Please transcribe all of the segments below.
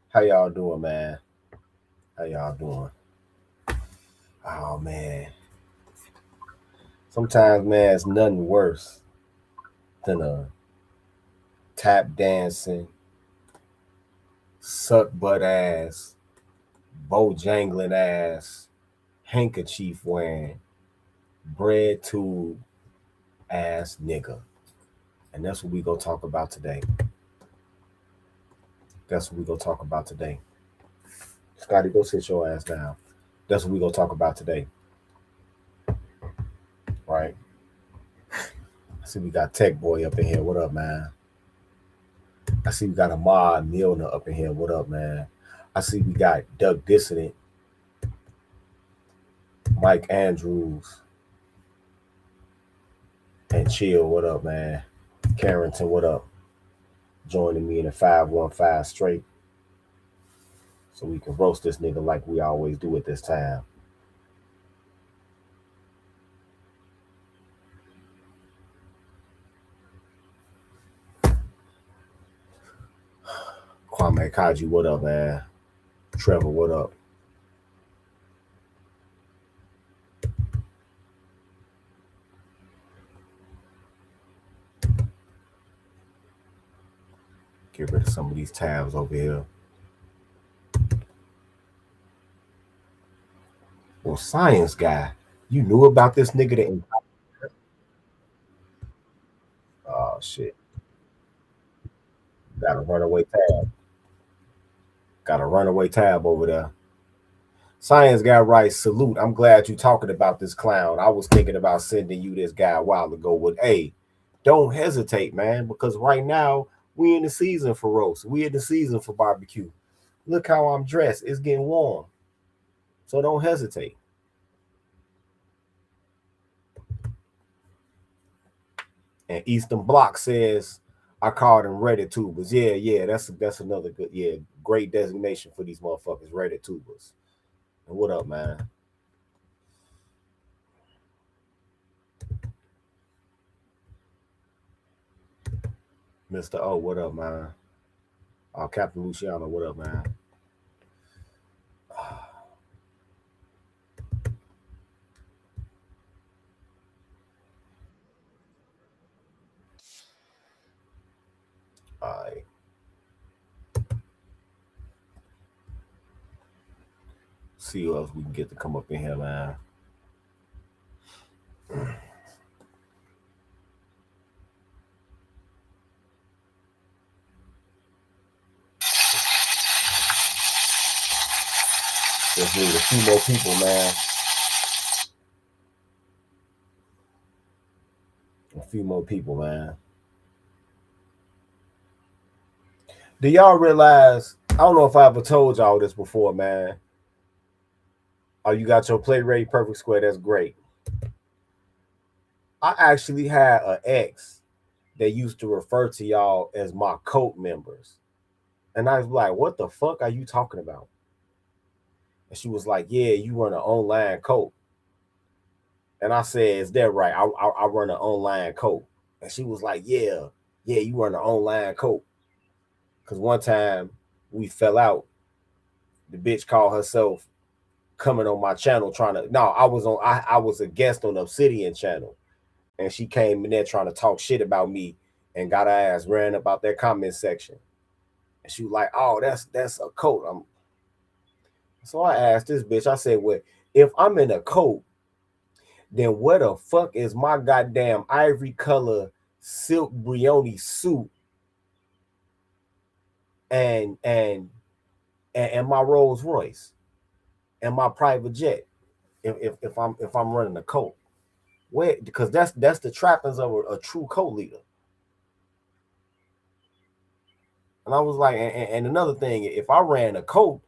How y'all doing, man? How y'all doing? Oh man. Sometimes, man, it's nothing worse than a tap dancing, suck butt ass, bojangling ass, handkerchief wearing, bread tube ass nigga. And that's what we gonna talk about today. That's what we gonna talk about today. Scotty, go sit your ass down. That's what we gonna talk about today. Right? I see we got Tech Boy up in here. What up, man? I see we got Ahmad Milner up in here. What up, man? I see we got Doug Dissident, Mike Andrews, and Chill. What up, man? Carrington, what up? Joining me in the 515 straight so we can roast this nigga like we always do at this time. Kwame Kaji, what up, man? Trevor, what up? Get rid of some of these tabs over here. Well, science guy, you knew about this nigga that. Oh shit. Got a runaway tab. Got a runaway tab over there. Science guy writes, salute. I'm glad you talking about this clown. I was thinking about sending you this guy a while ago with, hey, don't hesitate, man, because right now we in the season for roast. We in the season for barbecue. Look how I'm dressed. It's getting warm. So don't hesitate. And Eastern Block says, I called them Reddit tubers. Yeah, that's another good, great designation for these motherfuckers, Reddit tubers. And what up, man? Mr. O, what up, man? Captain Luciano, what up, man? All right. See who else we can get to come up in here, man. Just need a few more people, man. A few more people, man. Do y'all realize? I don't know if I ever told y'all this before, man. Oh, you got your play ready perfect square. That's great. I actually had an ex that used to refer to y'all as my cult members. And I was like, what the fuck are you talking about? And she was like, yeah, you run an online cult. And I said, is that right? I run an online cult. And she was like, yeah, you run an online cult. Because one time we fell out. The bitch called herself coming on my channel trying to, no, I was a guest on Obsidian channel. And she came in there trying to talk shit about me and got her ass ran about that comment section. And she was like, oh, that's a cult. So I asked this bitch, I said, well, if I'm in a cult, then where the fuck is my goddamn ivory color silk Brioni suit and my Rolls Royce and my private jet if I'm running a cult? Where, because that's the trappings of a true cult leader. And I was like, and another thing, if I ran a cult,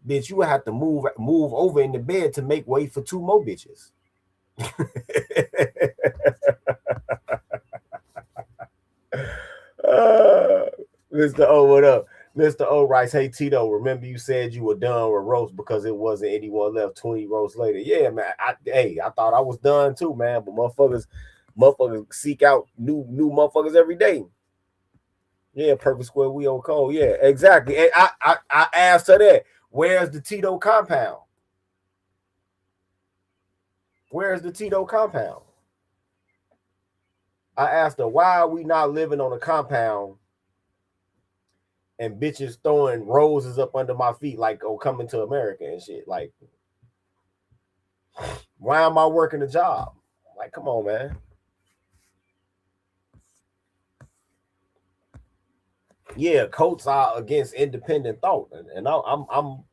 bitch, you would have to move over in the bed to make way for two more bitches. Mr. O, what up? Mr. O writes, hey Tito, remember you said you were done with roast because it wasn't anyone left 20 roasts later. Yeah, man. I thought I was done too, man. But motherfuckers seek out new motherfuckers every day. Yeah, Perfect Square, we on code. Yeah, exactly. And I asked her that. Where's the Tito compound? Where's the Tito compound? I asked her, why are we not living on a compound and bitches throwing roses up under my feet like, oh, Coming to America and shit? Like, why am I working a job? Like, come on, man. Yeah, coats are against independent thought, and I'm,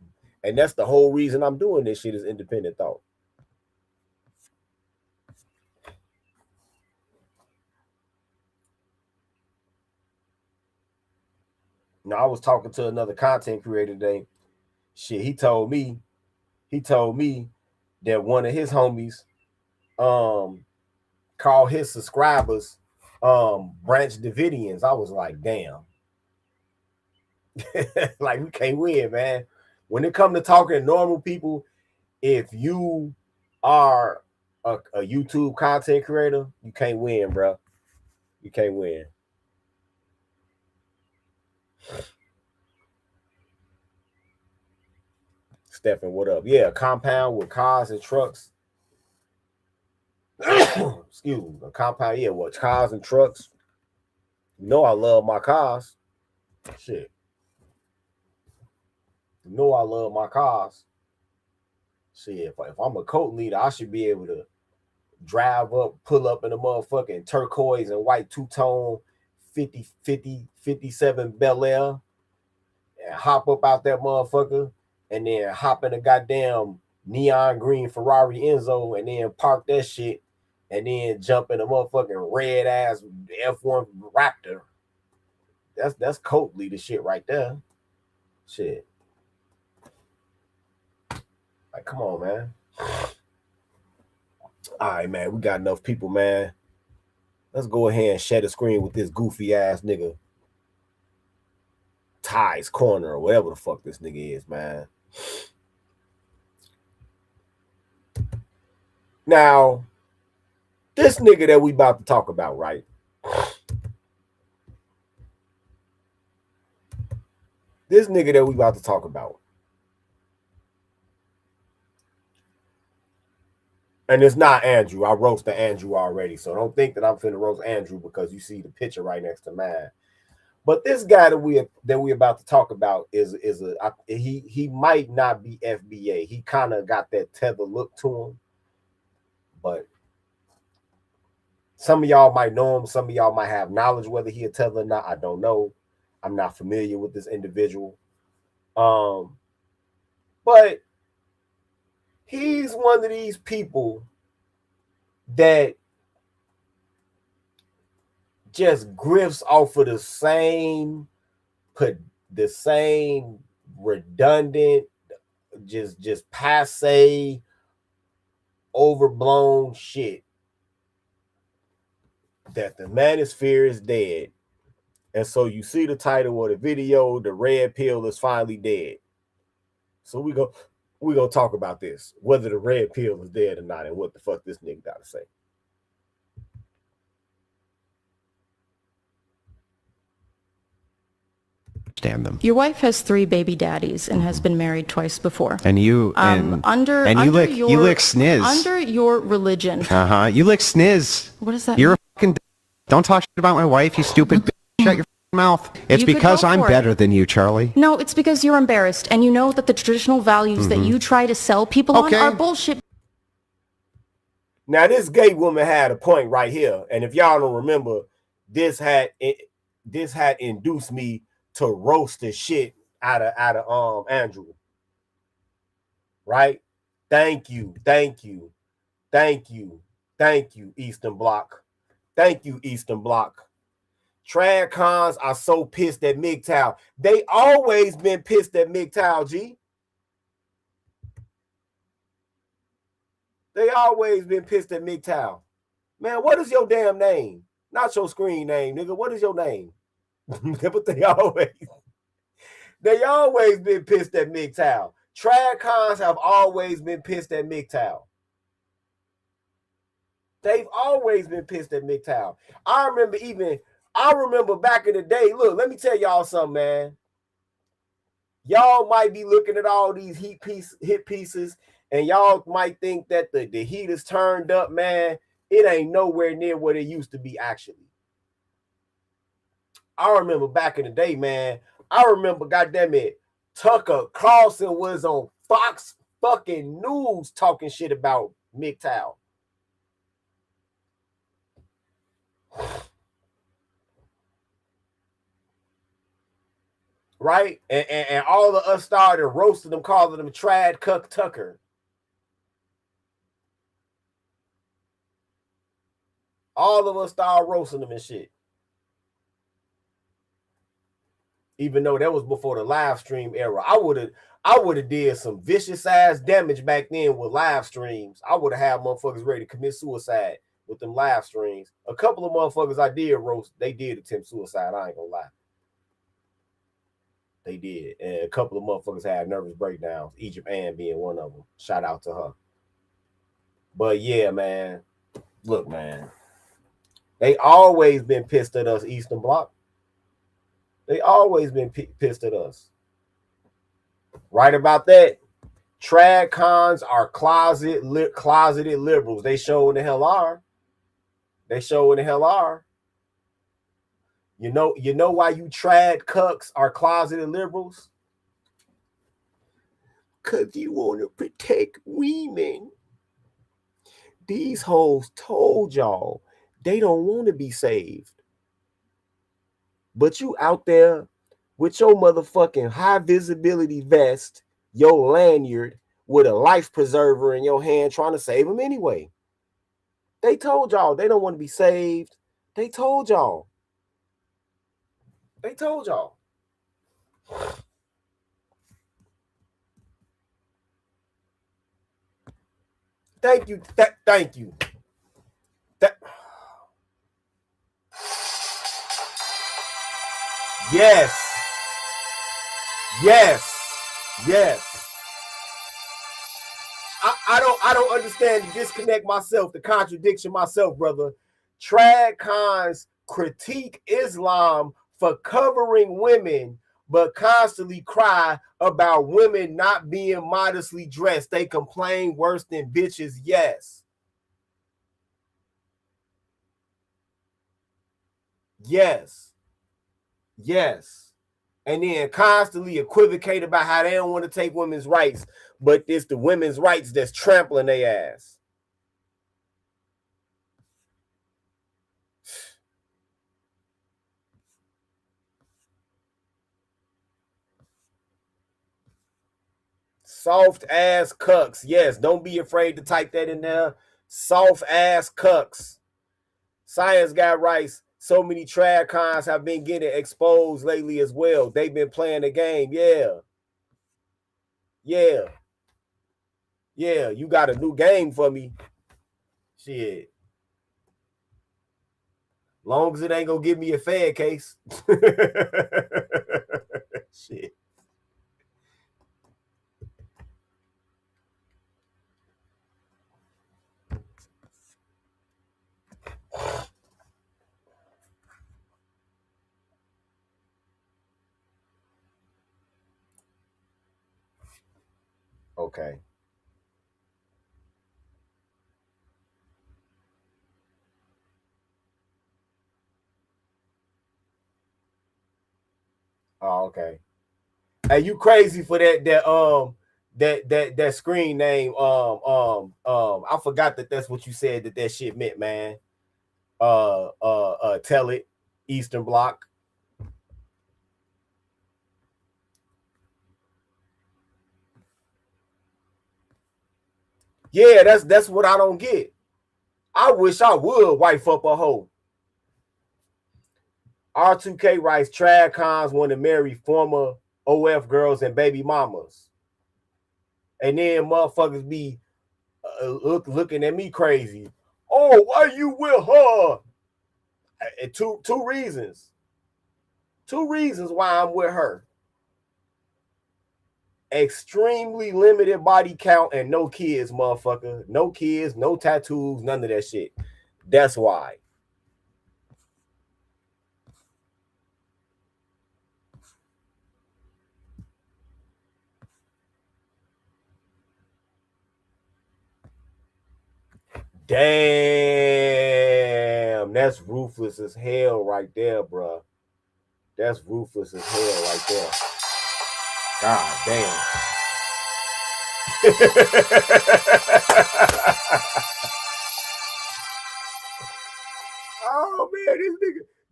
and that's the whole reason I'm doing this shit is independent thought. Now, I was talking to another content creator today. Shit, he told me that one of his homies called his subscribers Branch Davidians. I was like, damn. Like, we can't win, man. When it comes to talking to normal people, if you are a YouTube content creator, you can't win, bro. You can't win. Stephen, what up? Yeah, a compound with cars and trucks. Excuse me, a compound, yeah, what, cars and trucks. You know I love my cars. Shit. You know I love my cars. Shit, if I'm a cult leader, I should be able to drive up, pull up in a motherfucking turquoise and white two-tone 57 Bel Air and hop up out that motherfucker and then hop in a goddamn neon green Ferrari Enzo and then park that shit and then jump in a motherfucking red ass F1 Raptor. That's cult leader shit right there. Shit. Like, come on, man. All right, man. We got enough people, man. Let's go ahead and share the screen with this goofy ass nigga. Ty's Corner or whatever the fuck this nigga is, man. Now, this nigga that we about to talk about, right? This nigga that we about to talk about. And it's not Andrew. I roasted Andrew already. So don't think that I'm finna roast Andrew because you see the picture right next to mine. But this guy that we about to talk about he might not be FBA. He kind of got that tether look to him. But some of y'all might know him. Some of y'all might have knowledge whether he a tether or not. I don't know. I'm not familiar with this individual. But he's one of these people that just grifts off of the same redundant, just passe, overblown shit that the manosphere is dead. And so you see the title of the video, the red pill is finally dead. So we're gonna talk about this, whether the red pill is dead or not, and what the fuck this nigga gotta say. Damn them. Your wife has 3 baby daddies and has been married twice before. And you you lick sniz. Under your religion. You lick sniz. What does that You're mean? a fucking don't talk shit about my wife, you stupid bitch. Shut your mouth. It's because I'm better than you, Charlie. No, it's because you're embarrassed and you know that the traditional values that you try to sell people on are bullshit. Now, this gay woman had a point right here. And if y'all don't remember, this had induced me to roast the shit out of Andrew. Right? Thank you, Eastern Bloc. Thank you, Eastern Bloc. Trad cons are so pissed at MGTOW. They always been pissed at MGTOW, G. They always been pissed at MGTOW. Man, what is your damn name? Not your screen name, nigga. What is your name? But they always been pissed at MGTOW. Trad cons have always been pissed at MGTOW. They've always been pissed at MGTOW. I I remember back in the day, look, let me tell y'all something, man. Y'all might be looking at all these hit pieces, and y'all might think that the heat is turned up, man. It ain't nowhere near what it used to be, actually. I remember back in the day, man. I remember, goddamn it, Tucker Carlson was on Fox fucking News talking shit about MGTOW. Right? And all of us started roasting them, calling them Trad Cuck Tucker. All of us started roasting them and shit. Even though that was before the live stream era. I would have did some vicious ass damage back then with live streams. I would have had motherfuckers ready to commit suicide with them live streams. A couple of motherfuckers I did roast, they did attempt suicide. I ain't gonna lie. They did. And a couple of motherfuckers had nervous breakdowns. Egypt Ann being one of them. Shout out to her. But yeah, man. Look, man. They always been pissed at us, Eastern Bloc. They always been pissed at us. Right about that. Trad cons are closeted liberals. They show in the hell are. They show in the hell are. You know why you trad cucks are closeted liberals? Because you want to protect women. These hoes told y'all they don't want to be saved. But you out there with your motherfucking high visibility vest, your lanyard, with a life preserver in your hand trying to save them anyway. They told y'all they don't want to be saved. They told y'all. They told y'all. Thank you. Thank you. Yes. I don't understand the disconnect myself, the contradiction myself, brother. Trad cons critique Islam for covering women, but constantly cry about women not being modestly dressed. They complain worse than bitches. Yes. And then constantly equivocate about how they don't want to take women's rights, but it's the women's rights that's trampling their ass. Soft ass cucks. Yes, don't be afraid to type that in there. Soft ass cucks. Science got rights. So many trad cons have been getting exposed lately as well. They've been playing the game. Yeah, you got a new game for me. Shit. Long as it ain't gonna give me a fan case. Shit. Okay. Oh, okay. Hey, you crazy for that screen name? I forgot that's what you said that shit meant, man. Tell it, Eastern Bloc. Yeah, that's what I don't get. I wish I would wife up a hoe. R2K writes, trad cons want to marry former OF girls and baby mamas. And then motherfuckers be looking at me crazy. Oh, why you with her? Two reasons. Two reasons why I'm with her. Extremely limited body count and no kids, motherfucker. No kids, no tattoos, none of that shit. That's why. Damn, that's ruthless as hell right there, bro. That's ruthless as hell right there. God damn. Oh man,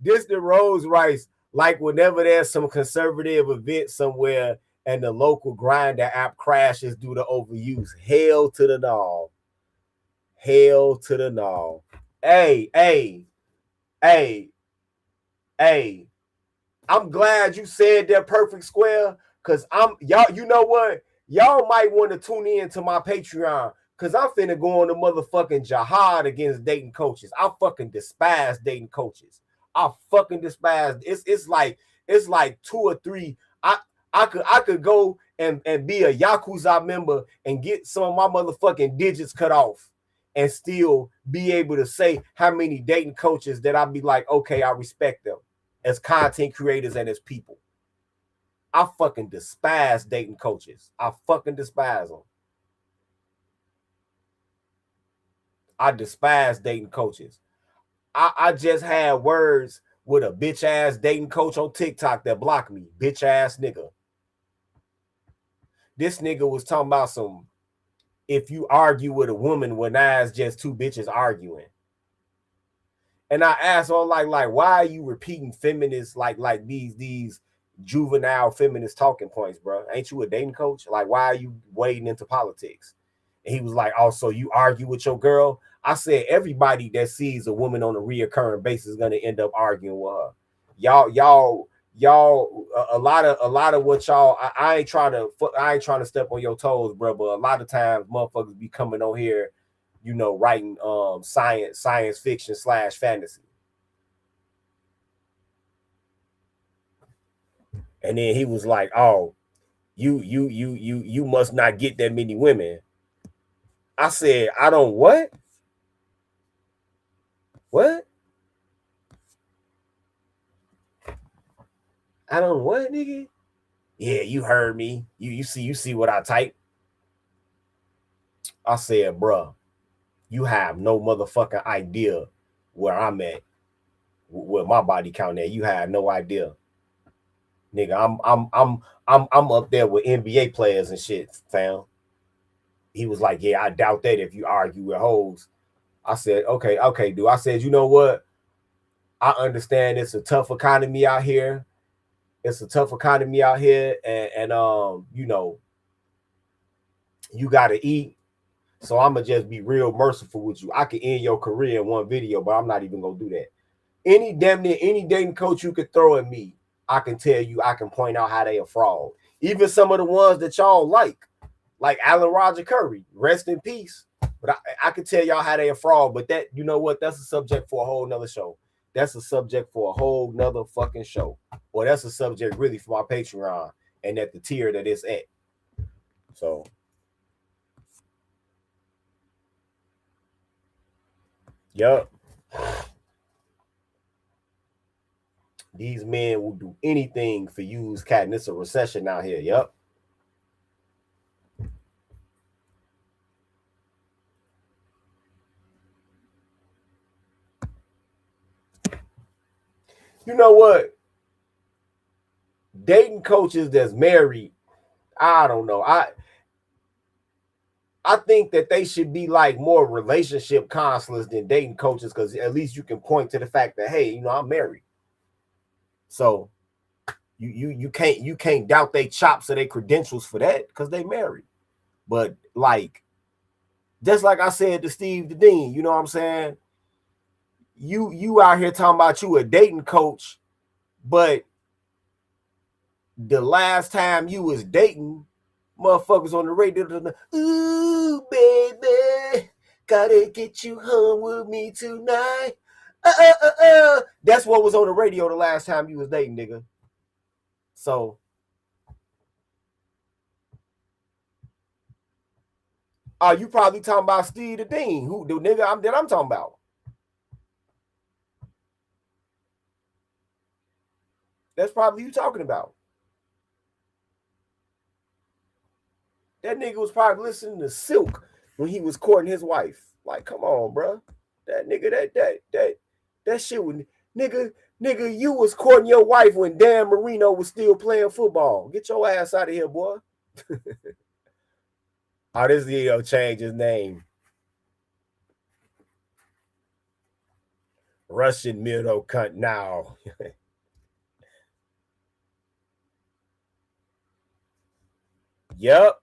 this the Rose Rice. Like whenever there's some conservative event somewhere and the local grinder app crashes due to overuse, hell to the no. Hell to the no. Hey, hey, hey, hey. I'm glad you said that perfect square. Cause y'all, you know what? Y'all might want to tune in to my Patreon. Cause I'm finna go on the motherfucking jihad against dating coaches. I fucking despise dating coaches. I fucking despise. It's like 2 or 3. I could go and be a Yakuza member and get some of my motherfucking digits cut off and still be able to say how many dating coaches that I'd be like, okay, I respect them as content creators and as people. I fucking despise dating coaches. I fucking despise them. I despise dating coaches. I just had words with a bitch ass dating coach on TikTok that blocked me. Bitch ass nigga. This nigga was talking about some, if you argue with a woman, when now it's just 2 bitches arguing. And I asked her, like, why are you repeating feminists like these juvenile feminist talking points, bro? Ain't you a dating coach? Like, why are you wading into politics? And he was like, oh, so you argue with your girl? I said, everybody that sees a woman on a reoccurring basis is gonna end up arguing with her. Y'all, a lot of what y'all, I ain't trying to step on your toes, bro, but a lot of times motherfuckers be coming on here, you know, writing science fiction / fantasy. And then he was like, oh, you must not get that many women. I said, I don't what? What? I don't what, nigga? Yeah, you heard me. You see what I typed? I said, bruh, you have no motherfucking idea where I'm at with my body count at. You have no idea. Nigga, I'm up there with NBA players and shit, fam. He was like, yeah, I doubt that if you argue with hoes. I said, okay, dude. I said, you know what? I understand it's a tough economy out here. It's a tough economy out here, and you know, you gotta eat. So I'm gonna just be real merciful with you. I can end your career in one video, but I'm not even gonna do that. Any dating coach you could throw at me, I can tell you, I can point out how they a fraud. Even some of the ones that y'all like Alan Roger Curry, rest in peace. But I can tell y'all how they a fraud. But that, you know what? That's a subject for a whole nother show. That's a subject for a whole nother fucking show. Or that's a subject really for my Patreon and at the tier that it's at. So. Yup. These men will do anything for you, cat, and it's a recession out here. Yup. You know what? Dating coaches that's married, I don't know. I think that they should be like more relationship counselors than dating coaches, because at least you can point to the fact that, hey, you know, I'm married. So you can't doubt their chops or their credentials for that because they married. But like, just like I said to Steve the Dean, you know what I'm saying? You out here talking about you a dating coach, but the last time you was dating, motherfuckers on the radio, ooh, baby, gotta get you home with me tonight. That's what was on the radio the last time you was dating, nigga. So, you probably talking about Steve the Dean, who the nigga I'm talking about. That's probably you talking about. That nigga was probably listening to Silk when he was courting his wife. Like, come on, bro. That nigga, that shit would, nigga, you was courting your wife when Dan Marino was still playing football. Get your ass out of here, boy. Oh, this video changed his name. Russian middle cunt now. Yep.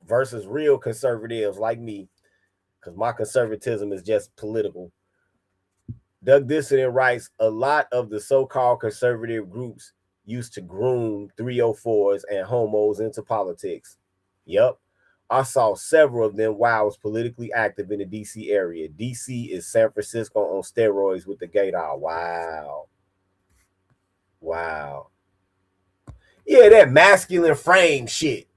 Versus real conservatives like me, because my conservatism is just political. Doug Dissident writes, a lot of the so-called conservative groups used to groom 304s and homos into politics. Yep. I saw several of them while I was politically active in the DC area. DC is San Francisco on steroids with the gaydar. Wow. Yeah, that masculine frame shit.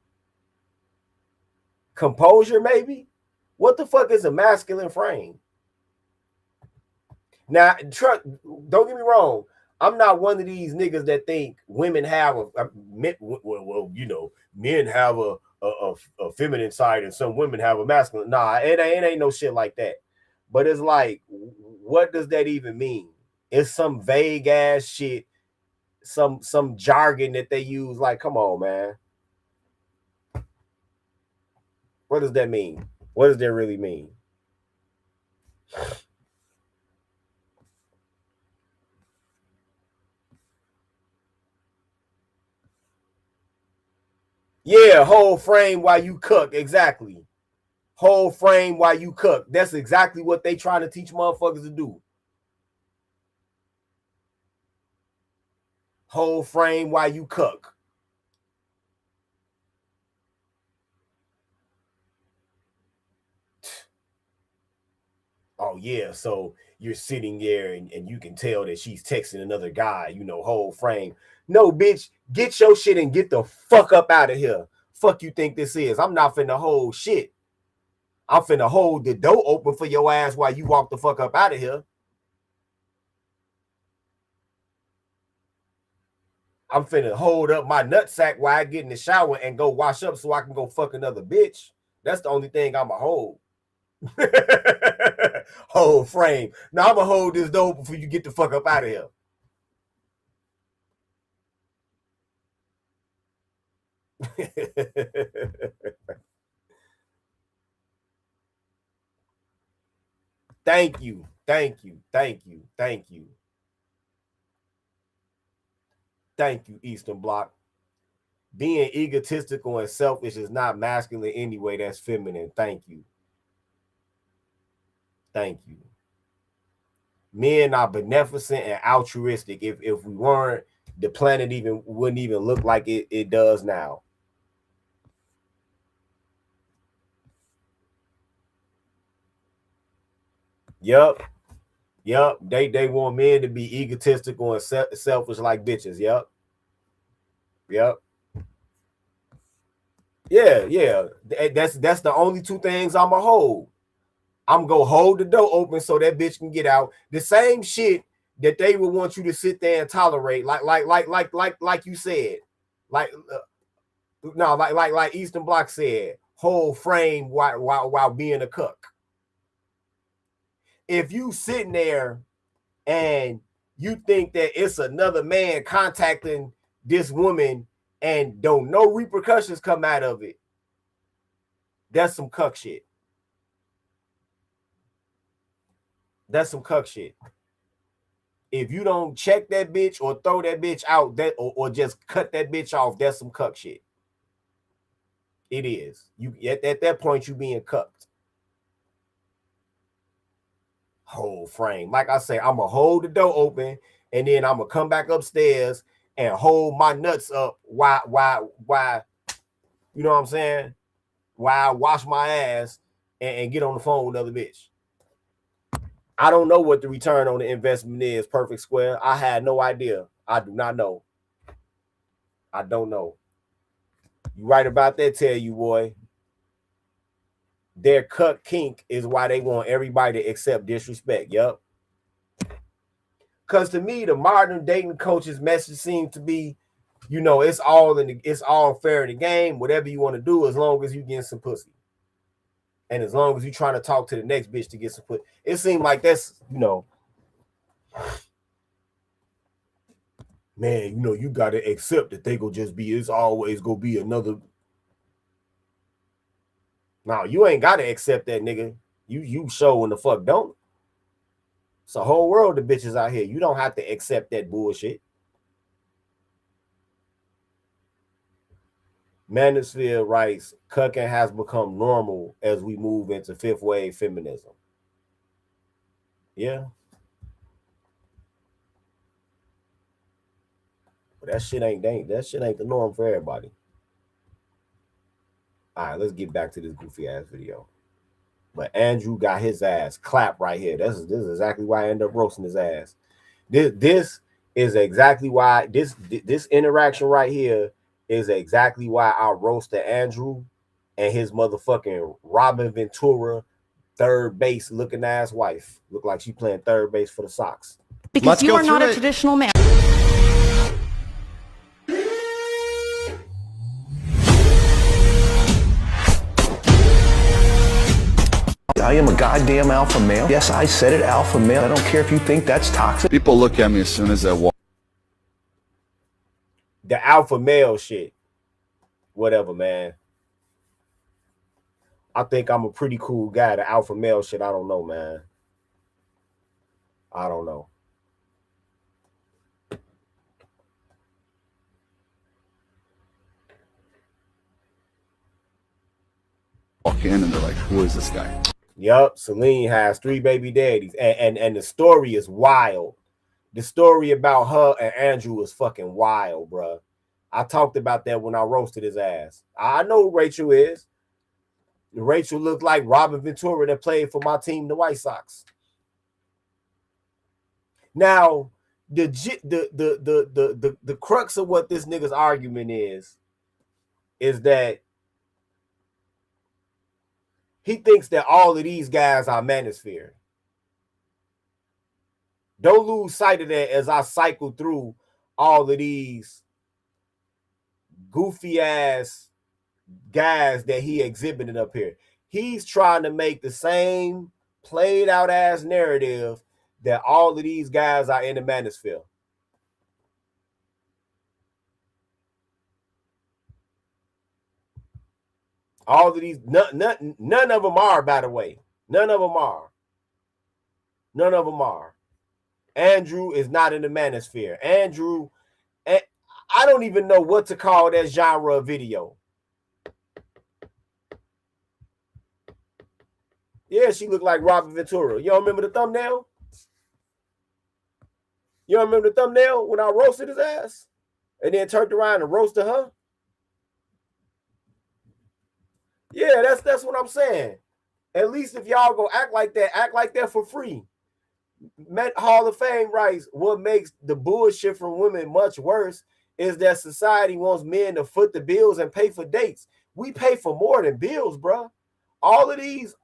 Composure, maybe? What the fuck is a masculine frame? Now, don't get me wrong. I'm not one of these niggas that think women have men have a feminine side and some women have a masculine. Nah, it ain't no shit like that. But it's like, what does that even mean? It's some vague ass shit, some jargon that they use. Like, come on, man. What does that mean? What does that really mean? Yeah, whole frame while you cook. Exactly. Whole frame while you cook. That's exactly what they trying to teach motherfuckers to do. Whole frame while you cook. Oh, yeah. So you're sitting there and you can tell that she's texting another guy, whole frame. No, bitch, get your shit and get the fuck up out of here. Fuck you think this is? I'm not finna hold shit. I'm finna hold the door open for your ass while you walk the fuck up out of here. I'm finna hold up my nutsack while I get in the shower and go wash up so I can go fuck another bitch. That's the only thing I'ma hold. Whole frame. Now I'ma hold this door before you get the fuck up out of here. Thank you. Thank you, Eastern Bloc. Being egotistical and selfish is not masculine anyway. That's feminine. Thank you. Men are beneficent and altruistic. If we weren't, the planet wouldn't even look like it does now. Yep. They want men to be egotistical and selfish like bitches. Yep. Yeah. That's the only two things I'ma hold. I'm gonna hold the door open so that bitch can get out. The same shit that they would want you to sit there and tolerate, like you said, like Eastern Bloc said, whole frame while being a cook. If you sitting there and you think that it's another man contacting this woman and don't no repercussions come out of it, that's some cuck shit. That's some cuck shit. If you don't check that bitch or throw that bitch out, or just cut that bitch off, that's some cuck shit. It is. You at that point, you being cucked. Whole frame. Like I say, I'm gonna hold the door open and then I'm gonna come back upstairs and hold my nuts up while you know what I'm saying? While I wash my ass and get on the phone with another bitch. I don't know what the return on the investment is, Perfect Square. I had no idea. I do not know. I don't know. You right about that, tell you, boy. Their cut kink is why they want everybody to accept disrespect. Yep. Because to me, the modern dating coach's message seems to be, it's all fair in the game. Whatever you want to do, as long as you get some pussy. And as long as you trying to talk to the next bitch to get some put, it seemed like that's, man, you got to accept that they go just be, it's always go be another. Now, you ain't got to accept that, nigga. You show when the fuck don't. It's a whole world of bitches out here. You don't have to accept that bullshit. Manosphere writes, cucking has become normal as we move into fifth wave feminism. Yeah. But that shit ain't the norm for everybody. All right, let's get back to this goofy ass video. But Andrew got his ass clapped right here. This is exactly why I ended up roasting his ass. This is exactly why this interaction right here is exactly why I roasted Andrew and his motherfucking Robin Ventura third base looking ass wife. Look like she playing third base for the Sox. Because you are not a traditional man. I am a goddamn alpha male. Yes, I said it, alpha male. I don't care if you think that's toxic. People look at me as soon as I walk. The alpha male shit. Whatever, man. I think I'm a pretty cool guy. The alpha male shit, I don't know, man. I don't know. Walk in and they're like, who is this guy? Yep, Celine has 3 baby daddies. And the story is wild. The story about her and Andrew is fucking wild, bro. I talked about that when I roasted his ass. I know who Rachel is. Rachel looked like Robin Ventura that played for my team, the White Sox. Now, the crux of what this nigga's argument is that he thinks that all of these guys are manosphere. Don't lose sight of that as I cycle through all of these goofy ass guys that he exhibited up here. He's trying to make the same played out ass narrative that all of these guys are in the manosphere. All of these, none of them are, by the way. None of them are. None of them are. Andrew is not in the manosphere. Andrew, I don't even know what to call that genre of video. Yeah, she looked like Robin Ventura. You don't remember the thumbnail? You don't remember the thumbnail when I roasted his ass? And then turned around and roasted her? Yeah, that's what I'm saying. At least if y'all go act like that for free. Met Hall of Fame writes, what makes the bullshit from women much worse is that society wants men to foot the bills and pay for dates. We pay for more than bills, bro. All of these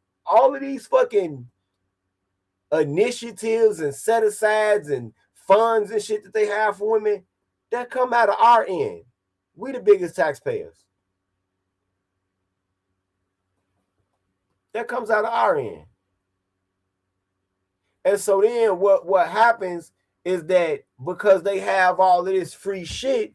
fucking initiatives and set-asides and funds and shit that they have for women, that come out of our end. We the biggest taxpayers. That comes out of our end. And so then what happens is that because they have all of this free shit,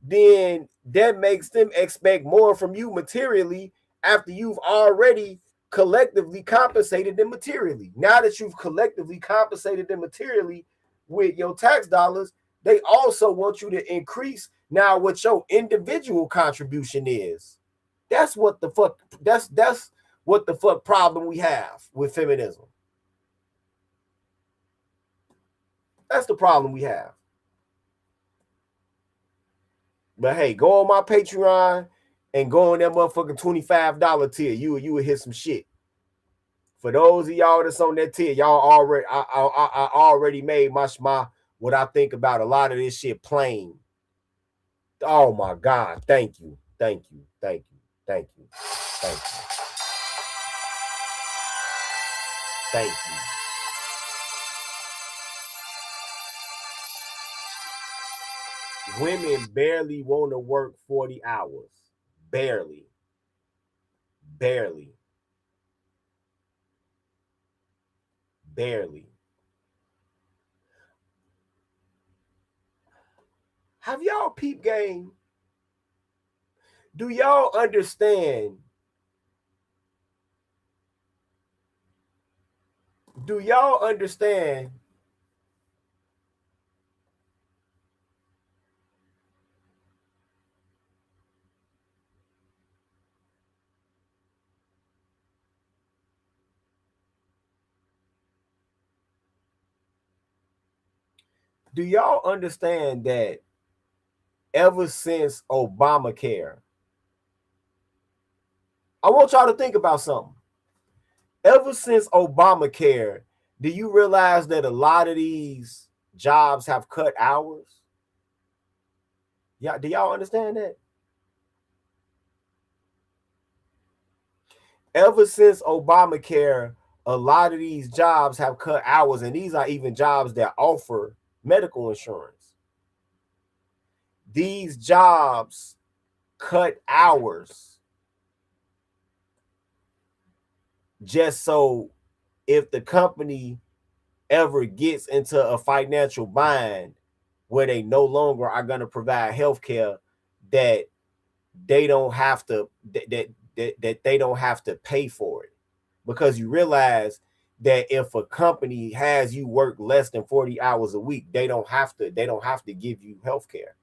then that makes them expect more from you materially after you've already collectively compensated them materially. Now that you've collectively compensated them materially with your tax dollars, they also want you to increase now what your individual contribution is. That's what the fuck, that's what the fuck problem we have with feminism. That's the problem we have. But hey, go on my Patreon and go on that motherfucking $25 tier. You would hit some shit. For those of y'all that's on that tier, y'all already, I already made my what I think about a lot of this shit plain. Oh my God. Thank you. Thank you. Thank you. Thank you. Thank you. Thank you. Women barely want to work 40 hours. Barely. Barely. Have y'all peep game? Do y'all understand? Do y'all understand? Do y'all understand that ever since Obamacare, I want y'all to think about something. Ever since Obamacare, do you realize that a lot of these jobs have cut hours? Yeah, do y'all understand that? Ever since Obamacare, a lot of these jobs have cut hours, and these are even jobs that offer medical insurance. These jobs cut hours just so if the company ever gets into a financial bind where they no longer are going to provide health care, that they don't have to that they don't have to pay for it. Because you realize that if a company has you work less than 40 hours a week, they don't have to give you health care.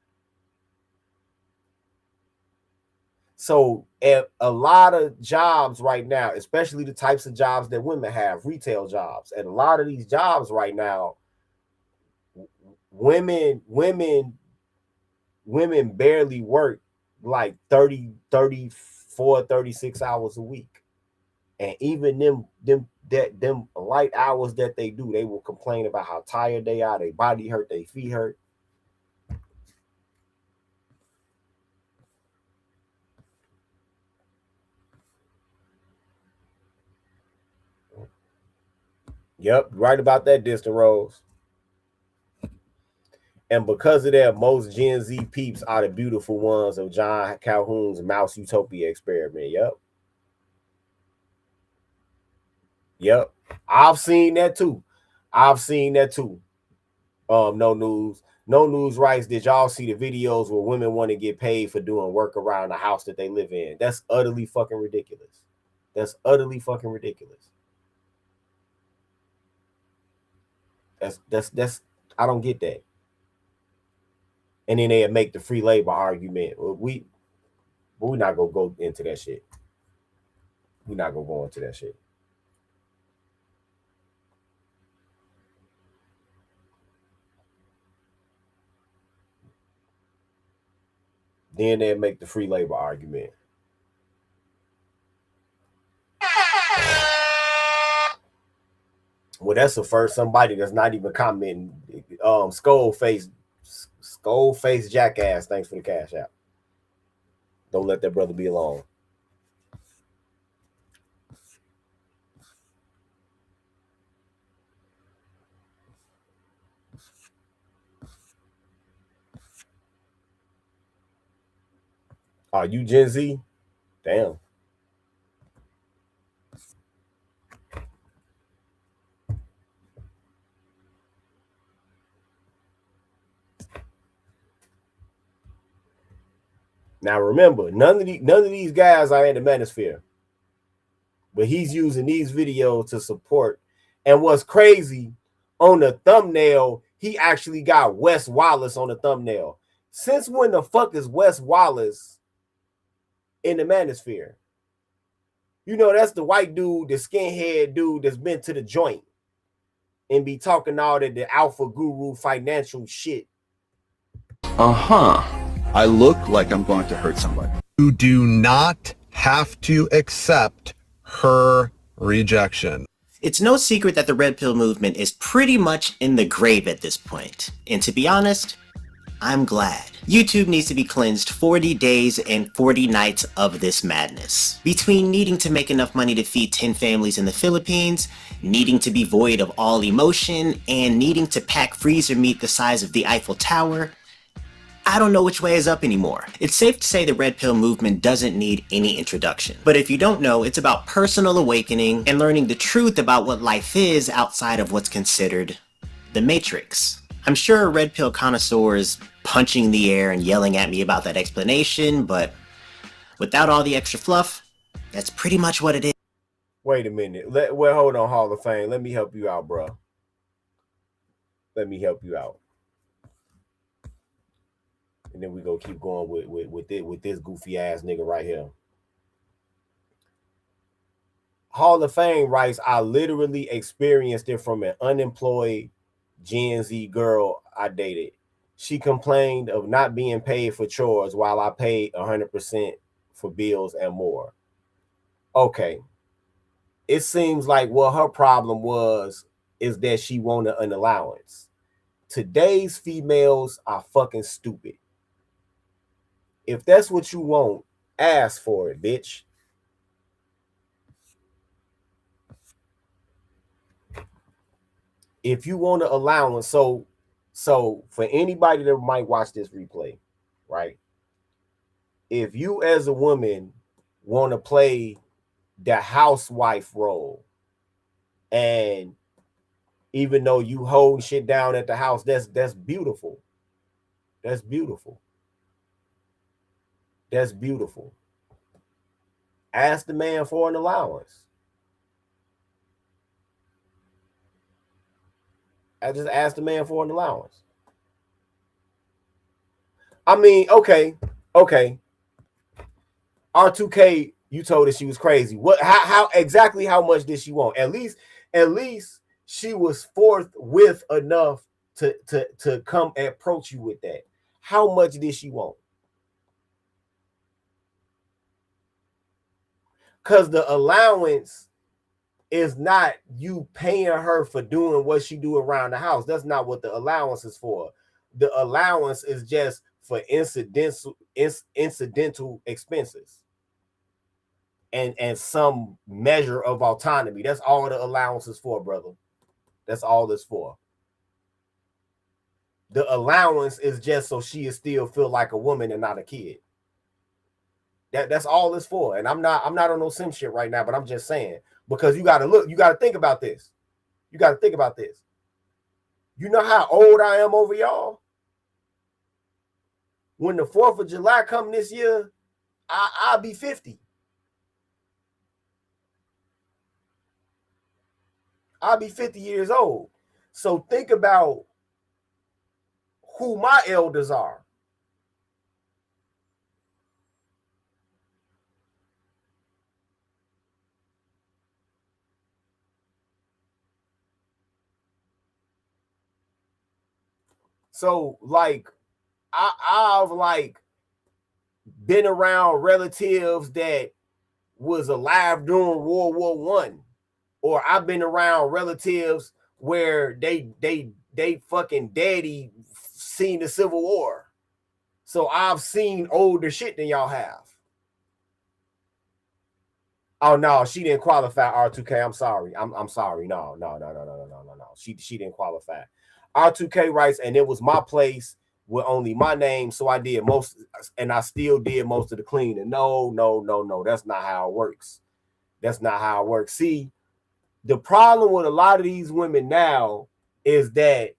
So at a lot of jobs right now, especially the types of jobs that women have, retail jobs, and a lot of these jobs right now, women barely work like 30, 34, 36 hours a week. And even them light hours that they do, they will complain about how tired they are, their body hurt, their feet hurt. Yep, right about that, Distant Rose. And because of that, most Gen Z peeps are the beautiful ones of John Calhoun's Mouse Utopia experiment. Yep. I've seen that too. No news rights. Did y'all see the videos where women want to get paid for doing work around the house that they live in? That's utterly fucking ridiculous. That's I don't get that. And then they make the free labor argument. We're not gonna go into that shit. We're not gonna go into that shit. Then they make the free labor argument. Well, that's the first somebody that's not even commenting. Skull face jackass. Thanks for the cash out. Don't let that brother be alone. Are you Gen Z? Damn. Now remember, none of these guys are in the manosphere, but he's using these videos to support. And what's crazy, on the thumbnail, he actually got Wes Wallace on the thumbnail. Since when the fuck is Wes Wallace in the manosphere? You know, that's the white dude, the skinhead dude that's been to the joint and be talking all that the alpha guru financial shit. I look like I'm going to hurt somebody. You do not have to accept her rejection. It's no secret that the Red Pill movement is pretty much in the grave at this point. And to be honest, I'm glad. YouTube needs to be cleansed 40 days and 40 nights of this madness. Between needing to make enough money to feed 10 families in the Philippines, needing to be void of all emotion, and needing to pack freezer meat the size of the Eiffel Tower, I don't know which way is up anymore. It's safe to say the red pill movement doesn't need any introduction. But if you don't know, it's about personal awakening and learning the truth about what life is outside of what's considered the matrix. I'm sure red pill connoisseurs punching the air and yelling at me about that explanation, but without all the extra fluff, that's pretty much what it is. Wait a minute. Well, hold on, Hall of Fame. Let me help you out, bro. Let me help you out. And then we go keep going with this goofy ass nigga right here. Hall of Fame writes, I literally experienced it from an unemployed Gen Z girl I dated. She complained of not being paid for chores while I paid 100% for bills and more. Okay. It seems like what her problem is that she wanted an allowance. Today's females are fucking stupid. If that's what you want, ask for it, bitch. If you want an allowance, so for anybody that might watch this replay, right? If you as a woman want to play the housewife role, and even though you hold shit down at the house, that's beautiful. That's beautiful. That's beautiful. Ask the man for an allowance. I just asked the man for an allowance. I mean, okay. R2K, you told her she was crazy. What? How exactly? How much did she want? At least she was forthwith enough to come and approach you with that. How much did she want? Because the allowance is not you paying her for doing what she do around the house. That's not what the allowance is for. The allowance is just for incidental expenses and some measure of autonomy. That's all the allowance is for, brother. That's all it's for. The allowance is just so she still feel like a woman and not a kid. That's all it's for. And I'm not on no sim shit right now, but I'm just saying, because you gotta think about this. You gotta think about this. You know how old I am over y'all? When the 4th of July come this year, I'll be 50. I'll be 50 years old. So think about who my elders are. So like I've like been around relatives that was alive during World War I, or I've been around relatives where they fucking daddy seen the Civil War. So I've seen older shit than y'all have. Oh no, she didn't qualify, R2K. I'm sorry. I'm sorry. No. She didn't qualify. R2K writes, and it was my place with only my name, so I did most, and I still did most of the cleaning. No. That's not how it works. That's not how it works. See, the problem with a lot of these women now is that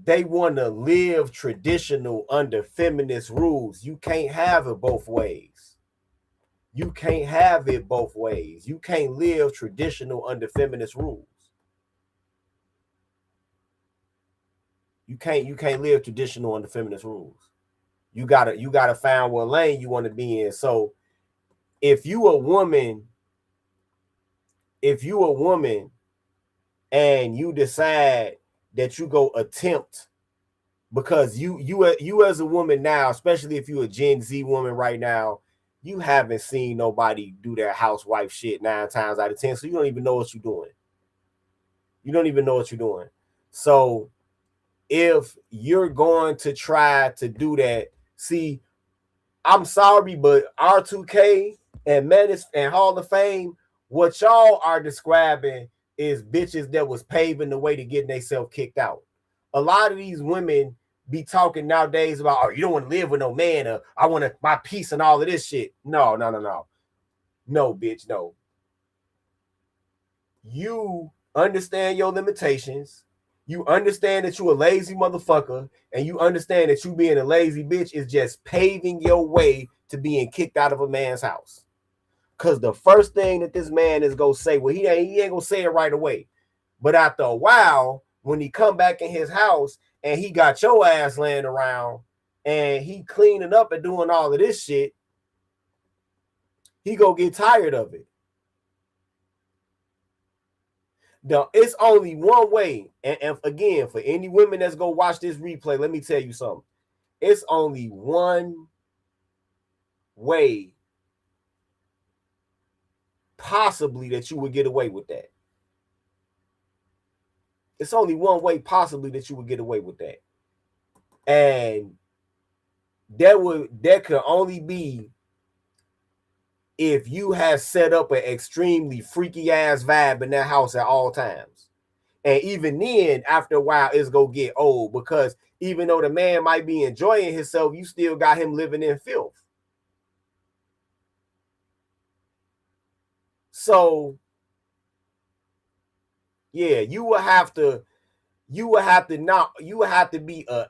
they want to live traditional under feminist rules. You can't have it both ways. You can't have it both ways. You can't live traditional under feminist rules. You can't live traditional under feminist rules. You gotta find what lane you want to be in. So if you a woman and you decide that you go attempt, because you as a woman now, especially if you're a Gen Z woman right now, you haven't seen nobody do their housewife shit 9 times out of 10, so you don't even know what you're doing. You don't even know what you're doing. So if you're going to try to do that, see, I'm sorry, but R2K and Menace and Hall of Fame, what y'all are describing is bitches that was paving the way to getting themselves kicked out. A lot of these women be talking nowadays about, oh, you don't want to live with no man, or I want my peace and all of this shit. No, bitch, no. You understand your limitations. You understand that you a lazy motherfucker, and you understand that you being a lazy bitch is just paving your way to being kicked out of a man's house. Cause the first thing that this man is gonna say, well, he ain't gonna say it right away, but after a while, when he come back in his house and he got your ass laying around and he cleaning up and doing all of this shit, he gonna get tired of it. It's only one way, and again, for any women that's gonna watch this replay, let me tell you something. It's only one way possibly that you would get away with that. It's only one way possibly that you would get away with that. And that could only be if you have set up an extremely freaky ass vibe in that house at all times. And even then, after a while, it's gonna get old, because even though the man might be enjoying himself, you still got him living in filth. So yeah, you would have to be a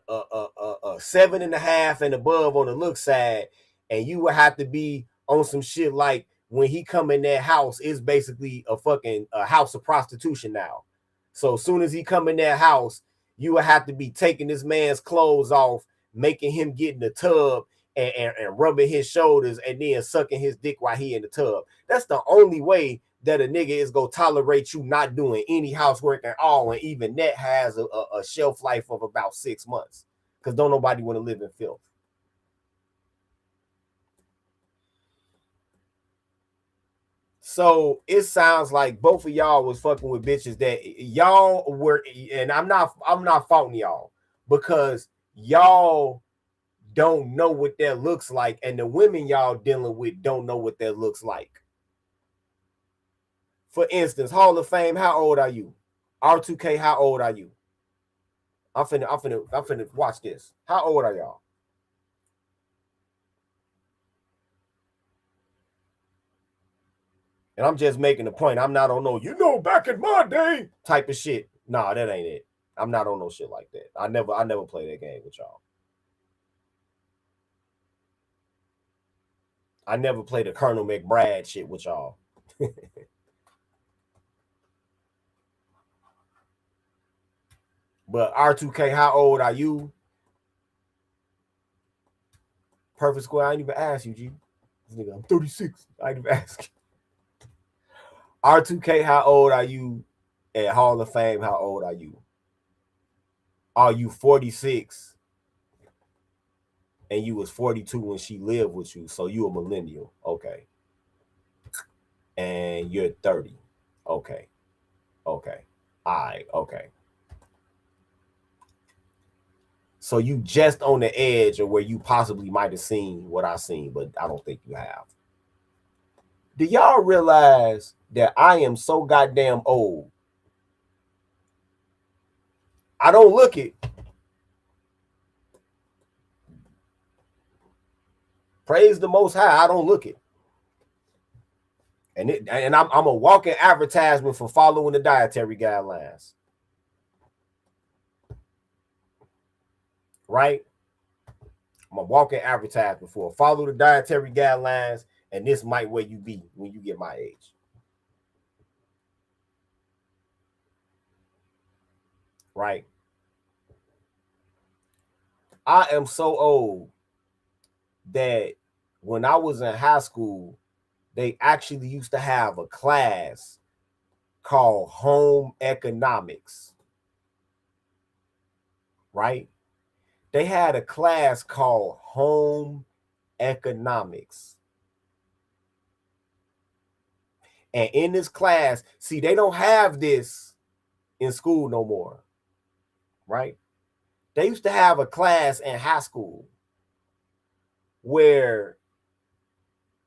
7.5 and above on the look side, and you would have to be on some shit like when he come in that house, it's basically a house of prostitution now. So as soon as he come in that house, you would have to be taking this man's clothes off, making him get in the tub and rubbing his shoulders and then sucking his dick while he in the tub. That's the only way that a nigga is gonna tolerate you not doing any housework at all, and even that has a shelf life of about 6 months, because don't nobody want to live in filth. So it sounds like both of y'all was fucking with bitches that y'all were, and I'm not faulting y'all, because y'all don't know what that looks like, and the women y'all dealing with don't know what that looks like. For instance, Hall of Fame, how old are you? R2K, how old are you? I'm finna watch this. How old are y'all? And I'm just making a point. I'm not on no, back in my day type of shit. Nah, that ain't it. I'm not on no shit like that. I never play that game with y'all. I never played the Colonel McBride shit with y'all. But R2K, how old are you? Perfect Square, I ain't even ask you, G. This nigga, I'm 36. I ain't even ask you. R2K, how old are you? At Hall of Fame, how old are you? Are you 46? And you was 42 when she lived with you, so you a millennial. Okay. And you're 30. Okay. All right. Okay. So you just on the edge of where you possibly might have seen what I seen, but I don't think you have. Do y'all realize that I am so goddamn old? I don't look it. Praise the Most High, I don't look it. And I'm a walking advertisement for following the dietary guidelines. Right? I'm a walking advertisement for follow the dietary guidelines, and this might where you be when you get my age. Right? I am so old that when I was in high school, they actually used to have a class called home economics. Right? They had a class called home economics. And in this class, see, they don't have this in school no more. Right? They used to have a class in high school where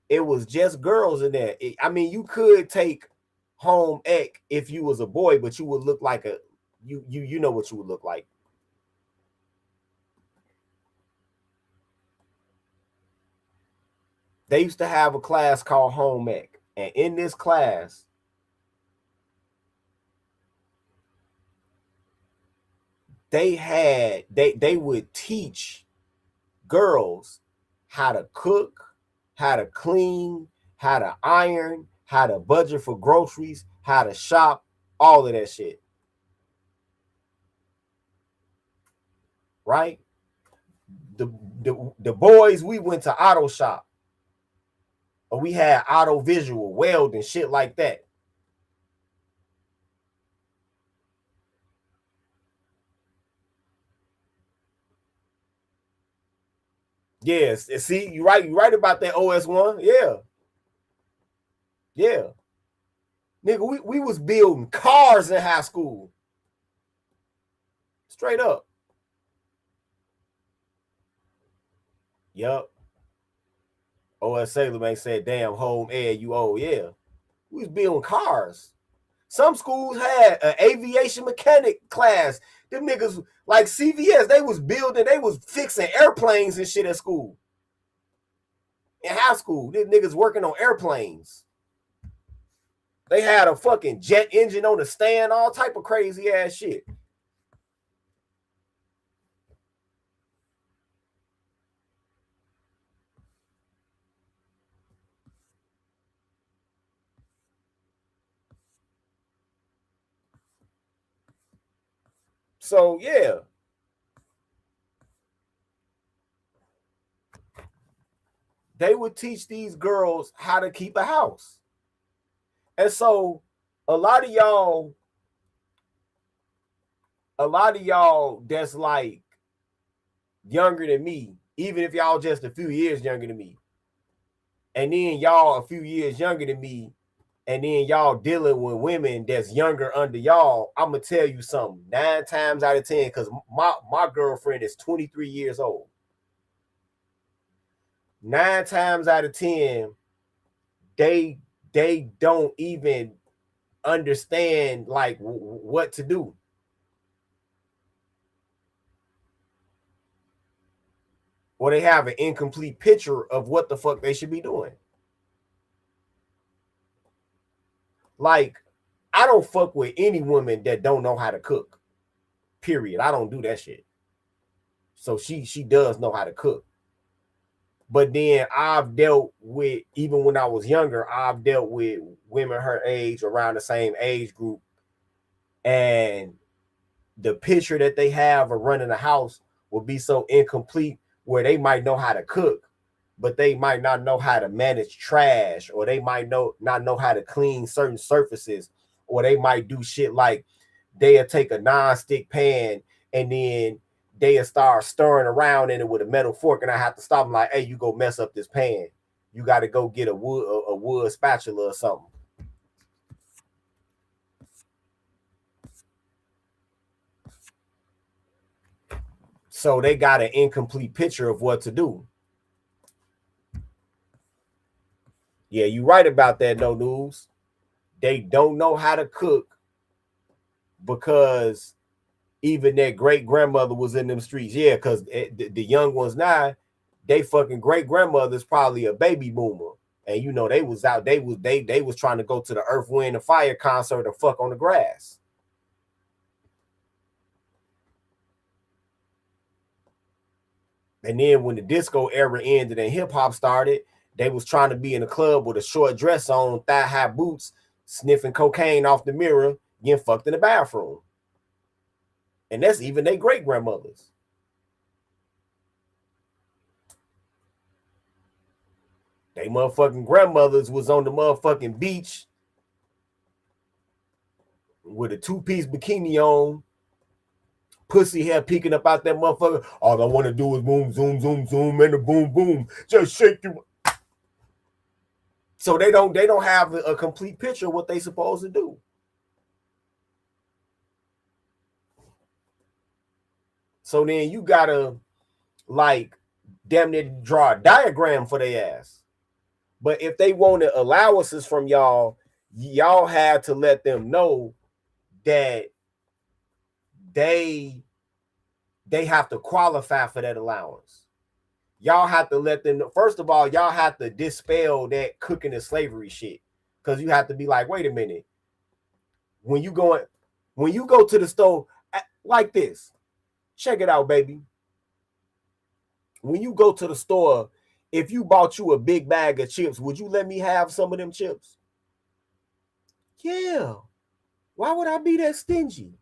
it was just girls in there. I mean, you could take home ec if you was a boy, but you would look like you know what you would look like. They used to have a class called home ec, and in this class, they would teach girls how to cook, how to clean, how to iron, how to budget for groceries, how to shop, all of that shit. Right? The boys, we went to auto shop, or we had auto visual, welding, shit like that. Yes, see, you right about that OS1. Yeah. Yeah. Nigga, we was building cars in high school. Straight up. Yup. OS Sailor Man said, damn, home ed, you old. Yeah. We was building cars. Some schools had an aviation mechanic class. Them niggas, like CVS, they was fixing airplanes and shit at school. In high school, these niggas working on airplanes. They had a fucking jet engine on the stand, all type of crazy ass shit. So yeah. They would teach these girls how to keep a house. And so a lot of y'all that's like younger than me, even if y'all just a few years younger than me, and then y'all a few years younger than me, and then y'all dealing with women that's younger under y'all, I'm gonna tell you something. 9 times out of 10, because my girlfriend is 23 years old. 9 times out of 10, they don't even understand like what to do. Or they have an incomplete picture of what the fuck they should be doing. Like, I don't fuck with any woman that don't know how to cook. Period. I don't do that shit. So she does know how to cook. But then I've dealt with, even when I was younger, I've dealt with women her age, around the same age group, and the picture that they have of running a house will be so incomplete, where they might know how to cook, but they might not know how to manage trash, or they might not know how to clean certain surfaces, or they might do shit like they'll take a non-stick pan and then they'll start stirring around in it with a metal fork, and I have to stop them like, hey, you go mess up this pan. You got to go get a wood spatula or something. So they got an incomplete picture of what to do. Yeah, you right about that, no news. They don't know how to cook because even their great grandmother was in them streets. Yeah, because the young ones now, they fucking great grandmother's probably a baby boomer, and you know they was out. They was trying to go to the Earth, Wind, and Fire concert and fuck on the grass. And then when the disco era ended and hip hop started, they was trying to be in a club with a short dress on, thigh high boots, sniffing cocaine off the mirror, getting fucked in the bathroom. And that's even their great grandmothers. They motherfucking grandmothers was on the motherfucking beach with a 2-piece bikini on, pussy hair peeking up out that motherfucker. All I want to do is boom, zoom, zoom, zoom, and a boom, boom. Just shake you. So they don't have a complete picture of what they supposed to do. So then you gotta like damn near draw a diagram for their ass. But if they wanted allowances from y'all have to let them know that they have to qualify for that allowance. y'all have to let them know. First of all, y'all have to dispel that cooking and slavery shit. Because you have to be like, wait a minute. When you go to the store like this, check it out, baby. When you go to the store, if you bought you a big bag of chips, would you let me have some of them chips? Yeah. Why would I be that stingy?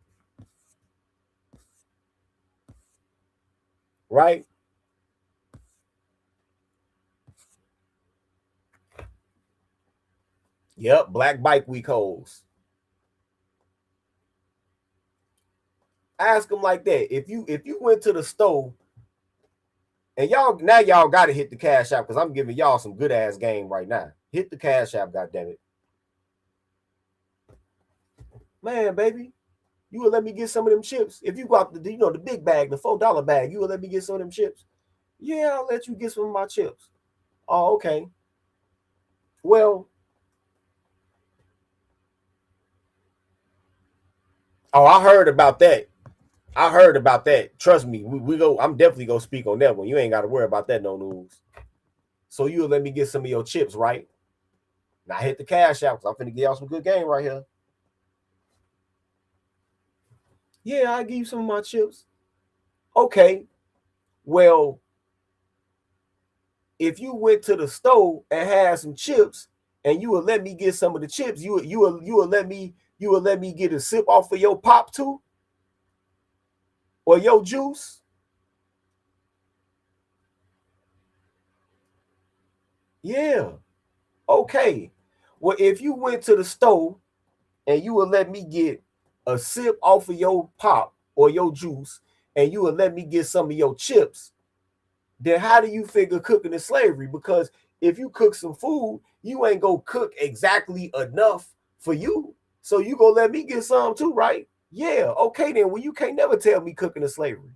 Right? Yep, Black Bike Week hoes. Ask them like that. If you went to the store and y'all got to hit the Cash App because I'm giving y'all some good ass game right now. Hit the Cash App, goddammit. Man, baby, you will let me get some of them chips. If you got the the big bag, the $4 bag, you will let me get some of them chips. Yeah, I'll let you get some of my chips. Oh, okay. Well, I heard about that. Trust me, we go. I'm definitely gonna speak on that one. You ain't got to worry about that. No news. So you'll let me get some of your chips, right? Now hit the Cash App because I'm finna get y'all some good game right here. Yeah, I'll give you some of my chips. Okay. Well, if you went to the store and had some chips and you would let me get some of the chips, you will let me get a sip off of your pop too? Or your juice? Yeah. Okay. Well, if you went to the store and you would let me get a sip off of your pop or your juice and you would let me get some of your chips, then how do you figure cooking is slavery? Because if you cook some food, you ain't gonna cook exactly enough for you. So you gonna let me get some too, right? Yeah, okay then. Well, you can't never tell me cooking is slavery.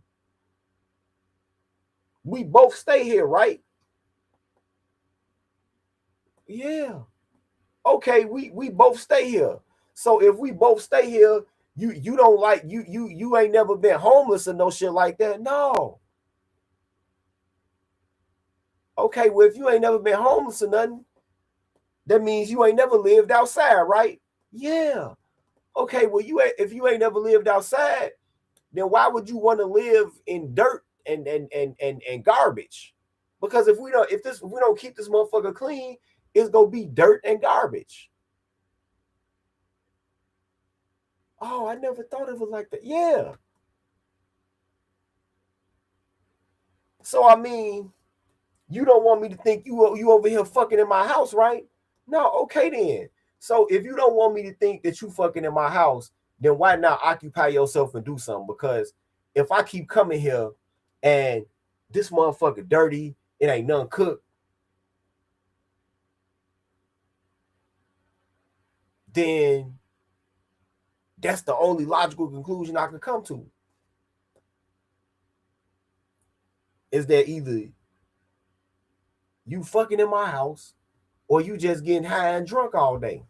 We both stay here, right? Yeah. Okay, we both stay here. So if we both stay here, you don't like you ain't never been homeless or no shit like that. No. Okay, well, if you ain't never been homeless or nothing, that means you ain't never lived outside, right? Yeah. Okay, well, if you ain't never lived outside, then why would you want to live in dirt and garbage? Because if we don't keep this motherfucker clean, it's gonna be dirt and garbage. Oh, I never thought of it like that. Yeah. So I mean, you don't want me to think you over here fucking in my house, right? No, okay then. So if you don't want me to think that you fucking in my house, then why not occupy yourself and do something? Because if I keep coming here and this motherfucker dirty, it ain't none cooked, then that's the only logical conclusion I can come to. Is that either you fucking in my house or you just getting high and drunk all day?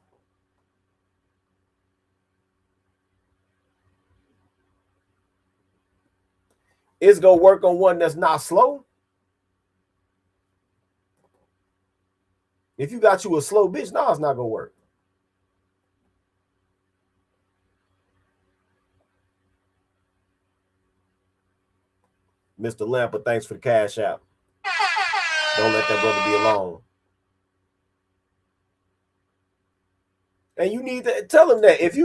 It's gonna work on one that's not slow. If you got you a slow bitch, no, it's not gonna work. Mr. Lamper, thanks for the Cash App. Don't let that brother be alone. And you need to tell him that if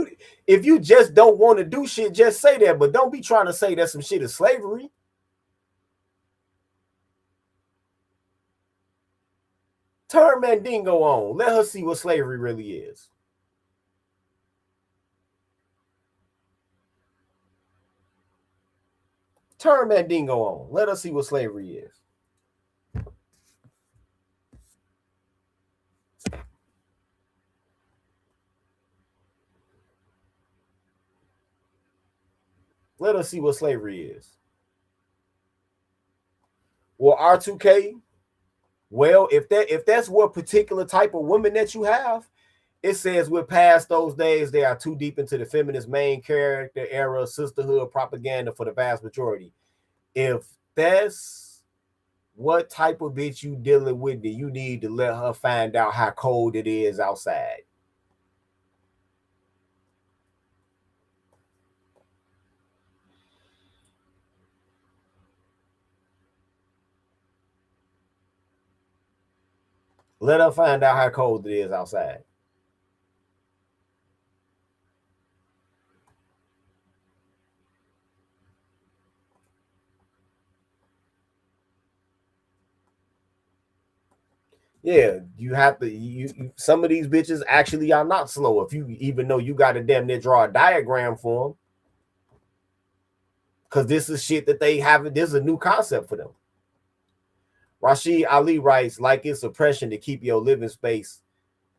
you just don't want to do shit, just say that. But don't be trying to say that some shit is slavery. Turn Mandingo on. Let her see what slavery really is. Turn Mandingo on. Let her see what slavery is. Let us see what slavery is. Well, R2K, well, if that's what particular type of woman that you have, it says we're past those days. They are too deep into the feminist main character era, sisterhood propaganda for the vast majority. If that's what type of bitch you dealing with that you need to let her find out how cold it is outside? Let her find out how cold it is outside. Yeah, you have to. You some of these bitches actually are not slow. If you even know you got to damn near draw a diagram for them, because this is shit that they haven't. This is a new concept for them. Rashid Ali writes, like it's oppression to keep your living space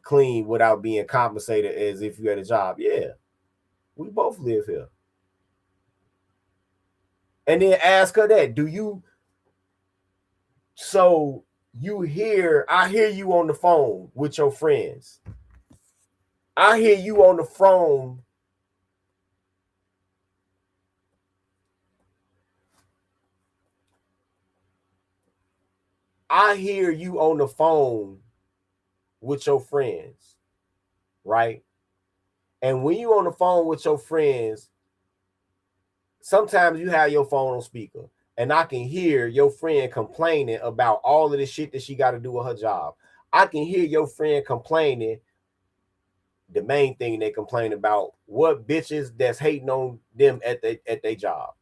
clean without being compensated as if you had a job. Yeah, we both live here. And then ask her that. Do you? So I hear you on the phone with your friends. I hear you on the phone. I hear you on the phone with your friends, right? And when you on the phone with your friends, sometimes you have your phone on speaker, and I can hear your friend complaining about all of the shit that she got to do with her job. I can hear your friend complaining. The main thing they complain about, what bitches that's hating on them at their job.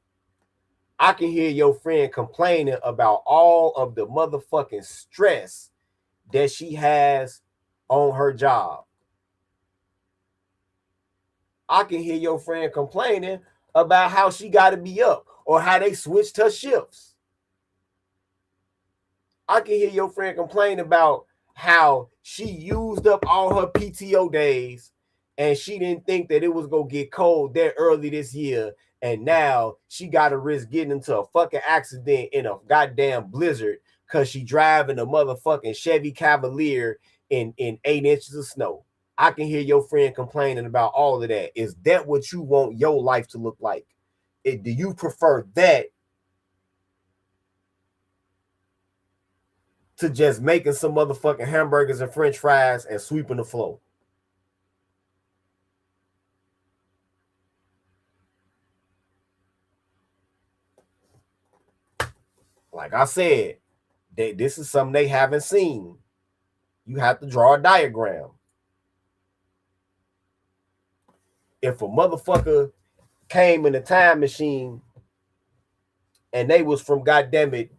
I can hear your friend complaining about all of the motherfucking stress that she has on her job. I can hear your friend complaining about how she got to be up or how they switched her shifts. I can hear your friend complain about how she used up all her PTO days and she didn't think that it was going to get cold that early this year. And now she got to risk getting into a fucking accident in a goddamn blizzard because she driving a motherfucking Chevy Cavalier in 8 inches of snow. I can hear your friend complaining about all of that. Is that what you want your life to look like? Do you prefer that to just making some motherfucking hamburgers and french fries and sweeping the floor? Like I said, this is something they haven't seen. You have to draw a diagram. If a motherfucker came in a time machine and they was from goddamn it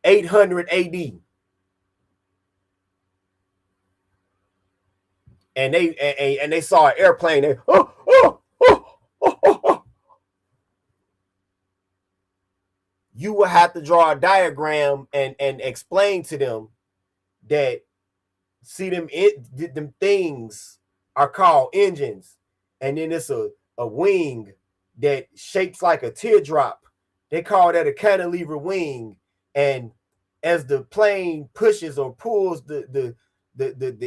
800 AD, and they saw an airplane, they, you will have to draw a diagram and explain to them that, see, them things are called engines, and then it's a wing that shapes like a teardrop. They call that a cantilever wing, and as the plane pushes or pulls the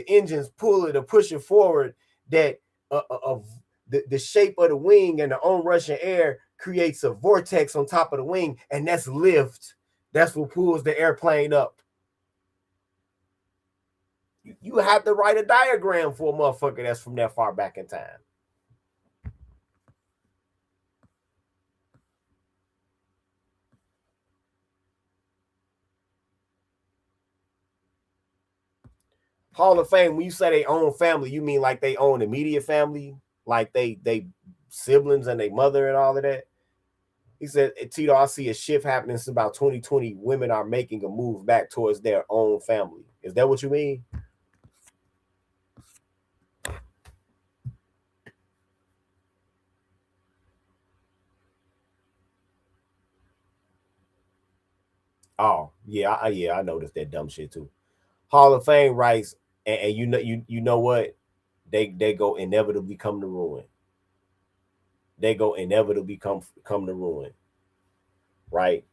engines pull it or push it forward, that the shape of the wing and the onrushing air creates a vortex on top of the wing, and that's lift. That's what pulls the airplane up. You have to write a diagram for a motherfucker that's from that far back in time. Hall of Fame, when you say they own family, you mean like they own immediate family? Like they siblings and their mother and all of that? He said, Tito, I see a shift happening since about 2020. Women are making a move back towards their own family. Is that what you mean? Oh, yeah, I noticed that dumb shit too. Hall of Fame writes, and you know what? They go inevitably come to ruin. They go inevitably come to ruin. Right?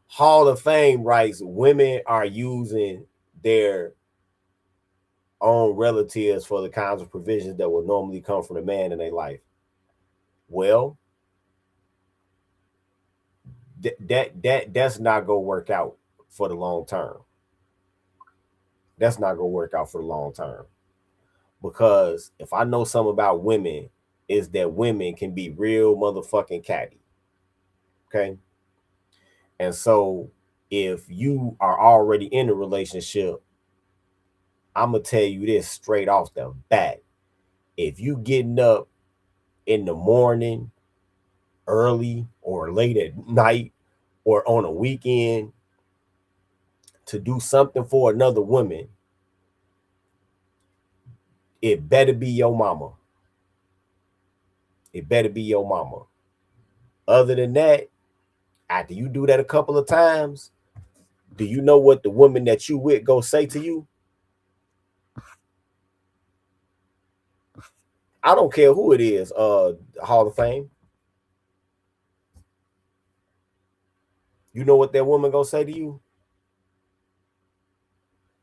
Hall of Fame writes, women are using their own relatives for the kinds of provisions that would normally come from a man in their life. Well, that's not gonna work out for the long term. That's not gonna work out for the long term. Because if I know something about women, is that women can be real motherfucking catty. Okay. And so if you are already in a relationship, I'm gonna tell you this straight off the bat. If you getting up in the morning, early or late at night, or on a weekend to do something for another woman, it better be your mama. It better be your mama. Other than that, after you do that a couple of times, do you know what the woman that you with go say to you? I don't care who it is, Hall of Fame. You know what that woman gonna say to you?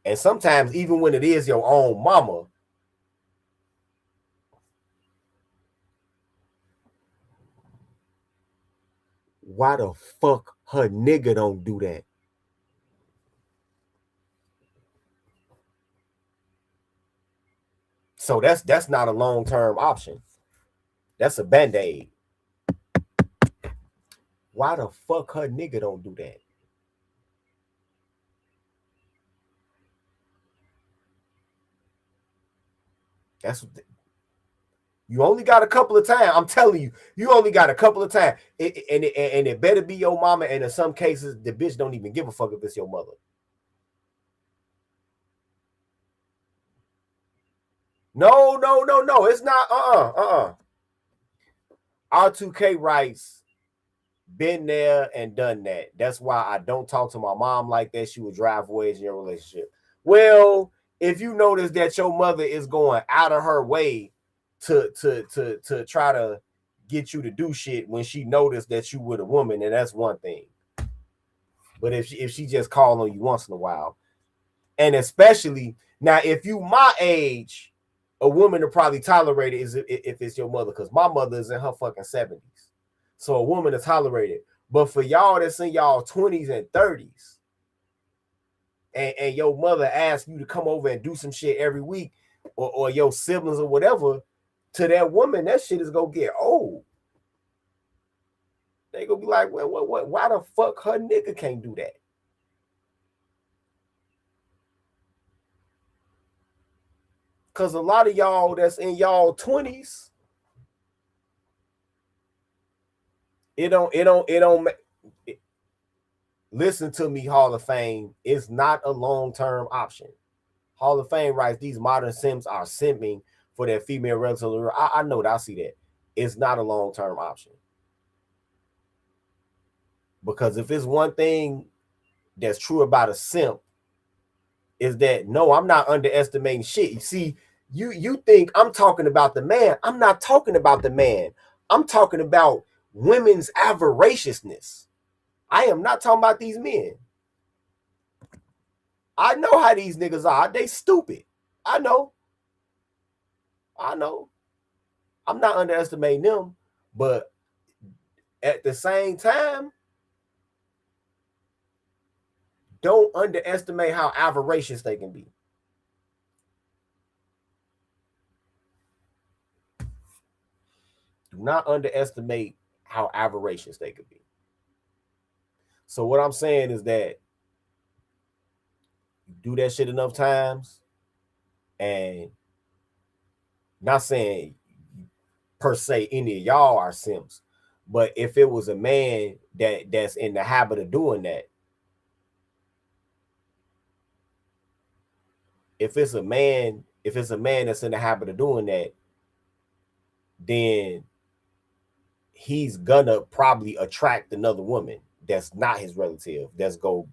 And sometimes even when it is your own mama, why the fuck her nigga don't do that? So that's not a long-term option. That's a band-aid. Why the fuck her nigga don't do that? That's you only got a couple of times. I'm telling you, you only got a couple of times. And it better be your mama. And in some cases, the bitch don't even give a fuck if it's your mother. No. It's not. R2K writes, been there and done that. That's why I don't talk to my mom like that. She would drive wedge in your relationship. Well, if you notice that your mother is going out of her way to try to get you to do shit when she noticed that you were a woman, and that's one thing. But if she just call on you once in a while, and especially now, if you my age, a woman to probably tolerate it is if it's your mother, because my mother is in her fucking 70s. So a woman is tolerated. But for y'all that's in y'all 20s and 30s, and your mother asks you to come over and do some shit every week, or your siblings or whatever, to that woman, that shit is gonna get old. They gonna be like, what, why the fuck her nigga can't do that? Cause a lot of y'all that's in y'all 20s, listen to me, Hall of Fame. It's not a long-term option. Hall of Fame writes, these modern Sims are simping for their female relatives. I know that. I see that. It's not a long-term option. Because if it's one thing that's true about a simp, is that no, I'm not underestimating shit. You see, you think I'm talking about the man. I'm not talking about the man. I'm talking about women's avariciousness. I am not talking about these men. I know how these niggas are. They stupid. I know. I'm not underestimating them, but at the same time, don't underestimate how avaricious they can be. Do not underestimate how avaricious they could be. So what I'm saying is that you do that shit enough times, and not saying per se any of y'all are simps, but if it was a man that's in the habit of doing that, if it's a man that's in the habit of doing that, then he's gonna probably attract another woman that's not his relative, that's go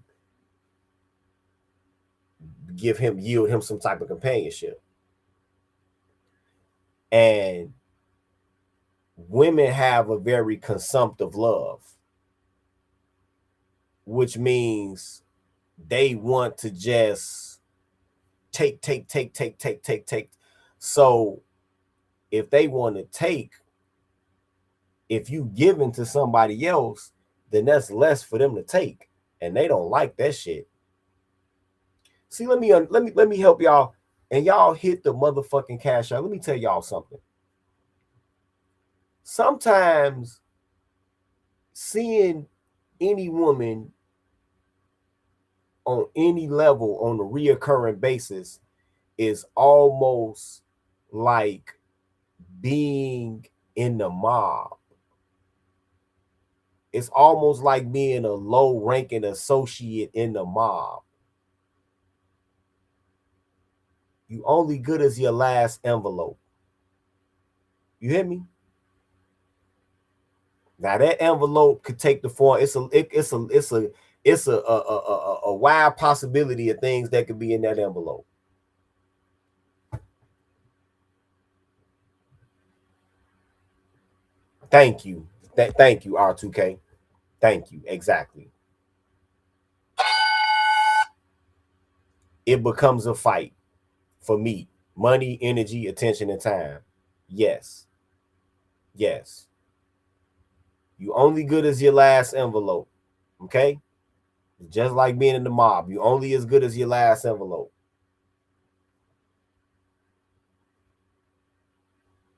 yield him some type of companionship. And women have a very consumptive love, which means they want to just take. So if they want to take, if you give in to somebody else, then that's less for them to take, and they don't like that shit. See, let me help y'all, and y'all hit the motherfucking cash out. Let me tell y'all something. Sometimes seeing any woman on any level on a reoccurring basis is almost like being in the mob. It's almost like being a low-ranking associate in the mob. You only good as your last envelope. You hear me? Now that envelope could take the form. It's a wide possibility of things that could be in that envelope. Thank you. Thank you, R2K. Thank you. Exactly. It becomes a fight for me. Money, energy, attention, and time. Yes. Yes. You only good as your last envelope. Okay? Just like being in the mob. You only as good as your last envelope.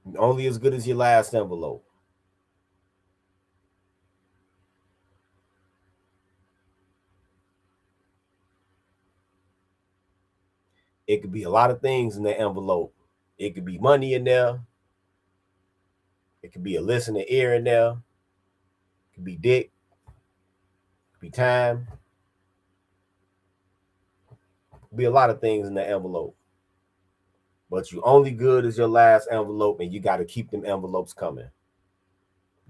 You only as good as your last envelope. It could be a lot of things in the envelope. It could be money in there. It could be a listening ear in there. It could be dick. It could be time. It could be a lot of things in the envelope. But you only good as your last envelope, and you got to keep them envelopes coming.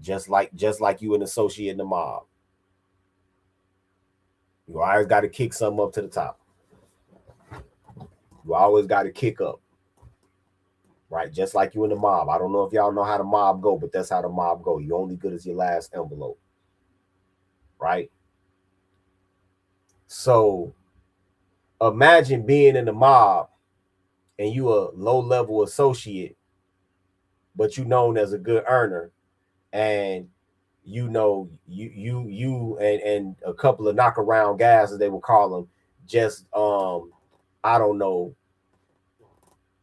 Just like you an associate in the mob. You always got to kick something up to the top. You always got to kick up. Right? Just like you in the mob. I don't know if y'all know how the mob go, but that's how the mob go. You only good as your last envelope. Right? So imagine being in the mob and you a low-level associate, but you known as a good earner, and you know you and a couple of knock-around guys, as they will call them, just I don't know,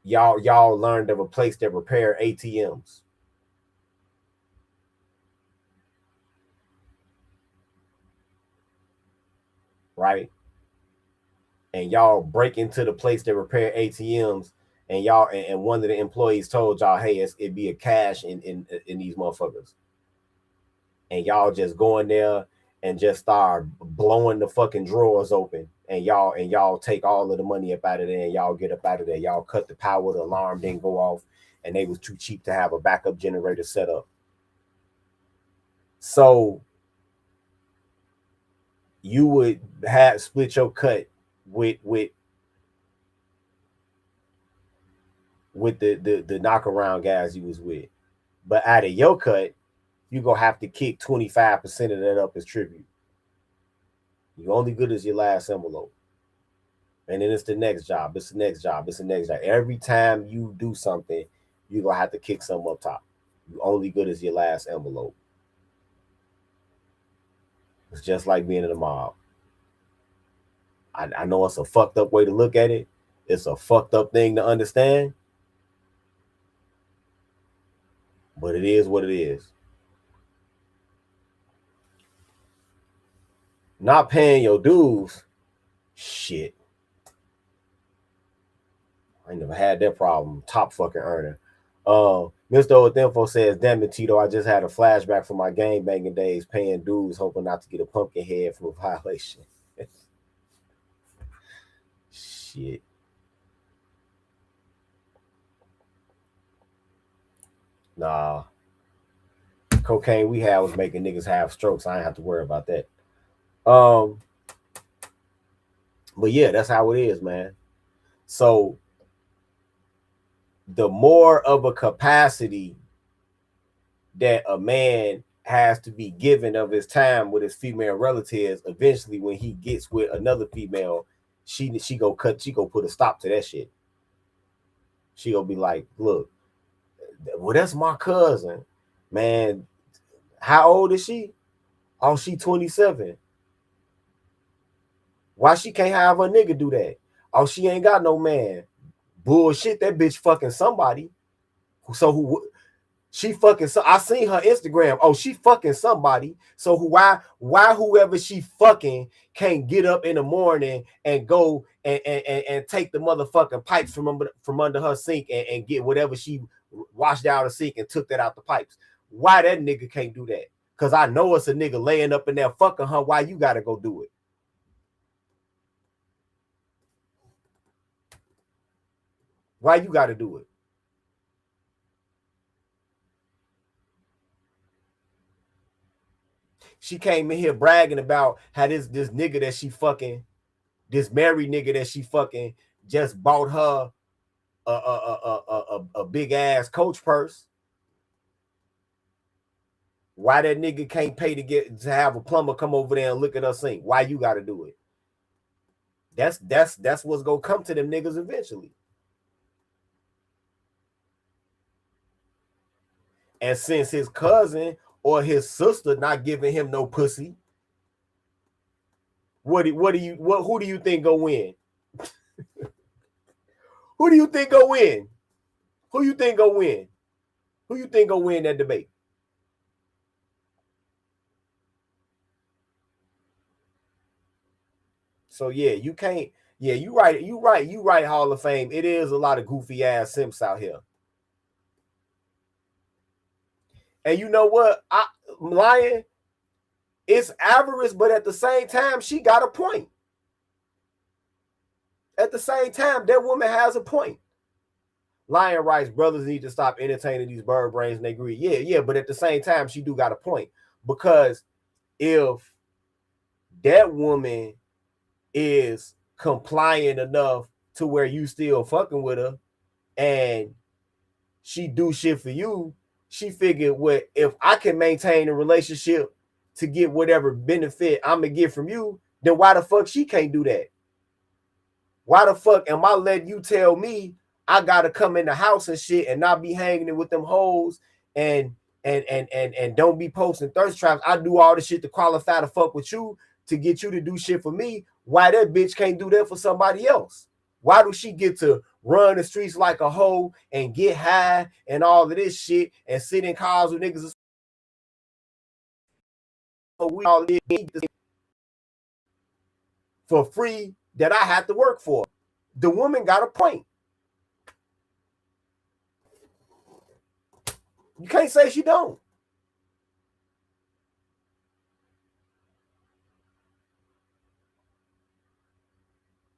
y'all learned of a place that repair ATMs. Right? And y'all break into the place that repair ATMs, and y'all and one of the employees told y'all, hey, it'd be a cash in these motherfuckers. And y'all just go in there and just start blowing the fucking drawers open, and y'all take all of the money up out of there, and y'all get up out of there. Y'all cut the power, the alarm didn't go off, and they was too cheap to have a backup generator set up. So you would have split your cut with the knockaround guys you was with. But out of your cut, you're gonna have to kick 25% of that up as tribute. You're only good as your last envelope. And then it's the next job, it's the next job, it's the next job. Every time you do something, you're gonna have to kick something up top. You're only good as your last envelope. It's just like being in a mob. I know it's a fucked up way to look at it. It's a fucked up thing to understand. But it is what it is. Not paying your dues, shit. I ain't never had that problem. Top fucking earner. Mr. Odenfo says, damn it, Tito, I just had a flashback from my game banging days, paying dues, hoping not to get a pumpkin head from a violation. Shit. Nah. Cocaine we had was making niggas have strokes. I ain't have to worry about that. But yeah, that's how it is, man. So the more of a capacity that a man has to be given of his time with his female relatives, eventually when he gets with another female, she go put a stop to that shit. She gonna be like, look, well, that's my cousin. Man, how old is she? Oh, she 27. Why she can't have her nigga do that? Oh, she ain't got no man. Bullshit, that bitch fucking somebody. So who she fucking so I seen her Instagram. Oh, she fucking somebody. So why whoever she fucking can't get up in the morning and go and take the motherfucking pipes from under her sink and get whatever she washed out the sink and took that out the pipes. Why that nigga can't do that? Cause I know it's a nigga laying up in there fucking her. Why you gotta go do it? Why you gotta do it? She came in here bragging about how this nigga that she fucking, this married nigga that she fucking just bought her a big ass Coach purse. Why that nigga can't pay to have a plumber come over there and look at her sink? Why you got to do it? That's what's gonna come to them niggas eventually. And since his cousin or his sister not giving him no pussy, who do you think go win? Who do you think go win? Who you think go win? Who you think go win that debate? So yeah, you can't. Yeah, you right. Hall of Fame. It is a lot of goofy ass simps out here. And you know what? Lion, it's avarice, but at the same time, she got a point. At the same time, that woman has a point. Lion writes, brothers need to stop entertaining these bird brains and they agree. Yeah, but at the same time, she do got a point. Because if that woman is compliant enough to where you still fucking with her and she do shit for you, she figured, what if I can maintain a relationship to get whatever benefit I'm gonna get from you, then why the fuck she can't do that? Why the fuck am I letting you tell me I gotta come in the house and shit and not be hanging with them hoes and don't be posting thirst traps? I do all the shit to qualify to fuck with you to get you to do shit for me. Why that bitch can't do that for somebody else? Why do she get to run the streets like a hoe and get high and all of this shit and sit in cars with niggas for free that I have to work for? The woman got a point. You can't say she don't.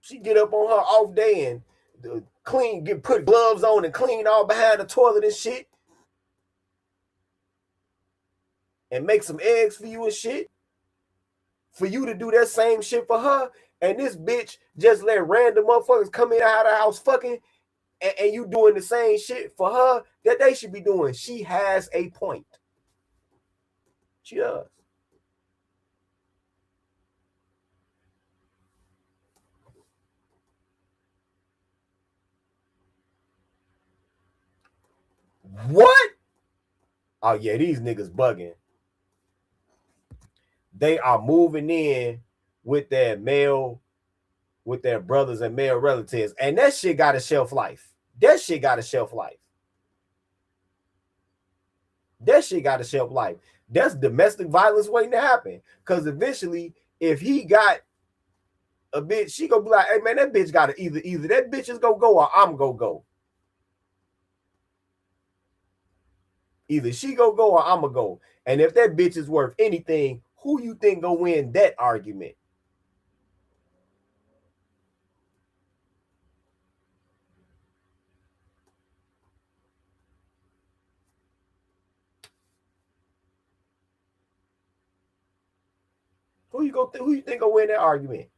She get up on her off day and put gloves on and clean all behind the toilet and shit. And make some eggs for you and shit. For you to do that same shit for her. And this bitch just let random motherfuckers come in out of the house fucking and you doing the same shit for her that they should be doing. She has a point. She does. What? Oh yeah, these niggas bugging. They are moving in with their brothers and male relatives, and that shit got a shelf life. That shit got a shelf life. That's domestic violence waiting to happen. Because eventually, if he got a bitch, she gonna be like, hey man, that bitch gotta either that bitch is gonna go or I'm gonna go. Either she gonna go or I'm gonna go. And if that bitch is worth anything, who you think gonna win that argument? Who you think gonna win that argument?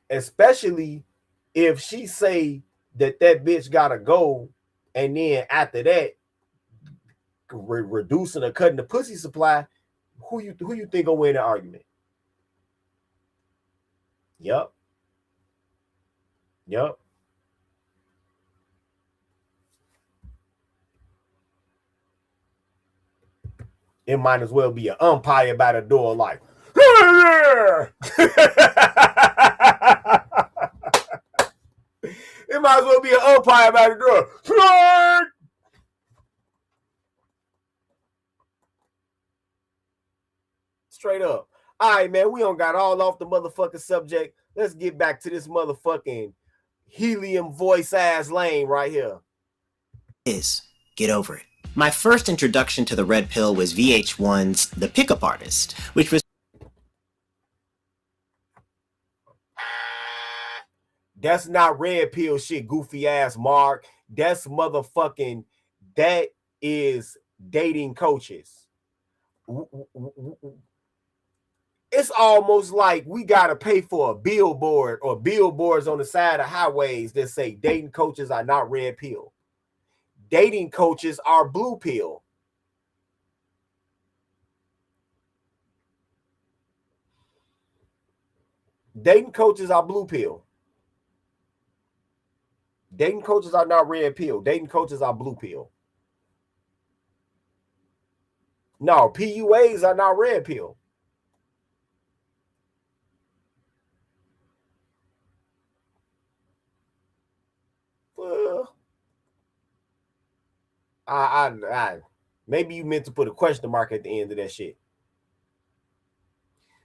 Especially if she say that bitch gotta go, and then after that, reducing or cutting the pussy supply, who you think gonna win the argument? Yup. It might as well be an umpire by the door, like. It might as well be an umpire by the door. Straight up. All right, man, we don't got all off the motherfucking subject. Let's get back to this motherfucking helium voice ass lane right here. Get over it. My first introduction to the red pill was VH1's The Pickup Artist, which was... That's not red pill shit, goofy ass Mark. That's motherfucking, that is dating coaches. It's almost like we got to pay for a billboard or billboards on the side of highways that say dating coaches are not red pill. Dating coaches are blue pill. Dating coaches are blue pill. Dating coaches are not red pill. Dating coaches are blue pill. No, PUAs are not red pill. Maybe you meant to put a question mark at the end of that shit.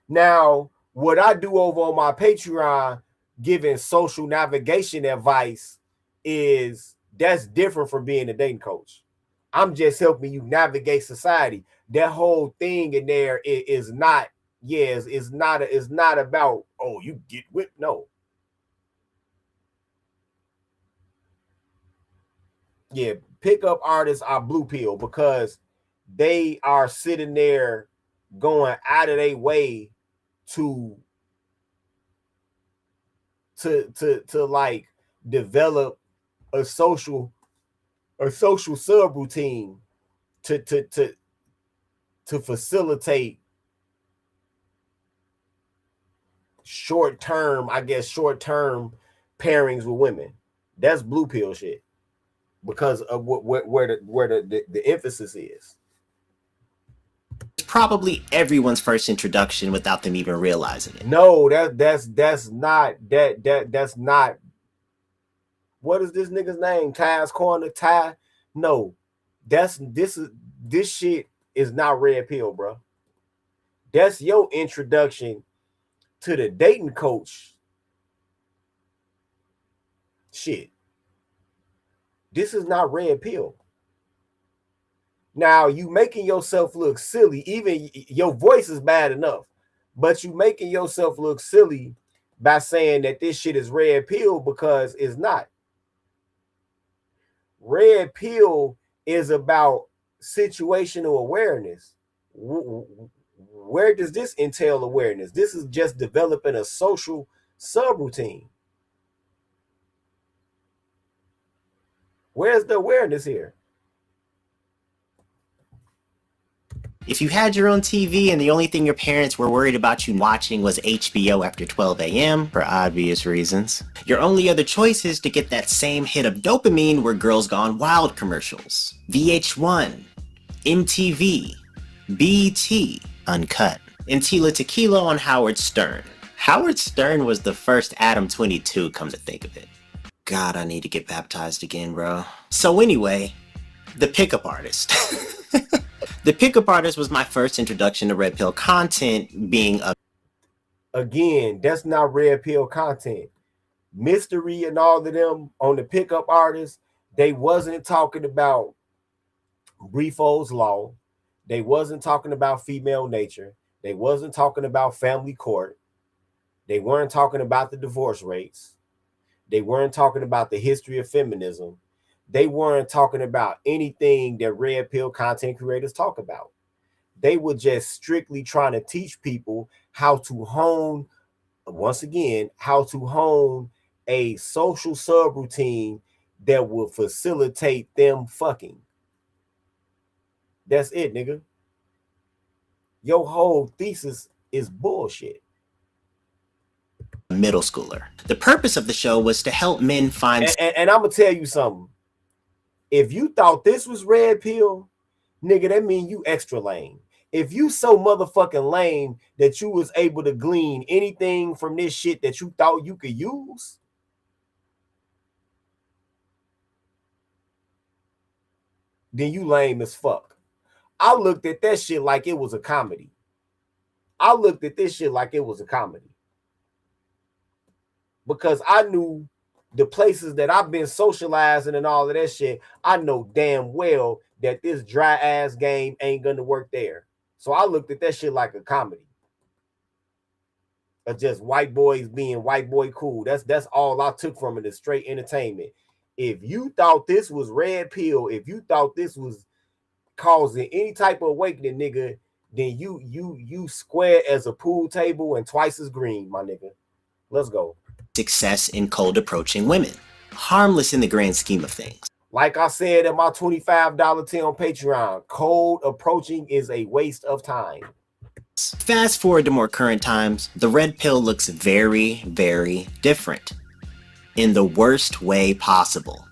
Now, what I do over on my Patreon, giving social navigation advice, is that's different from being a dating coach. I'm just helping you navigate society. That whole thing in there is not, it's not about, oh, you get whipped. No. Yeah, pickup artists are blue pill because they are sitting there going out of their way to like develop a social subroutine to facilitate short-term pairings with women. That's blue pill shit because of where the emphasis is. Probably everyone's first introduction without them even realizing it. No, that's not. What is this nigga's name? Ty's Corner, Ty? No, this shit is not red pill, bro. That's your introduction to the dating coach shit. This is not red pill. Now, you making yourself look silly. Even your voice is bad enough, but you making yourself look silly by saying that this shit is red pill because it's not. Red pill is about situational awareness. Where does this entail awareness? This is just developing a social subroutine. Where's the awareness here? If you had your own TV and the only thing your parents were worried about you watching was HBO after 12 a.m. for obvious reasons, your only other choice is to get that same hit of dopamine were Girls Gone Wild commercials. VH1, MTV, BET, Uncut, and Tila Tequila on Howard Stern. Howard Stern was the first Adam 22, come to think of it. God, I need to get baptized again, bro. So anyway, The Pickup Artist. The Pickup Artist was my first introduction to red pill content, being a... Again, that's not red pill content. Mystery and all of them on The Pickup Artist, they wasn't talking about Brifo's Law. They wasn't talking about female nature. They wasn't talking about family court. They weren't talking about the divorce rates. They weren't talking about the history of feminism. They weren't talking about anything that red pill content creators talk about. They were just strictly trying to teach people how to hone, once again, how to hone a social subroutine that will facilitate them fucking. That's it, nigga. Your whole thesis is bullshit. Middle schooler. The purpose of the show was to help men find... And I'm going to tell you something. If you thought this was red pill, nigga, that mean you extra lame. If you so motherfucking lame that you was able to glean anything from this shit that you thought you could use, then you lame as fuck. I looked at that shit like it was a comedy. Because I knew the places that I've been socializing and all of that shit, I know damn well that this dry ass game ain't gonna work there. So I looked at that shit like a comedy. Of just white boys being white boy cool. That's all I took from it, is straight entertainment. If you thought this was red pill, if you thought this was causing any type of awakening, nigga, then you square as a pool table and twice as green, my nigga. Let's go. Success in cold approaching women. Harmless in the grand scheme of things. Like I said at my $25 tier on Patreon, cold approaching is a waste of time. Fast forward to more current times, the red pill looks very, very different. In the worst way possible.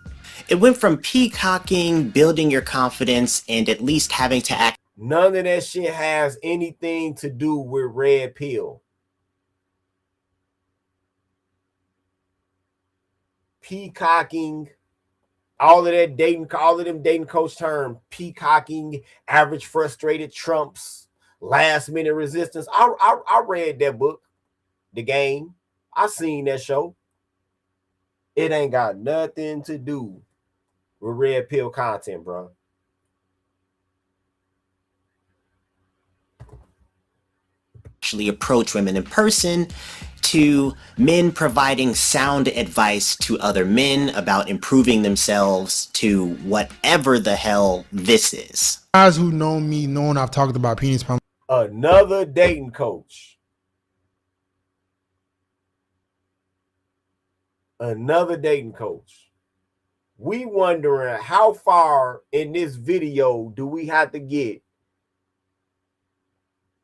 It went from peacocking, building your confidence, and at least having to act. None of that shit has anything to do with red pill. Peacocking, all of them dating coach term, peacocking, average frustrated trumps, last minute resistance. I read that book, The Game. I seen that show. It ain't got nothing to do with red pill content, bro. Actually approach women in person, to men providing sound advice to other men about improving themselves, to whatever the hell this is. Guys who know me, knowing I've talked about penis pump. Another dating coach. We wondering how far in this video do we have to get?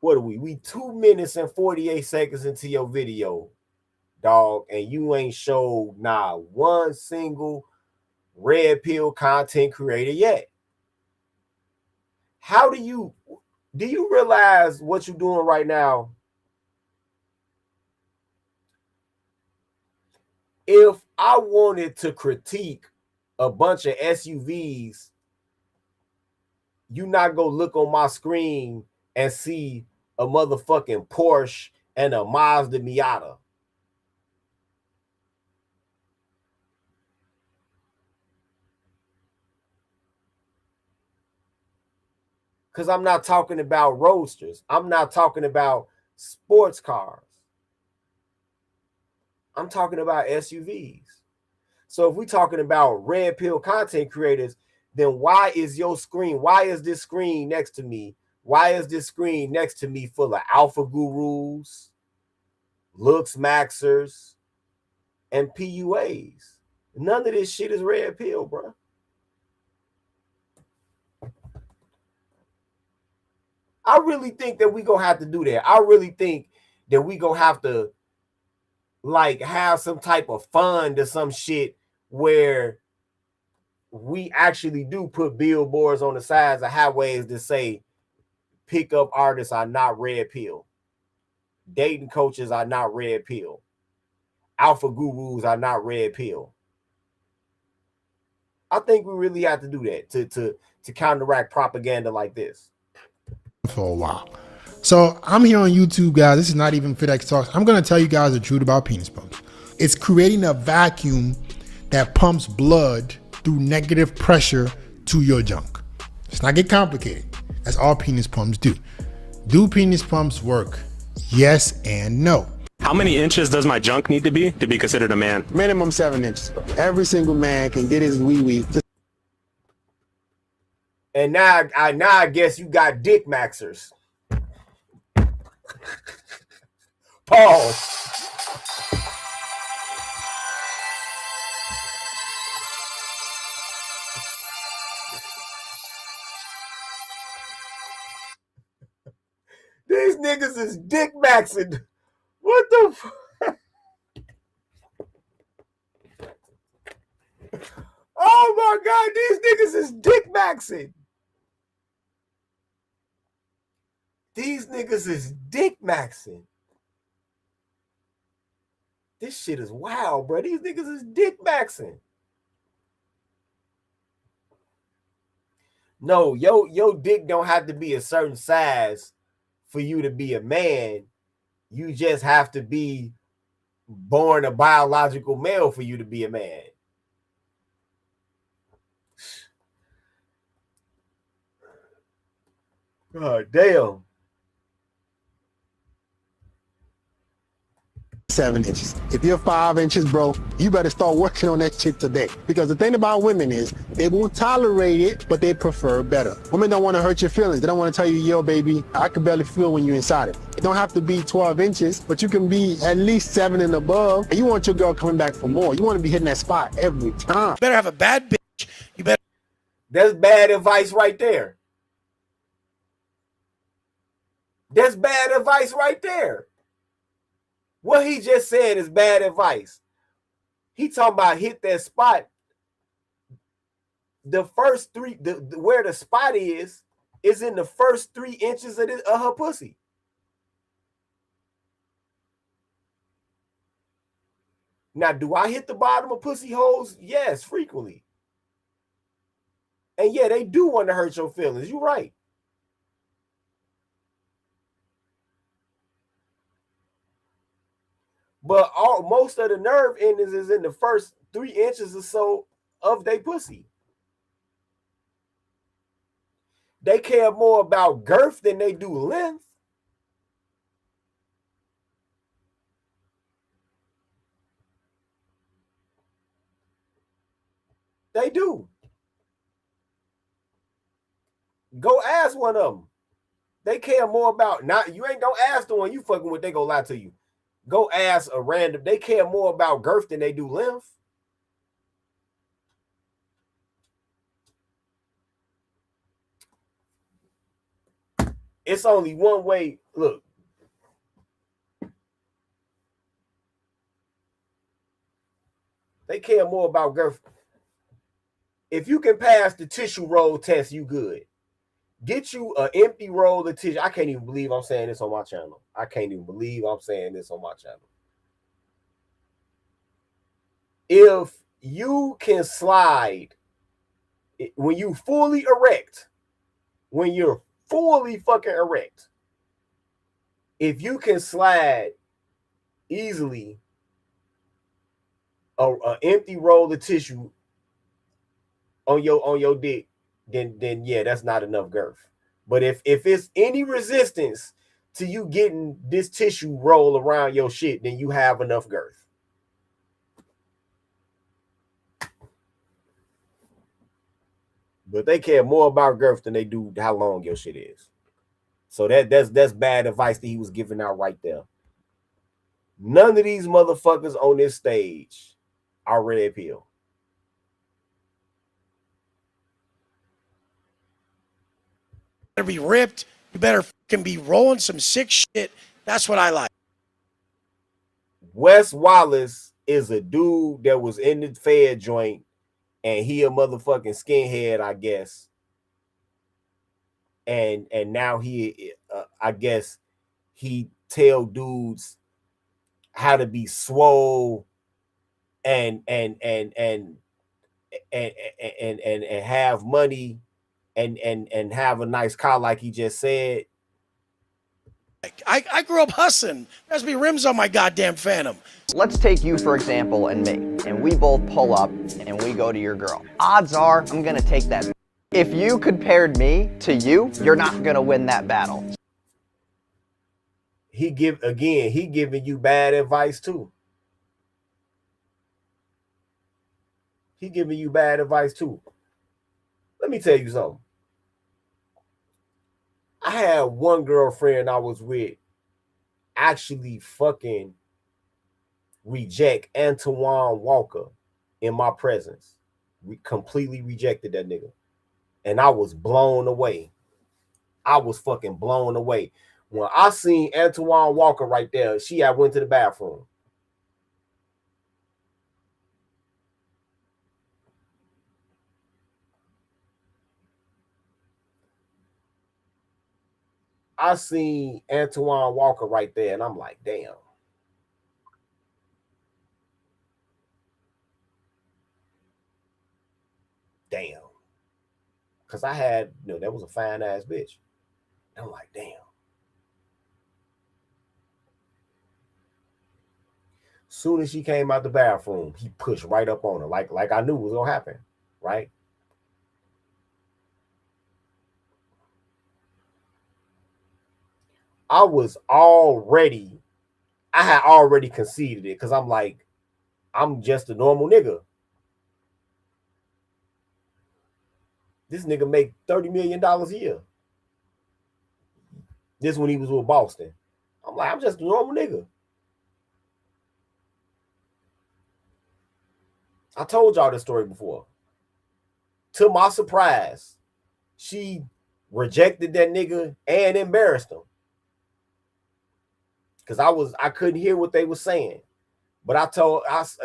What are we 2 minutes and 48 seconds into your video, dog, and you ain't showed one single red pill content creator yet. How do you realize what you're doing right now? If I wanted to critique a bunch of SUVs, you not go look on my screen and see a motherfucking Porsche and a Mazda Miata. Because I'm not talking about roadsters. I'm not talking about sports cars. I'm talking about SUVs. So if we're talking about red pill content creators, then why is this screen next to me? Why is this screen next to me full of alpha gurus, looks maxers, and PUAs? None of this shit is red pill, bro. I really think that we gonna have to do that. I really think that we gonna have to like have some type of fund or some shit where we actually do put billboards on the sides of highways that say pickup artists are not red pill, dating coaches are not red pill, alpha gurus are not red pill. I think we really have to do that to counteract propaganda like this. For a while. So I'm here on YouTube, guys. This is not even FitX Talks. I'm going to tell you guys the truth about penis pumps. It's creating a vacuum that pumps blood through negative pressure to your junk. Let's not get complicated. That's all penis pumps do. Do penis pumps work? Yes and no. How many inches does my junk need to be considered a man? Minimum 7 inches. Every single man can get his wee-wee. And now I guess you got dick maxers. Pause. These niggas is dick maxing. What the fuck? Oh my God, these niggas is dick maxing. These niggas is dick maxing. This shit is wild, bro. These niggas is dick maxing. No, your dick don't have to be a certain size for you to be a man. You just have to be born a biological male for you to be a man. God damn. 7 inches. If you're 5 inches, bro, you better start working on that shit today. Because the thing about women is they won't tolerate it, but they prefer better. Women don't want to hurt your feelings. They don't want to tell you, yo, baby, I can barely feel when you're inside it. It don't have to be 12 inches, but you can be at least 7 and above. And you want your girl coming back for more. You want to be hitting that spot every time. You better have a bad bitch. You better. That's bad advice right there. That's bad advice right there. What he just said is bad advice. He talking about hit that spot. The first three, where the spot is in the first 3 inches of her pussy. Now, do I hit the bottom of pussy holes? Yes, frequently. And yeah, they do want to hurt your feelings. You're right. But most of the nerve endings is in the first 3 inches or so of their pussy. They care more about girth than they do length. They do. Go ask one of them. They care more about, not, you ain't, don't ask the one you fucking with, they gonna lie to you. Go ask a random, they care more about girth than they do length. It's only one way. Look. They care more about girth. If you can pass the tissue roll test, you good. Get you an empty roll of tissue. I can't even believe I'm saying this on my channel. I can't even believe I'm saying this on my channel. If you can slide when you fully erect, when you're fully fucking erect, if you can slide easily a empty roll of tissue on your dick, then yeah, that's not enough girth. But if it's any resistance to you getting this tissue roll around your shit, then you have enough girth. But they care more about girth than they do how long your shit is. So that's bad advice that he was giving out right there. None of these motherfuckers on this stage are red pill. You better be ripped. You better fucking be rolling some sick shit. That's what I like. Wes Wallace is a dude that was in the Fed joint, and he a motherfucking skinhead, I guess. And now he, I guess, he tell dudes how to be swole and have money and have a nice car, like he just said. I grew up hustling. There has to be rims on my goddamn Phantom. Let's take you, for example, and me, and we both pull up and we go to your girl. Odds are I'm gonna take that. If you compared me to you, you're not gonna win that battle. He giving you bad advice too. He giving you bad advice too. Let me tell you something. I had one girlfriend I was with actually fucking reject Antoine Walker in my presence. We completely rejected that nigga. And I was blown away. I was fucking blown away. When I seen Antoine Walker right there, I went to the bathroom. I seen Antoine Walker right there, and I'm like, damn. Damn. Because I had, that was a fine ass bitch. And I'm like, damn. Soon as she came out the bathroom, he pushed right up on her, like I knew was gonna happen, right? I had already conceded it because I'm like, I'm just a normal nigga. This nigga make $30 million a year. This when he was with Boston. I'm like, I'm just a normal nigga. I told y'all this story before. To my surprise, she rejected that nigga and embarrassed him. Cause I couldn't hear what they were saying. But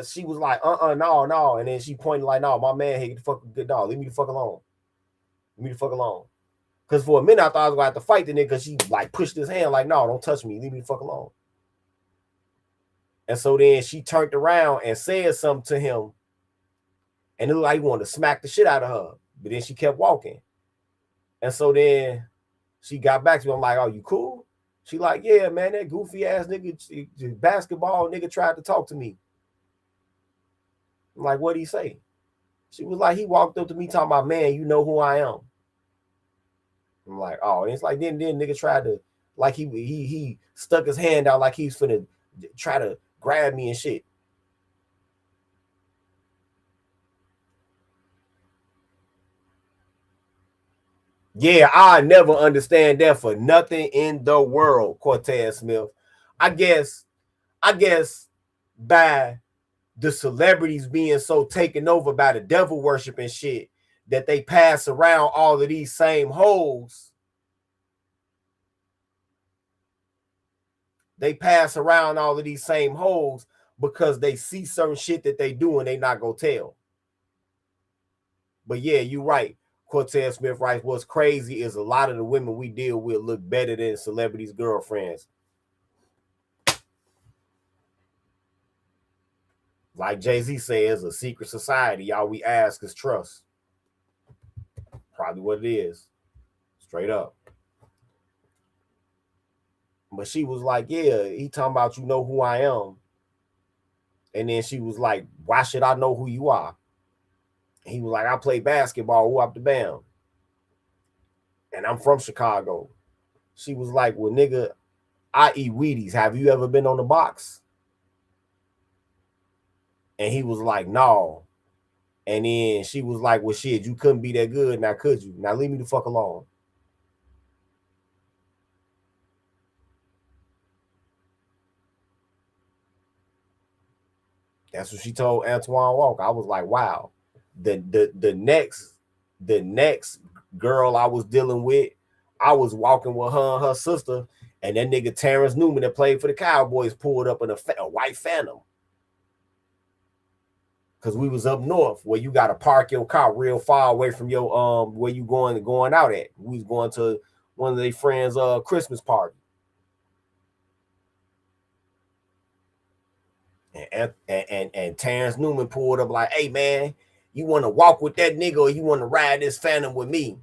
she was like, no. And then she pointed like, no, my man, hey, get the fuck good dog. Leave me the fuck alone. Leave me the fuck alone. Cause for a minute I thought I was gonna have to fight the nigga because she like pushed his hand like, no, don't touch me. Leave me the fuck alone. And so then she turned around and said something to him. And it looked like he wanted to smack the shit out of her. But then she kept walking. And so then she got back to me. I'm like, oh, you cool? She like, yeah, man, that goofy ass nigga, basketball nigga tried to talk to me. I'm like, what'd he say? She was like, he walked up to me talking about, man, you know who I am. I'm like, oh, and it's like, then nigga tried to, like he stuck his hand out like he's finna try to grab me and shit. Yeah, I never understand that for nothing in the world, Cortez Smith. I guess by the celebrities being so taken over by the devil worship and shit that they pass around all of these same hoes. They pass around all of these same hoes because they see certain shit that they do and they not gonna tell. But yeah, you're right. Cortez Smith writes, what's crazy is a lot of the women we deal with look better than celebrities' girlfriends. Like Jay-Z says, a secret society. All we ask is trust. Probably what it is. Straight up. But she was like, yeah, he talking about you know who I am. And then she was like, why should I know who you are? And he was like, I play basketball, who up the bam. And I'm from Chicago. She was like, well, nigga, I eat Wheaties. Have you ever been on the box? And he was like, no. And then she was like, well, shit, you couldn't be that good. Now, could you? Now, leave me the fuck alone. That's what she told Antoine Walker. I was like, wow. The next girl I was dealing with, I was walking with her and her sister, and that nigga Terrence Newman that played for the Cowboys pulled up in a white Phantom. Because we was up north where you got to park your car real far away from your where you going out at. We was going to one of their friends' Christmas party. And Terrence Newman pulled up like, hey man, you want to walk with that nigga or you want to ride this Phantom with me?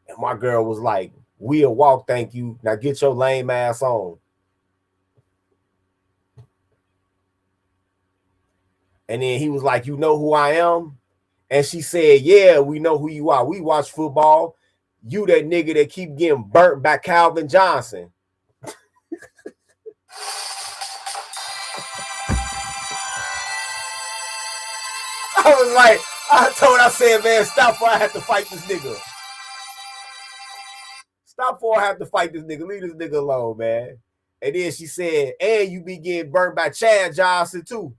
And my girl was like, we'll walk, thank you. Now get your lame ass on. And then he was like, you know who I am? And she said, yeah, we know who you are. We watch football. You that nigga that keep getting burnt by Calvin Johnson. I was like, I said, man, stop before I have to fight this nigga. Stop before I have to fight this nigga. Leave this nigga alone, man. And then she said, and you be getting burnt by Chad Johnson too.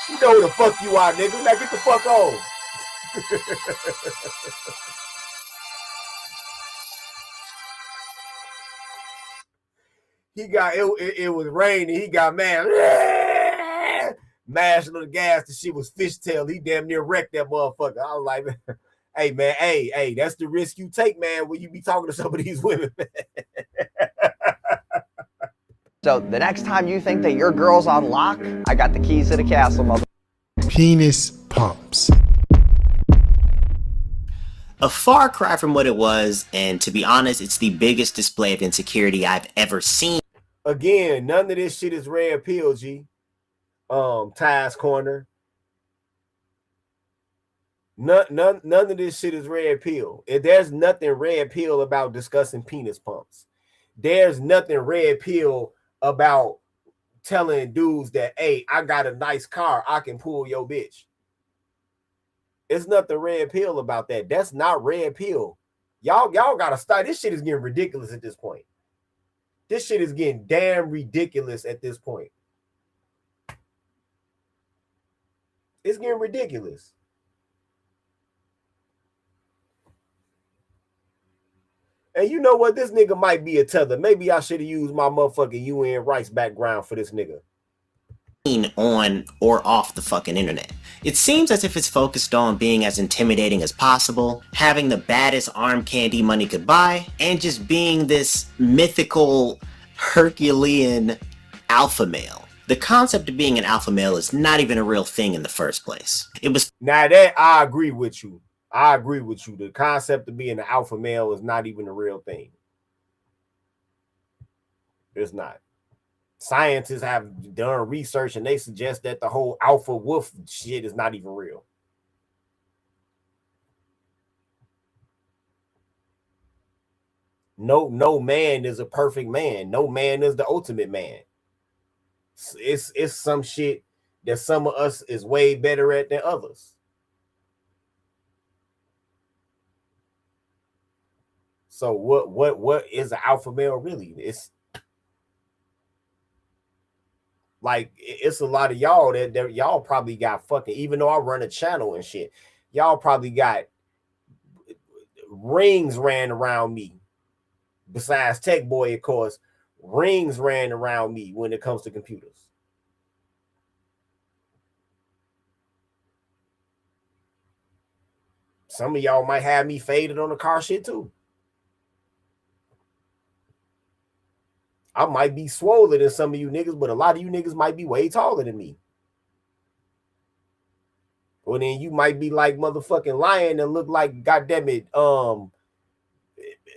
You know who the fuck you are, nigga. Now get the fuck on. He got it was raining. He got mad. mashing on the gas. The shit was fishtail. He damn near wrecked that motherfucker. I was like, hey, man, hey, that's the risk you take, man, when you be talking to some of these women, man. So the next time you think that your girl's on lock, I got the keys to the castle, mother. Penis pumps. A far cry from what it was, and to be honest, it's the biggest display of insecurity I've ever seen. Again, none of this shit is red pill, G. Ty's Corner. None of this shit is red pill. There's nothing red pill about discussing penis pumps. There's nothing red pill about telling dudes that, hey, I got a nice car, I can pull your bitch. It's nothing red pill about that. That's not red pill. Y'all gotta stop. This shit is getting ridiculous at this point. This shit is getting damn ridiculous at this point. It's getting ridiculous. And you know what? This nigga might be a tether. Maybe I should have used my motherfucking UN Rice background for this nigga. On or off the fucking internet. It seems as if it's focused on being as intimidating as possible, having the baddest arm candy money could buy, and just being this mythical Herculean alpha male. The concept of being an alpha male is not even a real thing in the first place. It was now that I agree with you. I agree with you. The concept of being an alpha male is not even a real thing. It's not. Scientists have done research and they suggest that the whole alpha wolf shit is not even real. No man is a perfect man. No man is the ultimate man. It's some shit that some of us is way better at than others. So what is an alpha male really? It's like, it's a lot of y'all that y'all probably got fucking, even though I run a channel and shit, y'all probably got rings ran around me. Besides Tech Boy, of course, rings ran around me when it comes to computers. Some of y'all might have me faded on the car shit too. I might be swollen than some of you niggas, but a lot of you niggas might be way taller than me. Well, then you might be like motherfucking Lion and look like, goddammit,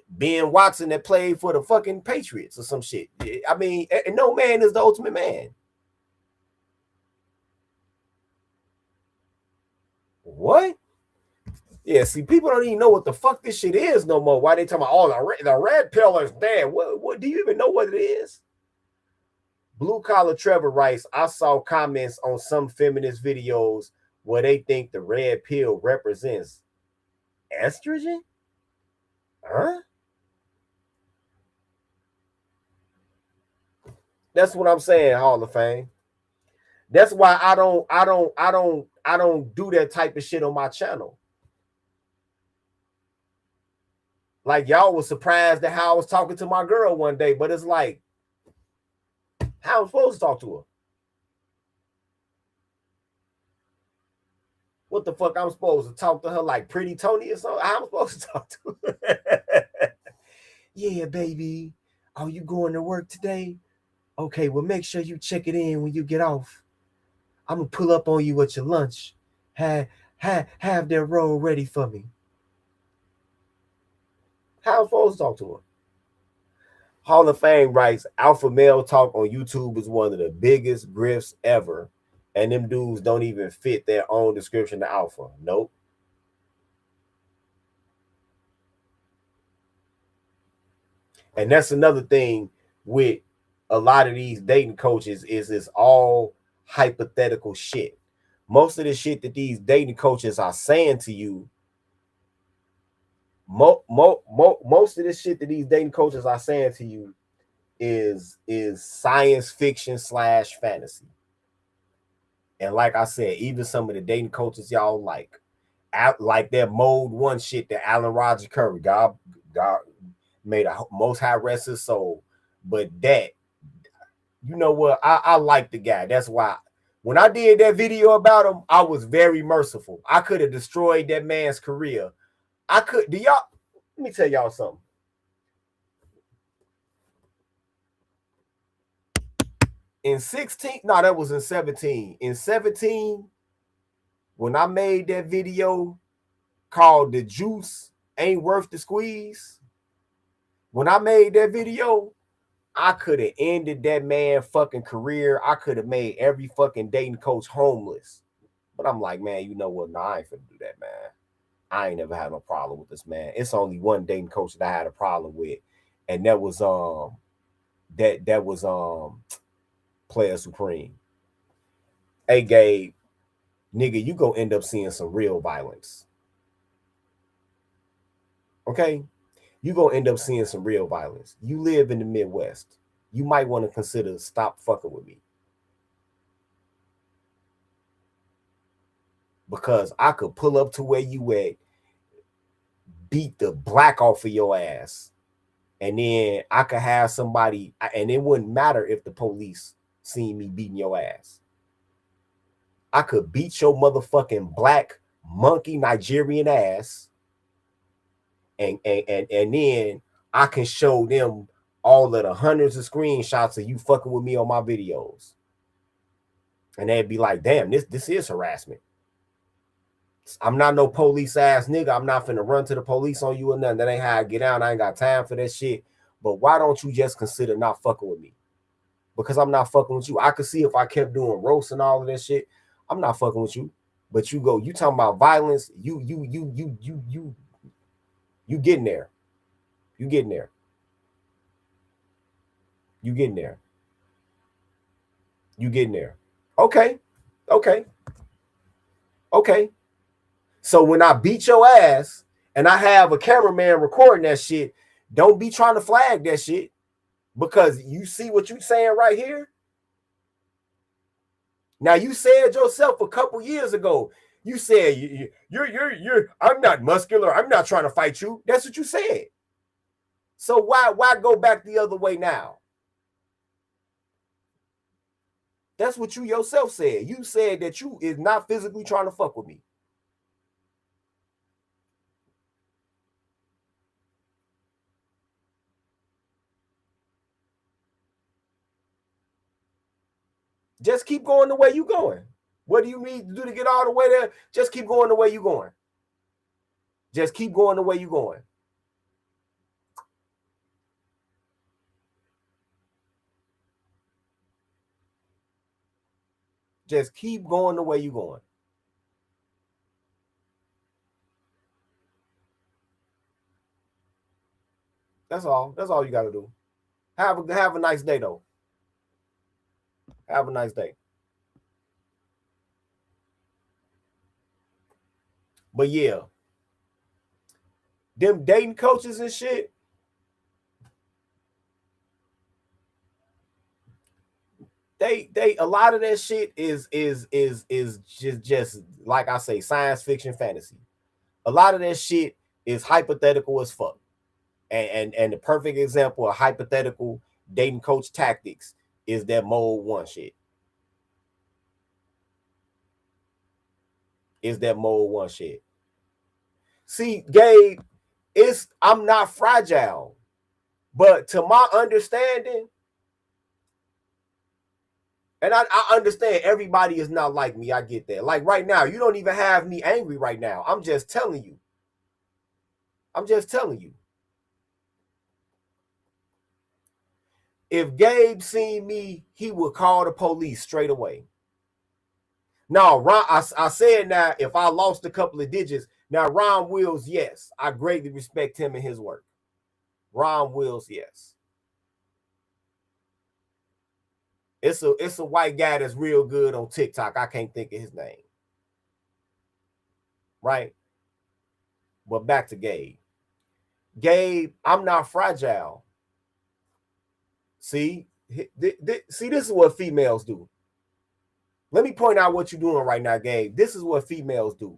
Ben Watson that played for the fucking Patriots or some shit. I mean, no man is the ultimate man. What? Yeah, see, people don't even know what the fuck this shit is no more. Why they talking about, oh, the red pill is there? What do you even know what it is? Blue Collar Trevor writes, I saw comments on some feminist videos where they think the red pill represents estrogen? Huh? That's what I'm saying, Hall of Fame. That's why I don't do that type of shit on my channel. Like, y'all was surprised at how I was talking to my girl one day, but it's like, how am I supposed to talk to her? What the fuck I'm supposed to talk to her like Pretty Tony or something? How am I supposed to talk to her? Yeah, baby. Are you going to work today? Okay, well, make sure you check it in when you get off. I'm gonna pull up on you at your lunch. Have that roll ready for me. How am I supposed to talk to her? Hall of Fame writes, alpha male talk on YouTube is one of the biggest grifts ever, and them dudes don't even fit their own description of alpha. Nope. And that's another thing with a lot of these dating coaches is it's all hypothetical shit. Most of the shit that these dating coaches are saying to you, most of the shit that these dating coaches are saying to you is science fiction / fantasy. And like I said, even some of the dating coaches y'all like that mode one shit that Alan Roger Curry, God made a most high rest his soul. But that, you know what? I like the guy. That's why When I did that video about him, I was very merciful. I could have destroyed that man's career. I could. Do y'all? Let me tell y'all something. In 16, no, that was in 17. In 17, when I made that video called "The Juice Ain't Worth the Squeeze," when I made that video, I could have ended that man's fucking career. I could have made every fucking dating coach homeless. But I'm like, man, you know what? No, I ain't finna do that, man. I ain't never had no problem with this man. It's only one dating coach that I had a problem with, and that was Player Supreme. Hey, Gabe, nigga, you gonna end up seeing some real violence. Okay? You gonna end up seeing some real violence. You live in the Midwest. You might want to consider stop fucking with me. Because I could pull up to where you at, beat the black off of your ass, and then I could have somebody, and it wouldn't matter if the police seen me beating your ass. I could beat your motherfucking black monkey Nigerian ass, and then I can show them all of the hundreds of screenshots of you fucking with me on my videos, and they'd be like, "Damn, this is harassment." I'm not no police ass nigga. I'm not finna run to the police on you or nothing. That ain't how I get out. I ain't got time for that shit. But why don't you just consider not fucking with me? Because I'm not fucking with you. I could see if I kept doing roasts and all of that shit. I'm not fucking with you. But you talking about violence. You getting there. You getting there. You getting there. You getting there. Okay. So when I beat your ass and I have a cameraman recording that shit, don't be trying to flag that shit, because you see what you saying right here. Now, you said yourself a couple years ago, you said you're I'm not muscular. I'm not trying to fight you. That's what you said. So why go back the other way now? That's what you yourself said. You said that you is not physically trying to fuck with me. Just keep going the way you going. What do you need to do to get all the way there? Just keep going the way you going. Just keep going the way you going. Just keep going the way you going. That's all. That's all you got to do. Have a nice day, though. Have a nice day. But yeah, them dating coaches and shit, they a lot of that shit is just like I say, science fiction fantasy. A lot of that shit is hypothetical as fuck. And the perfect example of hypothetical dating coach tactics is that mode 1 shit. See, Gabe, I'm not fragile, but to my understanding, and I understand everybody is not like me. I get that. Like right now, you don't even have me angry right now. I'm just telling you. If Gabe seen me, he would call the police straight away. Now, Ron, I said now, if I lost a couple of digits, now Ron Wills, yes, I greatly respect him and his work. Ron Wills, yes. It's a white guy that's real good on TikTok. I can't think of his name. Right? But back to Gabe. Gabe, I'm not fragile. See, this is what females do. Let me point out what you're doing right now, Gabe. This is what females do.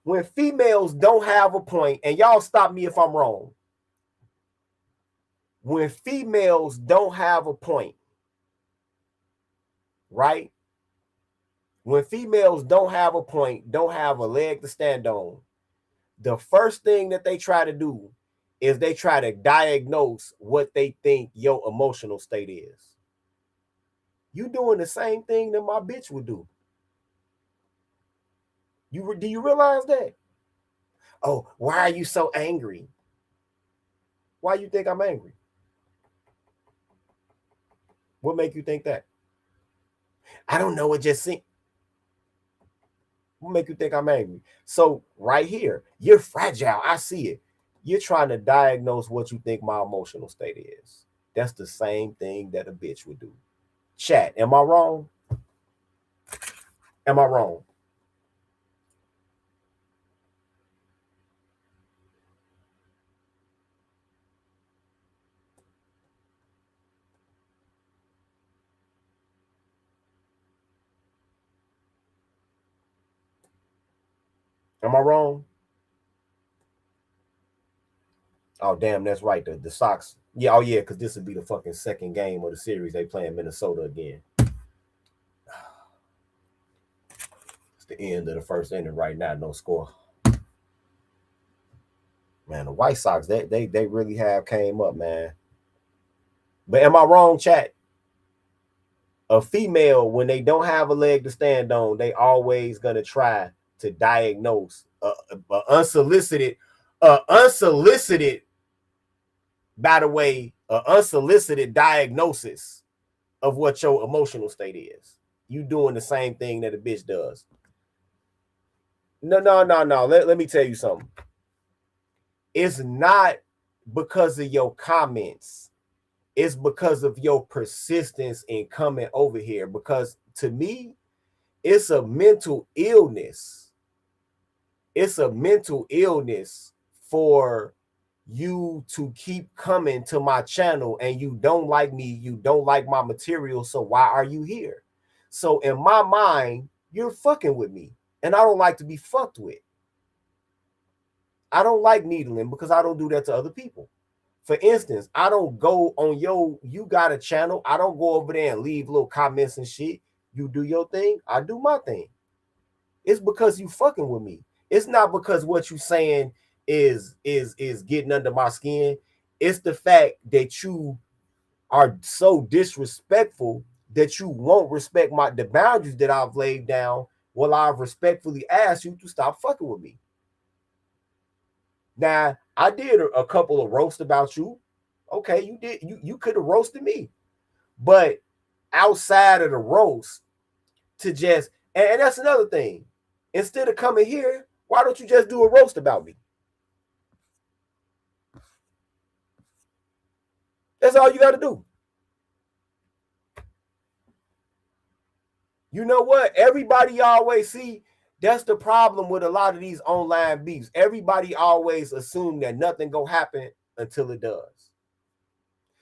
When females don't have a point, and y'all stop me if I'm wrong. When females don't have a point, right? When females don't have a point, don't have a leg to stand on, the first thing that they try to do is they try to diagnose what they think your emotional state is. You doing the same thing that my bitch would do. Do you realize that? Oh, why are you so angry? Why you think I'm angry? What make you think that? I don't know. It just seems. What make you think I'm angry? So right here, you're fragile. I see it. You're trying to diagnose what you think my emotional state is. That's the same thing that a bitch would do. Chat, am I wrong? Am I wrong? Am I wrong? Oh, damn, that's right. The Sox. Yeah, oh, yeah, because this would be the fucking second game of the series. They playing Minnesota again. It's the end of the first inning right now. No score. Man, the White Sox, they really have came up, man. But am I wrong, chat? A female, when they don't have a leg to stand on, they always gonna try to diagnose unsolicited, by the way, unsolicited diagnosis of what your emotional state is. You doing the same thing that a bitch does. No. Let me tell you something. It's not because of your comments. It's because of your persistence in coming over here. Because to me, it's a mental illness. It's a mental illness for you to keep coming to my channel and you don't like me, you don't like my material, so why are you here? So in my mind, you're fucking with me, and I don't like to be fucked with. I don't like needling because I don't do that to other people. For instance, I don't go on you got a channel, I don't go over there and leave little comments and shit. You do your thing, I do my thing. It's because you fucking with me. It's not because what you saying is getting under my skin. It's the fact that you are so disrespectful that you won't respect the boundaries that I've laid down. Well, I've respectfully asked you to stop fucking with me. Now, I did a couple of roasts about you. Okay, you did. You could have roasted me. But outside of the roast, to just, and that's another thing. Instead of coming here, why don't you just do a roast about me? That's all you got to do. You know what? Everybody always see, that's the problem with a lot of these online beefs. Everybody always assume that nothing gonna happen until it does.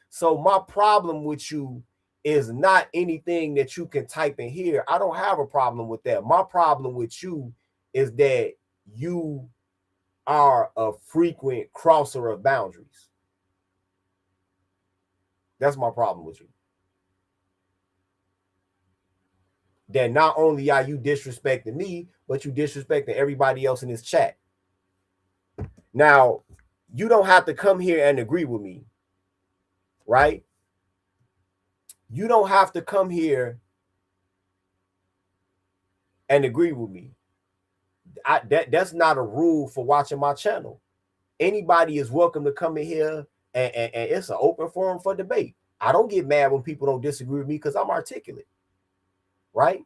So my problem with you is not anything that you can type in here. I don't have a problem with that. My problem with you is that you are a frequent crosser of boundaries. That's my problem with you. That not only are you disrespecting me, but you disrespecting everybody else in this chat. Now, you don't have to come here and agree with me, right? You don't have to come here and agree with me. That's not a rule for watching my channel. Anybody is welcome to come in here, and it's an open forum for debate. I don't get mad when people don't disagree with me because I'm articulate, right?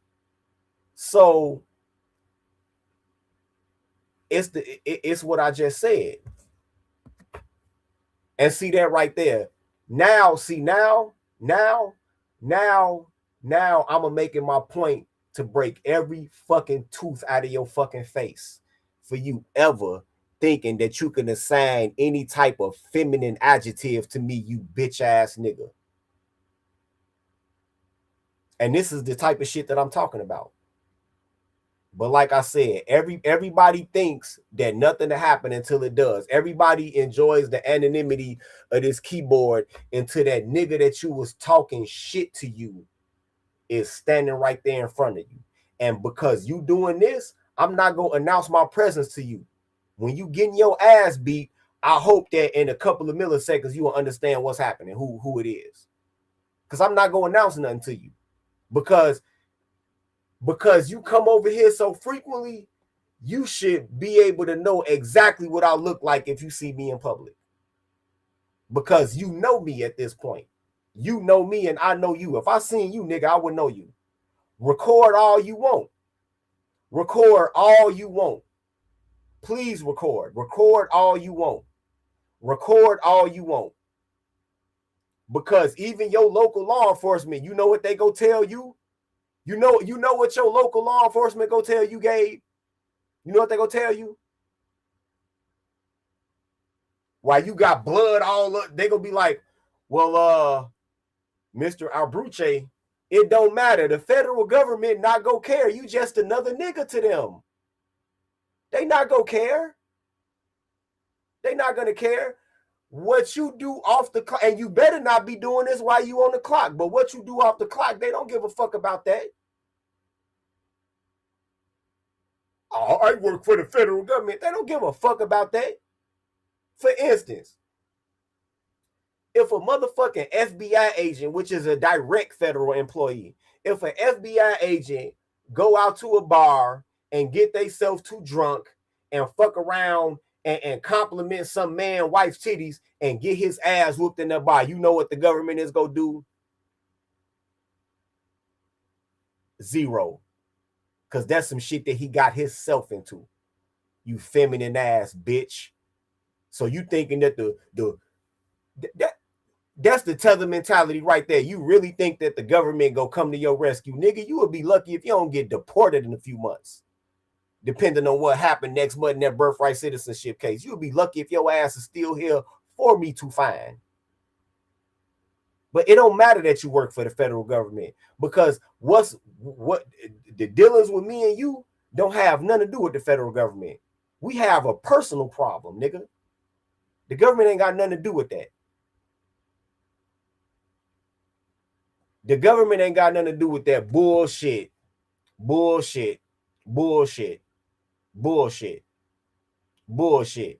So it's what I just said. And see that right there. Now, I'm making my point to break every fucking tooth out of your fucking face for you ever thinking that you can assign any type of feminine adjective to me, you bitch ass nigga. And this is the type of shit that I'm talking about. But like I said, everybody thinks that nothing will happen until it does. Everybody enjoys the anonymity of this keyboard until that nigga that you was talking shit to you is standing right there in front of you. And because you doing this, I'm not going to announce my presence to you. When you getting your ass beat, I hope that in a couple of milliseconds you will understand what's happening, who it is. Because I'm not going to announce nothing to you. Because you come over here so frequently, you should be able to know exactly what I look like if you see me in public. Because you know me at this point. You know me and I know you. If I seen you, nigga, I would know you. Record all you want. Record all you want. Please record. Record all you want. Record all you want. Because even your local law enforcement, you know what they go tell you? You know what your local law enforcement go tell you, Gabe? You know what they go tell you? Why you got blood all up, they gonna be like, well, Mr. Albruche, it don't matter. The federal government not gonna care. You just another nigga to them. They not gonna care. They not gonna care. What you do off the clock, and you better not be doing this while you on the clock, but what you do off the clock, they don't give a fuck about that. Oh, I work for the federal government. They don't give a fuck about that. For instance, if a motherfucking FBI agent, which is a direct federal employee, if an FBI agent go out to a bar and get themselves too drunk and fuck around and compliment some man wife's titties and get his ass whooped in that bar, you know what the government is gonna do? Zero. Because that's some shit that he got himself into. You feminine ass bitch. So you thinking that that's the tether mentality right there. You really think that the government gonna come to your rescue? Nigga, you would be lucky if you don't get deported in a few months. Depending on what happened next month in that birthright citizenship case. You would be lucky if your ass is still here for me to find. But it don't matter that you work for the federal government, because what the dealings with me and you don't have nothing to do with the federal government. We have a personal problem, nigga. The government ain't got nothing to do with that. The government ain't got nothing to do with that bullshit. Bullshit. Bullshit. Bullshit. Bullshit.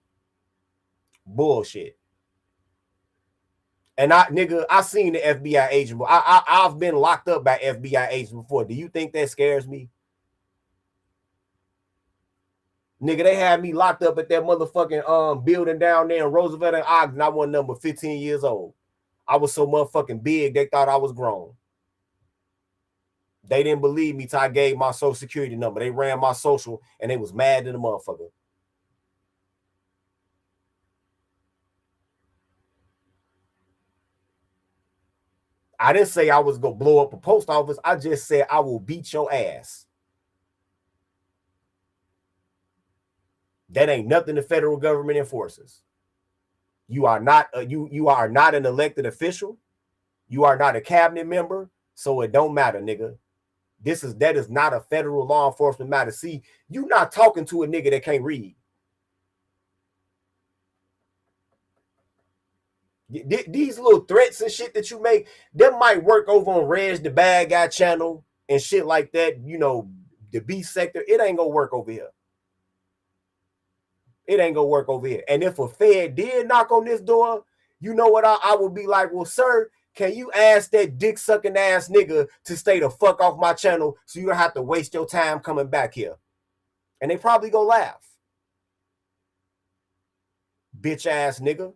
Bullshit. And I seen the FBI agent, but I've been locked up by FBI agents before. Do you think that scares me? Nigga, they had me locked up at that motherfucking building down there in Roosevelt and Ogden. I wasn't number 15 years old. I was so motherfucking big, they thought I was grown. They didn't believe me till I gave my social security number. They ran my social and they was mad at the motherfucker. I didn't say I was going to blow up a post office. I just said I will beat your ass. That ain't nothing the federal government enforces. You are not you are not an elected official. You are not a cabinet member, so it don't matter, nigga. That is not a federal law enforcement matter. See, you not talking to a nigga that can't read. These little threats and shit that you make, that might work over on Reg the Bad Guy channel and shit like that, you know, the B sector. It ain't gonna work over here. It ain't gonna work over here. And if a Fed did knock on this door, you know what I would be like, well, sir, can you ask that dick sucking ass nigga to stay the fuck off my channel so you don't have to waste your time coming back here? And they probably gonna laugh. Bitch ass nigga.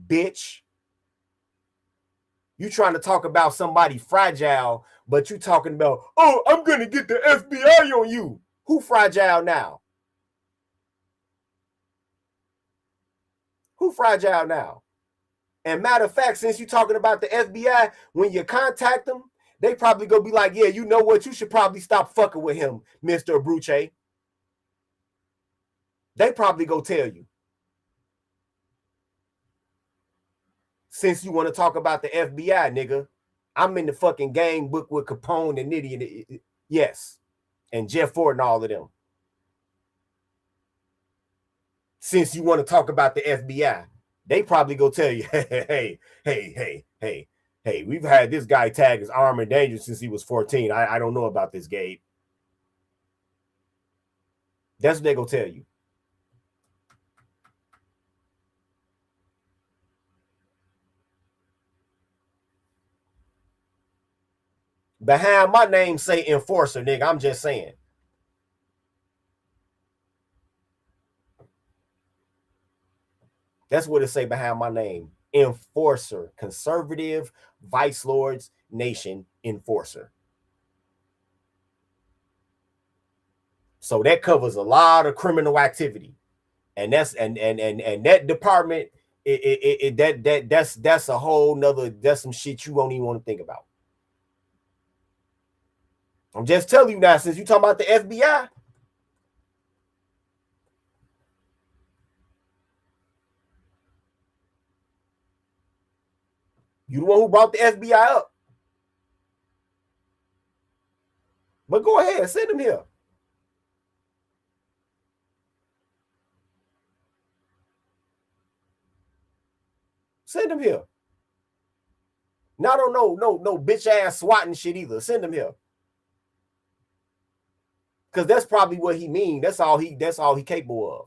Bitch. You trying to talk about somebody fragile, but you talking about, oh, I'm gonna get the FBI on you. Who fragile now? Who fragile now? And matter of fact, since you're talking about the FBI, when you contact them, they probably gonna be like, yeah, you know what? You should probably stop fucking with him, Mr. Abruche. They probably go tell you. Since you want to talk about the FBI, nigga, I'm in the fucking gang book with Capone and Nitty. Yes. And Jeff Ford and all of them. Since you want to talk about the FBI, they probably go tell you, hey, Hey, we've had this guy tag as armed and dangerous since he was 14. I don't know about this, Gabe. That's what they're going to tell you. Behind my name say enforcer, nigga. I'm just saying. That's what it say behind my name. Enforcer. Conservative Vice Lords Nation Enforcer. So that covers a lot of criminal activity. And that's and that department, that's a whole nother, that's some shit you won't even want to think about. I'm just telling you now, since you talking about the FBI. You the one who brought the FBI up. But go ahead, send him here. Send him here. Now, no bitch ass swatting shit either. Send him here. Because that's probably what he mean. That's all he capable of.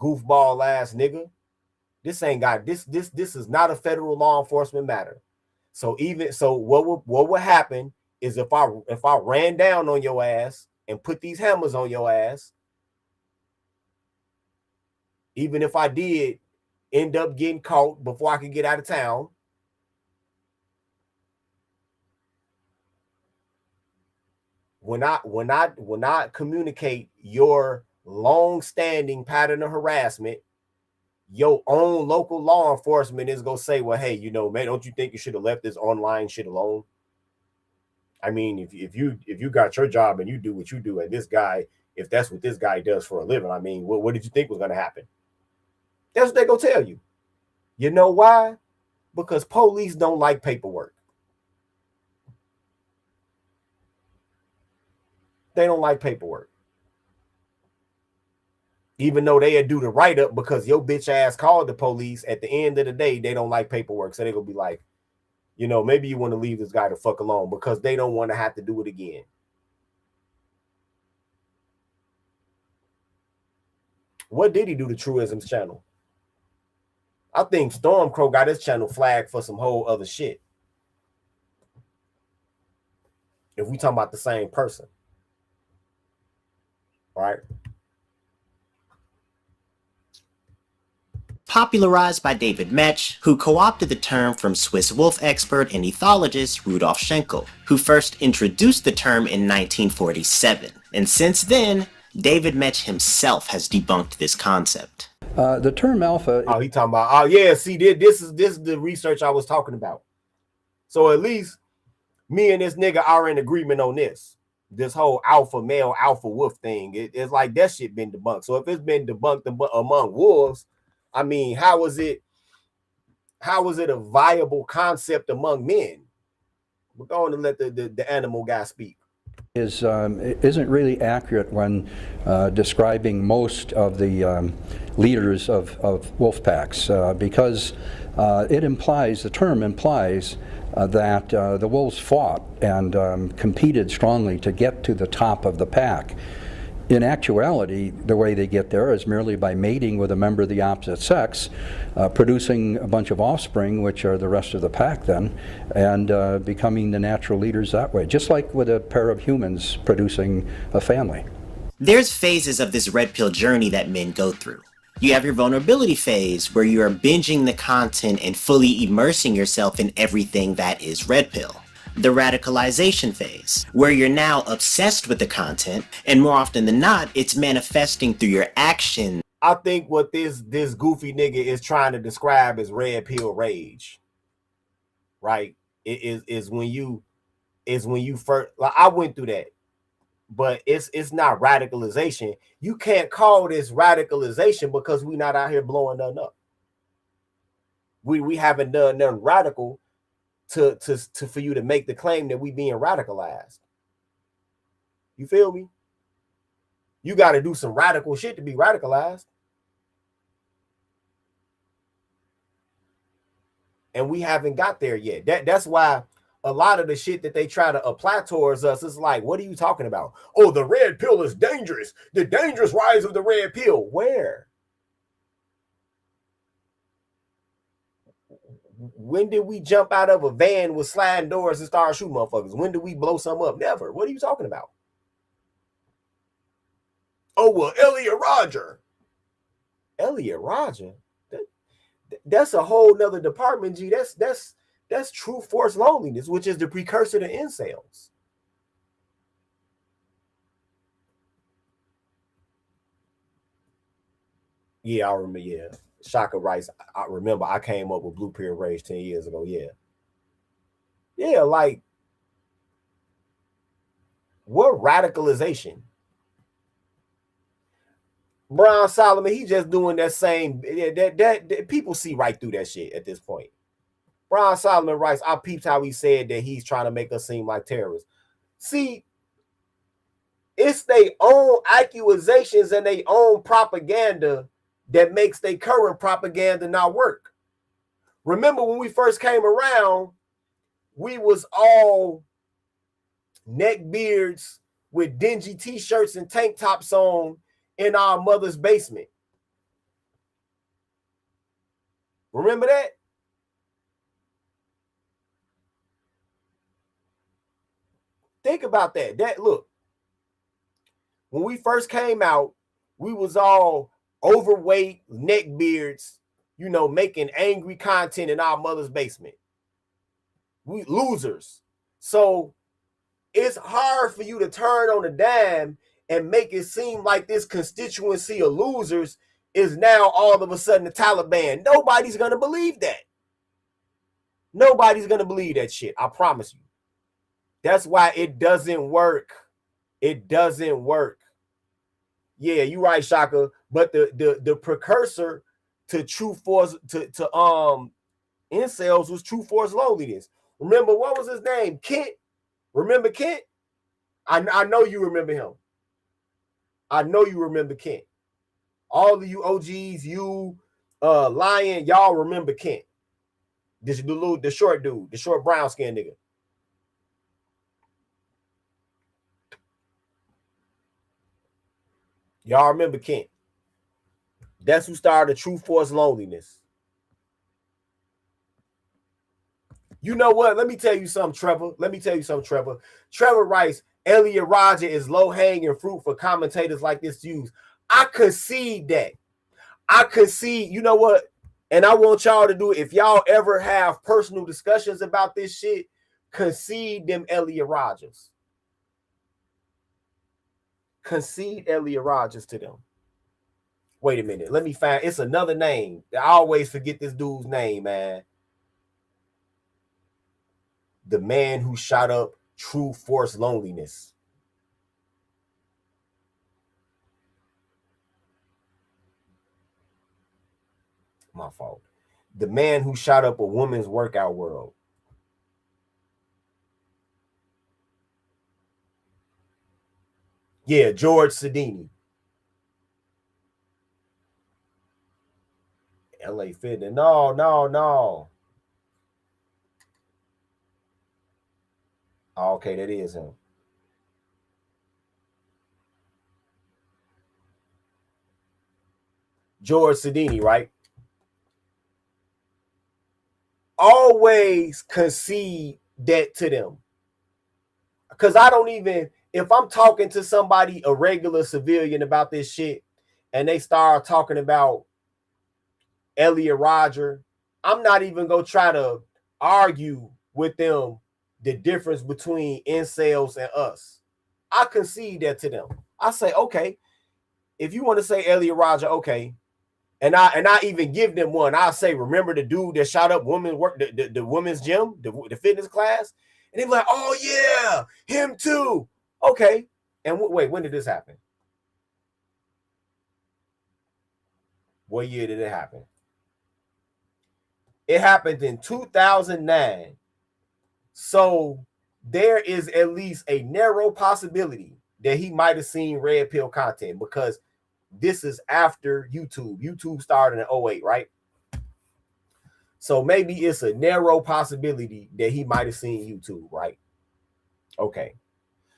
Goofball ass nigga. This ain't got this is not a federal law enforcement matter. So what would happen is if I ran down on your ass and put these hammers on your ass, even if I did end up getting caught before I could get out of town, when I communicate your long-standing pattern of harassment, your own local law enforcement is gonna say, well, hey, you know, man, don't you think you should have left this online shit alone? I mean, if you got your job and you do what you do, and this guy, if that's what this guy does for a living, I mean, what did you think was gonna happen? That's what they gonna tell you. You know why? Because police don't like paperwork. They don't like paperwork. Even though they do the write-up because your bitch ass called the police, at the end of the day, they don't like paperwork. So they're going to be like, you know, maybe you want to leave this guy the fuck alone because they don't want to have to do it again. What did he do to Truism's channel? I think Stormcrow got his channel flagged for some whole other shit. If we talking about the same person. All right. Popularized by David Metch, who co-opted the term from Swiss wolf expert and ethologist Rudolf Schenkel, who first introduced the term in 1947. And since then, David Metch himself has debunked this concept. The term alpha... Oh, he talking about, oh yeah, see, this is the research I was talking about. So at least me and this nigga are in agreement on this. This whole alpha male, alpha wolf thing. It's like that shit been debunked. So if it's been debunked among wolves, I mean, how is it a viable concept among men? We're going to let the animal guy speak. Isn't really accurate when describing most of the leaders of wolf packs because the term implies that the wolves fought and competed strongly to get to the top of the pack. In actuality, the way they get there is merely by mating with a member of the opposite sex, producing a bunch of offspring, which are the rest of the pack then, and becoming the natural leaders that way, just like with a pair of humans producing a family. There's phases of this red pill journey that men go through. You have your vulnerability phase, where you are binging the content and fully immersing yourself in everything that is red pill. The radicalization phase, where you're now obsessed with the content, and more often than not, it's manifesting through your action. I think what this goofy nigga is trying to describe is red pill rage. Right? It is when you first, like, I went through that, but it's not radicalization. You can't call this radicalization because we're not out here blowing nothing up. We haven't done nothing radical to for you to make the claim that we being radicalized. You feel me? You got to do some radical shit to be radicalized. And we haven't got there yet. That's why a lot of the shit that they try to apply towards us is like, what are you talking about? Oh, the red pill is dangerous. The dangerous rise of the red pill. Where? When did we jump out of a van with sliding doors and start shooting motherfuckers? When did we blow some up? Never. What are you talking about? Oh, well, Elliot Rodger. Elliot Rodger? That's a whole nother department, G. That's true force loneliness, which is the precursor to incels. Yeah, I remember. Yeah, Shaka Rice. I remember I came up with Blue Pill Rage 10 years ago. Yeah, like what radicalization? Brown Solomon, he just doing that same. That people see right through that shit at this point. Brown Solomon writes, I peeped how he said that he's trying to make us seem like terrorists. See, it's their own accusations and their own propaganda that makes their current propaganda not work. Remember when we first came around, we was all neck beards with dingy t-shirts and tank tops on in our mother's basement. Remember that? Think about that. Look, when we first came out, we was all overweight, neck beards, making angry content in our mother's basement. We losers. So it's hard for you to turn on a dime and make it seem like this constituency of losers is now all of a sudden the Taliban. Nobody's going to believe that. Nobody's going to believe that shit. I promise you. That's why it doesn't work. It doesn't work. Yeah, you're right, Shaka. But the precursor to true force to incels was true force loneliness. Remember, what was his name? Kent. Remember Kent? I know you remember him. I know you remember Kent. All of you OGs, you Lion, y'all remember Kent. The short dude, the short brown skin nigga. Y'all remember Kent. That's who started True Force Loneliness. You know what? Let me tell you something, Trevor. Trevor writes, Elliot Rodger is low-hanging fruit for commentators like this to use. I concede that. You know what? And I want y'all to do it. If y'all ever have personal discussions about this shit, concede them Elliot Rodgers. Concede Elliot Rodgers to them. Wait a minute. Let me find. It's another name. I always forget this dude's name, man. The man who shot up True Force Loneliness. My fault. The man who shot up a woman's workout world. Yeah, George Sidini. LA Fitness. No. Okay, that is him. George Sidini, right? Always concede that to them. Because I don't even, if I'm talking to somebody, a regular civilian about this shit, and they start talking about Elliot Rodger, I'm not even going to try to argue with them the difference between incels and us. I concede that to them. I say, okay, if you want to say Elliot Rodger, okay. And I even give them one. I say, remember the dude that shot up the women's gym, the fitness class? And they're like, oh yeah, him too. Okay. And wait, when did this happen? What year did it happen? It happened in 2009. So there is at least a narrow possibility that he might have seen red pill content, because this is after YouTube. YouTube started in 08, right? So maybe it's a narrow possibility that he might have seen YouTube, right? Okay.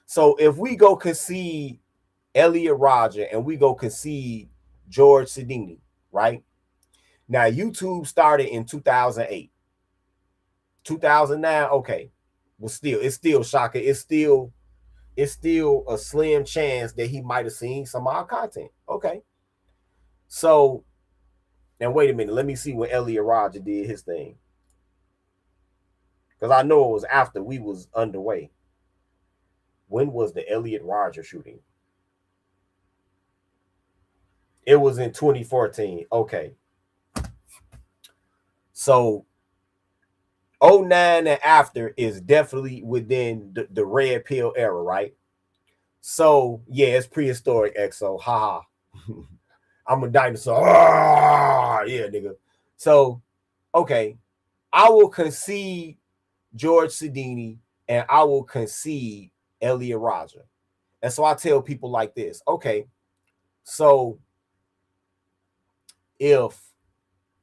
So if we go concede Elliot Rodger and we go concede George Sidini, right? Now YouTube started in 2008. 2009, okay. Well, it's still shocking. It's still a slim chance that he might have seen some of our content. Okay. So, now wait a minute. Let me see when Elliot Rodger did his thing. Because I know it was after we was underway. When was the Elliot Rodger shooting? It was in 2014. Okay. So 09 and after is definitely within the red pill era, right? So yeah, it's prehistoric exo. Haha. I'm a dinosaur. Ah, yeah, nigga. So, okay. I will concede George Sidini and I will concede Elliot Rodger. And so I tell people like this. Okay. So if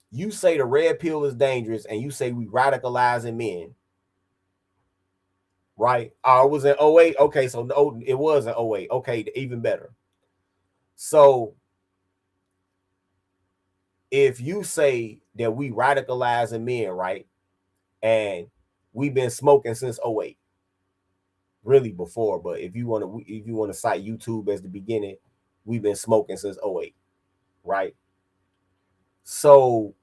you say the red pill is dangerous and you say we radicalizing men, right? Oh, it was in 08. Okay, so no, it was in 08. Okay, even better. So if you say that we radicalizing men, right? And we've been smoking since 08. Really before, but if you want to cite YouTube as the beginning, we've been smoking since 08, right? So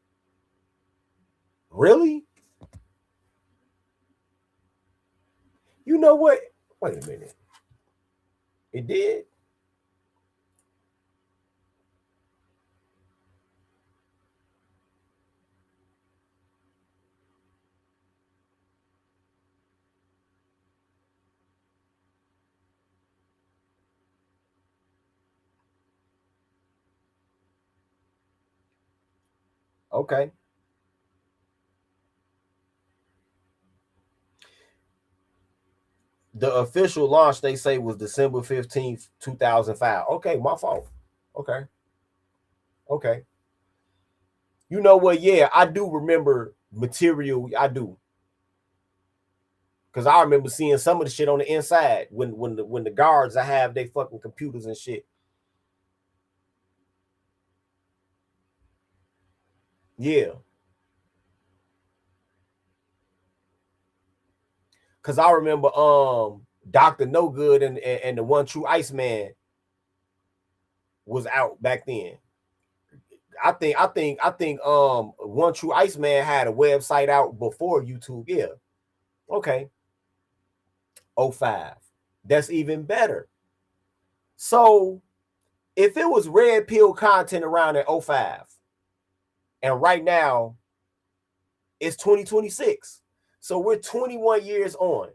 really? You know what? Wait a minute. It did? Okay. The official launch, they say, was December 15th, 2005. Okay, my fault. Okay. Okay. You know what? Yeah, I do remember material. I do. Because I remember seeing some of the shit on the inside when the guards I have they fucking computers and shit. Yeah. Because I remember Dr. No Good and the One True Iceman was out back then. I think One True Iceman had a website out before YouTube. Yeah. Okay. 05. That's even better. So if it was red pill content around in 05, and right now it's 2026. So we're 21 years on.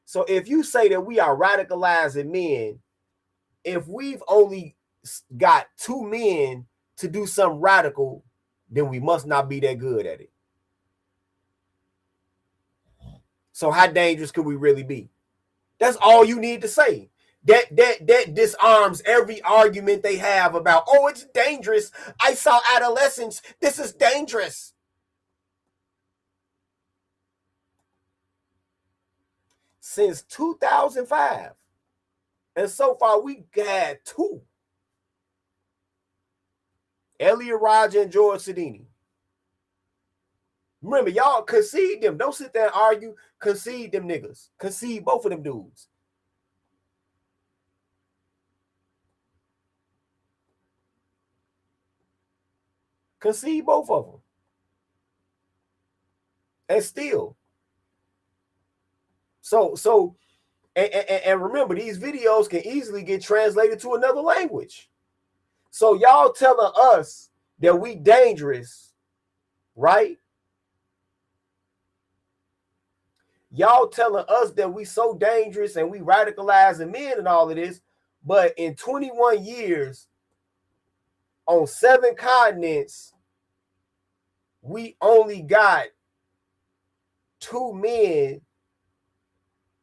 So if you say that we are radicalizing men, if we've only got 2 men to do something radical, then we must not be that good at it. So how dangerous could we really be? That's all you need to say. That disarms every argument they have about, oh, it's dangerous. I saw adolescents. This is dangerous. Since 2005. And so far, we had 2. Elliot Rodger and George Sidini. Remember, y'all concede them. Don't sit there and argue. Concede them niggas. Concede both of them dudes. Concede both of them. And still. So, and remember, these videos can easily get translated to another language. So y'all telling us that we dangerous, right? Y'all telling us that we so dangerous and we radicalizing men and all of this, but in 21 years on 7 continents, we only got 2 men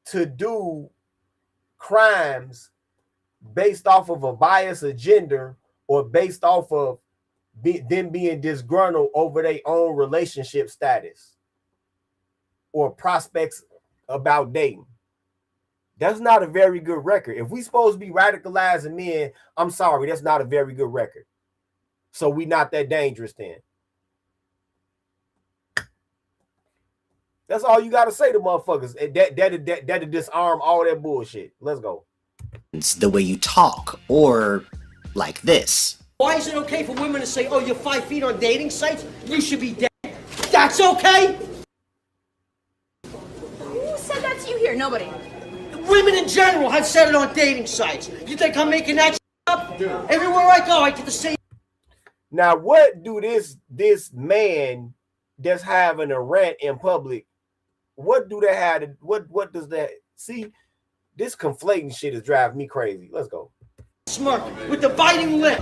to do crimes based off of a biased agenda or based off of them being disgruntled over their own relationship status or prospects about dating. That's not a very good record. If we supposed to be radicalizing men, I'm sorry, that's not a very good record. So we not that dangerous then. That's all you got to say to motherfuckers. That'll disarm all that bullshit. Let's go. The way you talk, or like this. Why is it okay for women to say, oh, you're 5 feet on dating sites? You should be dead. That's okay? Who said that to you here? Nobody. Women in general have said it on dating sites. You think I'm making that up? Everywhere I go, I get the same. Now, what do this man that's having a rant in public, what do they have to, what does that, see, this conflating shit is driving me crazy. Let's go. Smirk with the biting lip.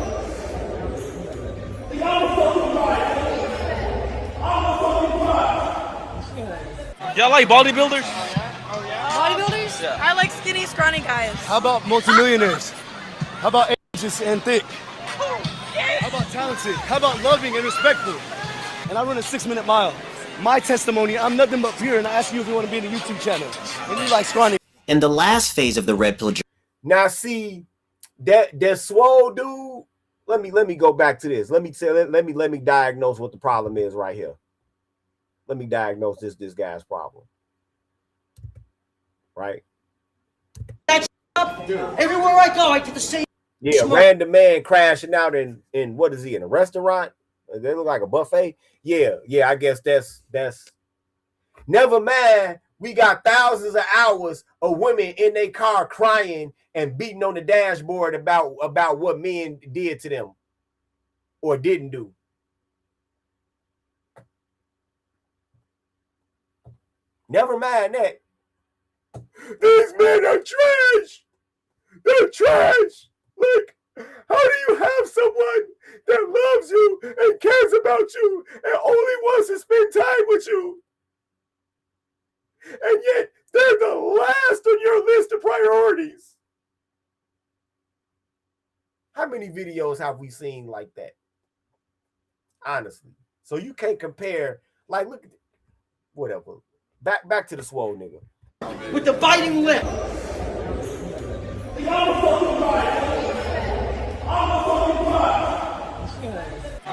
Y'all like bodybuilders? Bodybuilders? Yeah. I like skinny, scrawny guys. How about multimillionaires? How about ages and thick? How about talented? How about loving and respectful? And I run a 6-minute mile. My testimony, I'm nothing but pure, and I ask you if you want to be in the YouTube channel. And you like scrawny. In the last phase of the red pill journey. Now see, that swole dude, let me go back to this. Let me diagnose what the problem is right here. Let me diagnose this guy's problem. Right? That's up. Everywhere I go, I get the same. Yeah, random man crashing out in what is he, in a restaurant? They look like a buffet. Yeah, I guess that's never mind. We got thousands of hours of women in their car crying and beating on the dashboard about what men did to them or didn't do. Never mind that. These men are trash. They're trash. Look, how do you have someone that loves you and cares about you and only wants to spend time with you? And yet they're the last on your list of priorities. How many videos have we seen like that? Honestly. So you can't compare, like, look at whatever. Back to the swole nigga. With the biting lip.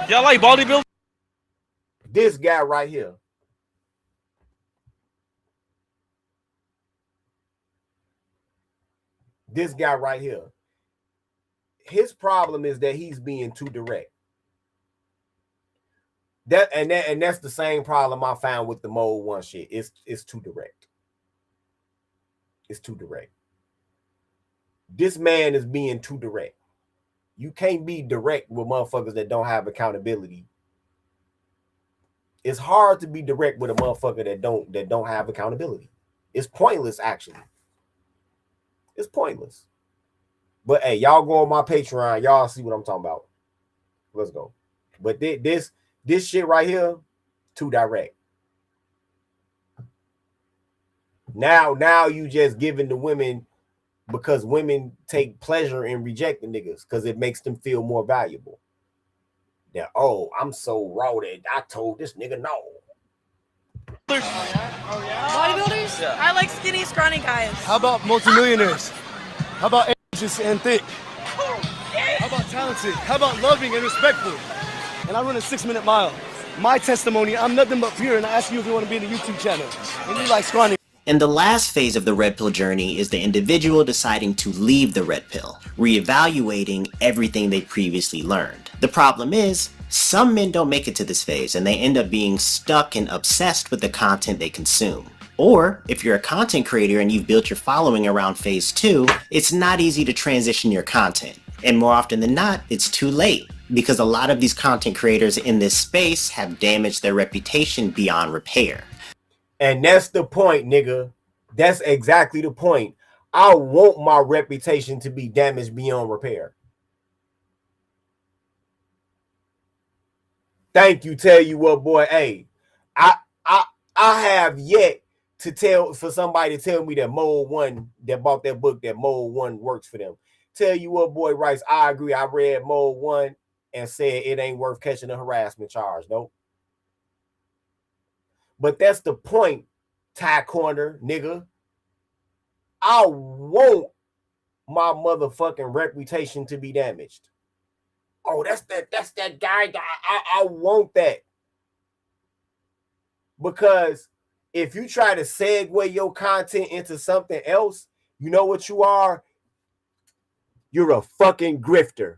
Y'all like bodybuilders? This guy right here. This guy right here. His problem is that he's being too direct. That's the same problem I found with the Mode 1 shit. It's too direct. It's too direct. This man is being too direct. You can't be direct with motherfuckers that don't have accountability. It's hard to be direct with a motherfucker that don't have accountability. It's pointless, actually. It's pointless. But hey, y'all go on my Patreon, y'all see what I'm talking about. Let's go. But this shit right here, too direct. Now you just giving the women, because women take pleasure in rejecting niggas because it makes them feel more valuable. That, oh, I'm so raw that I told this nigga no. Bodybuilders? Yeah. I like skinny, scrawny guys. How about multimillionaires? How about ages and thick? How about talented? How about loving and respectful? And I run a 6-minute mile. My testimony, I'm nothing but pure, and I ask you if you want to be in the YouTube channel. And you like scrawny. And the last phase of the red pill journey is the individual deciding to leave the red pill, reevaluating everything they previously learned. The problem is, some men don't make it to this phase and they end up being stuck and obsessed with the content they consume. Or, if you're a content creator and you've built your following around phase 2, it's not easy to transition your content. And more often than not, it's too late, because a lot of these content creators in this space have damaged their reputation beyond repair. And that's the point, nigga. That's exactly the point. I want my reputation to be damaged beyond repair. Thank you. Tell you what, boy. Hey, I have yet to tell for somebody to tell me that Mode 1 that bought that book that Mode 1 works for them. Tell you what, boy, Rice, I agree. I read Mode 1 and said it ain't worth catching a harassment charge. Nope. But that's the point, Tie Corner, nigga. I want my motherfucking reputation to be damaged. Oh, that's that guy. I want that. Because if you try to segue your content into something else, you know what you are? You're a fucking grifter.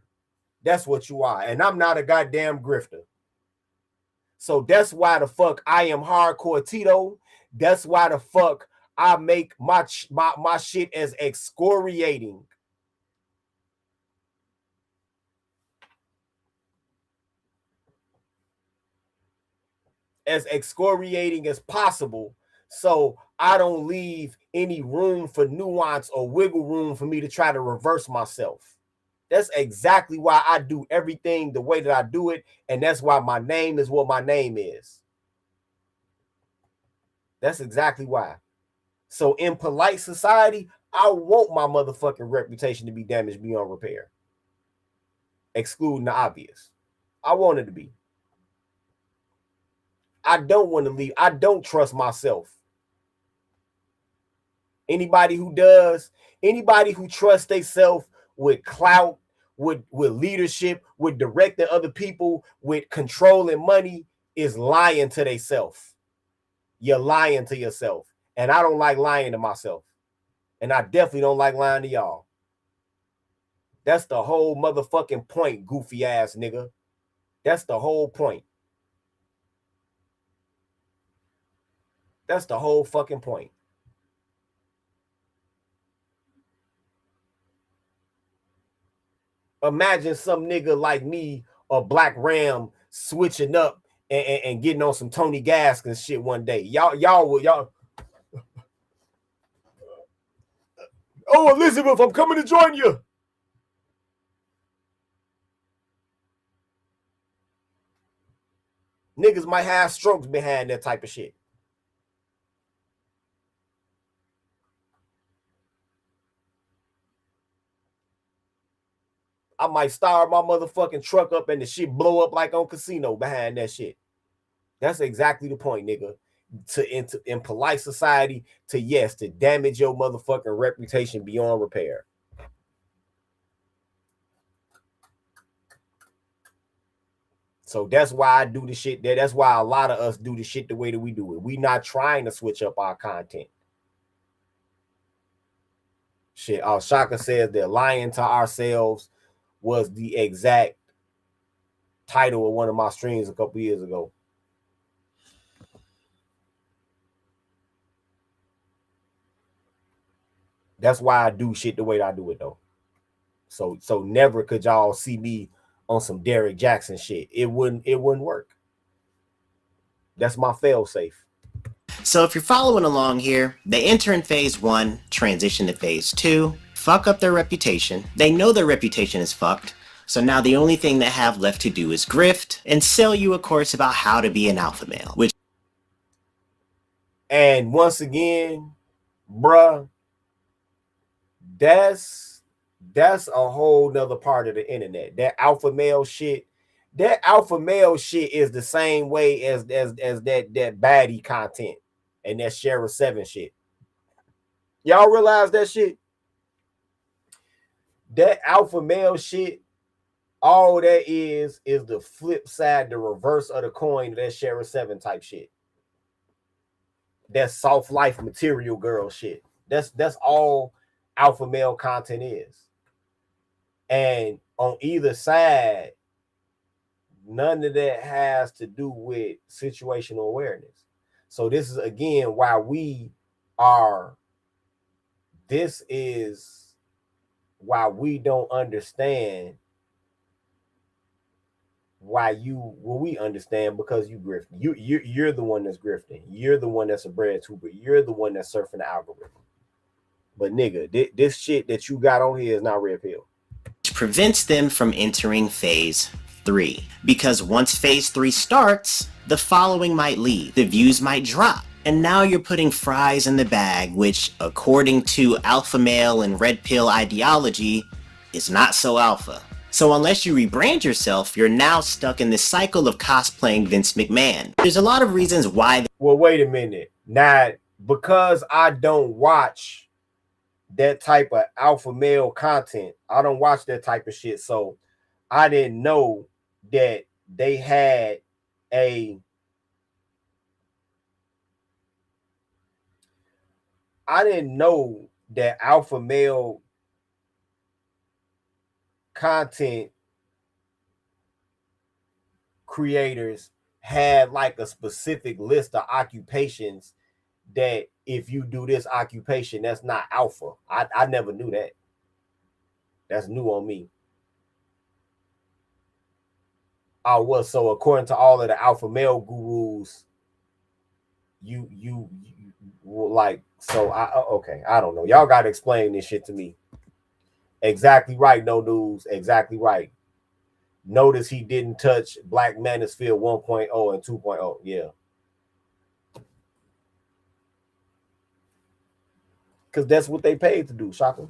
That's what you are. And I'm not a goddamn grifter. So that's why the fuck I am hardcore Tito. That's why the fuck I make my shit as excoriating. As excoriating as possible, so I don't leave any room for nuance or wiggle room for me to try to reverse myself. That's exactly why I do everything the way that I do it, and that's why my name is what my name is. That's exactly why. So in polite society, I want my motherfucking reputation to be damaged beyond repair. Excluding the obvious. I want it to be. I don't want to leave. I don't trust myself. Anybody who does, anybody who trusts themselves with clout, with leadership, with directing other people, with controlling money, is lying to themselves. You're lying to yourself. And I don't like lying to myself. And I definitely don't like lying to y'all. That's the whole motherfucking point, goofy ass nigga. That's the whole point. That's the whole fucking point. Imagine some nigga like me or Black Ram switching up and getting on some Tony Gaskins shit one day. Y'all. Oh, Elizabeth, I'm coming to join you. Niggas might have strokes behind that type of shit. I might start my motherfucking truck up and the shit blow up like on Casino behind that shit. That's exactly the point, nigga. In polite society, to damage your motherfucking reputation beyond repair. So that's why I do the shit there. That's why a lot of us do the shit the way that we do it. We not trying to switch up our content. Shit, Shaka says that lying to ourselves was the exact title of one of my streams a couple years ago. That's why I do shit the way that I do it though. So never could y'all see me on some Derek Jackson shit. It wouldn't work. That's my fail safe. So if you're following along here, they enter in phase 1, transition to phase 2, fuck up their reputation. They know their reputation is fucked. So now the only thing they have left to do is grift and sell you a course about how to be an alpha male. And once again, bruh, that's a whole nother part of the internet. That alpha male shit is the same way as that baddie content and that Sheriff 7 shit. Y'all realize that shit? That alpha male shit, all that is the flip side, the reverse of the coin of that Sheriff 7 type shit. That soft life material girl shit. That's all alpha male content is. And on either side, none of that has to do with situational awareness. So this is again why this is why we don't understand we understand, because you grift. You're the one that's grifting. You're the one that's a Breadtuber. You're the one that's surfing the algorithm. But nigga, this shit that you got on here is not red pill. Which prevents them from entering phase 3. Because once phase 3 starts, the following might leave, the views might drop, and now you're putting fries in the bag, which, according to alpha male and red pill ideology, is not so alpha. So unless you rebrand yourself, you're now stuck in this cycle of cosplaying Vince McMahon. There's a lot of reasons why. Well, wait a minute. Now, because I don't watch that type of alpha male content, I don't watch that type of shit. So I didn't know that they had I didn't know that alpha male content creators had like a specific list of occupations that if you do this occupation, that's not alpha. I never knew that. That's new on me. Oh, well, so according to all of the alpha male gurus, you like, so okay, I don't know. Y'all got to explain this shit to me. Exactly right, no news. Exactly right. Notice he didn't touch Black Manosphere 1.0 and 2.0. Yeah. Because that's what they paid to do, Shaka.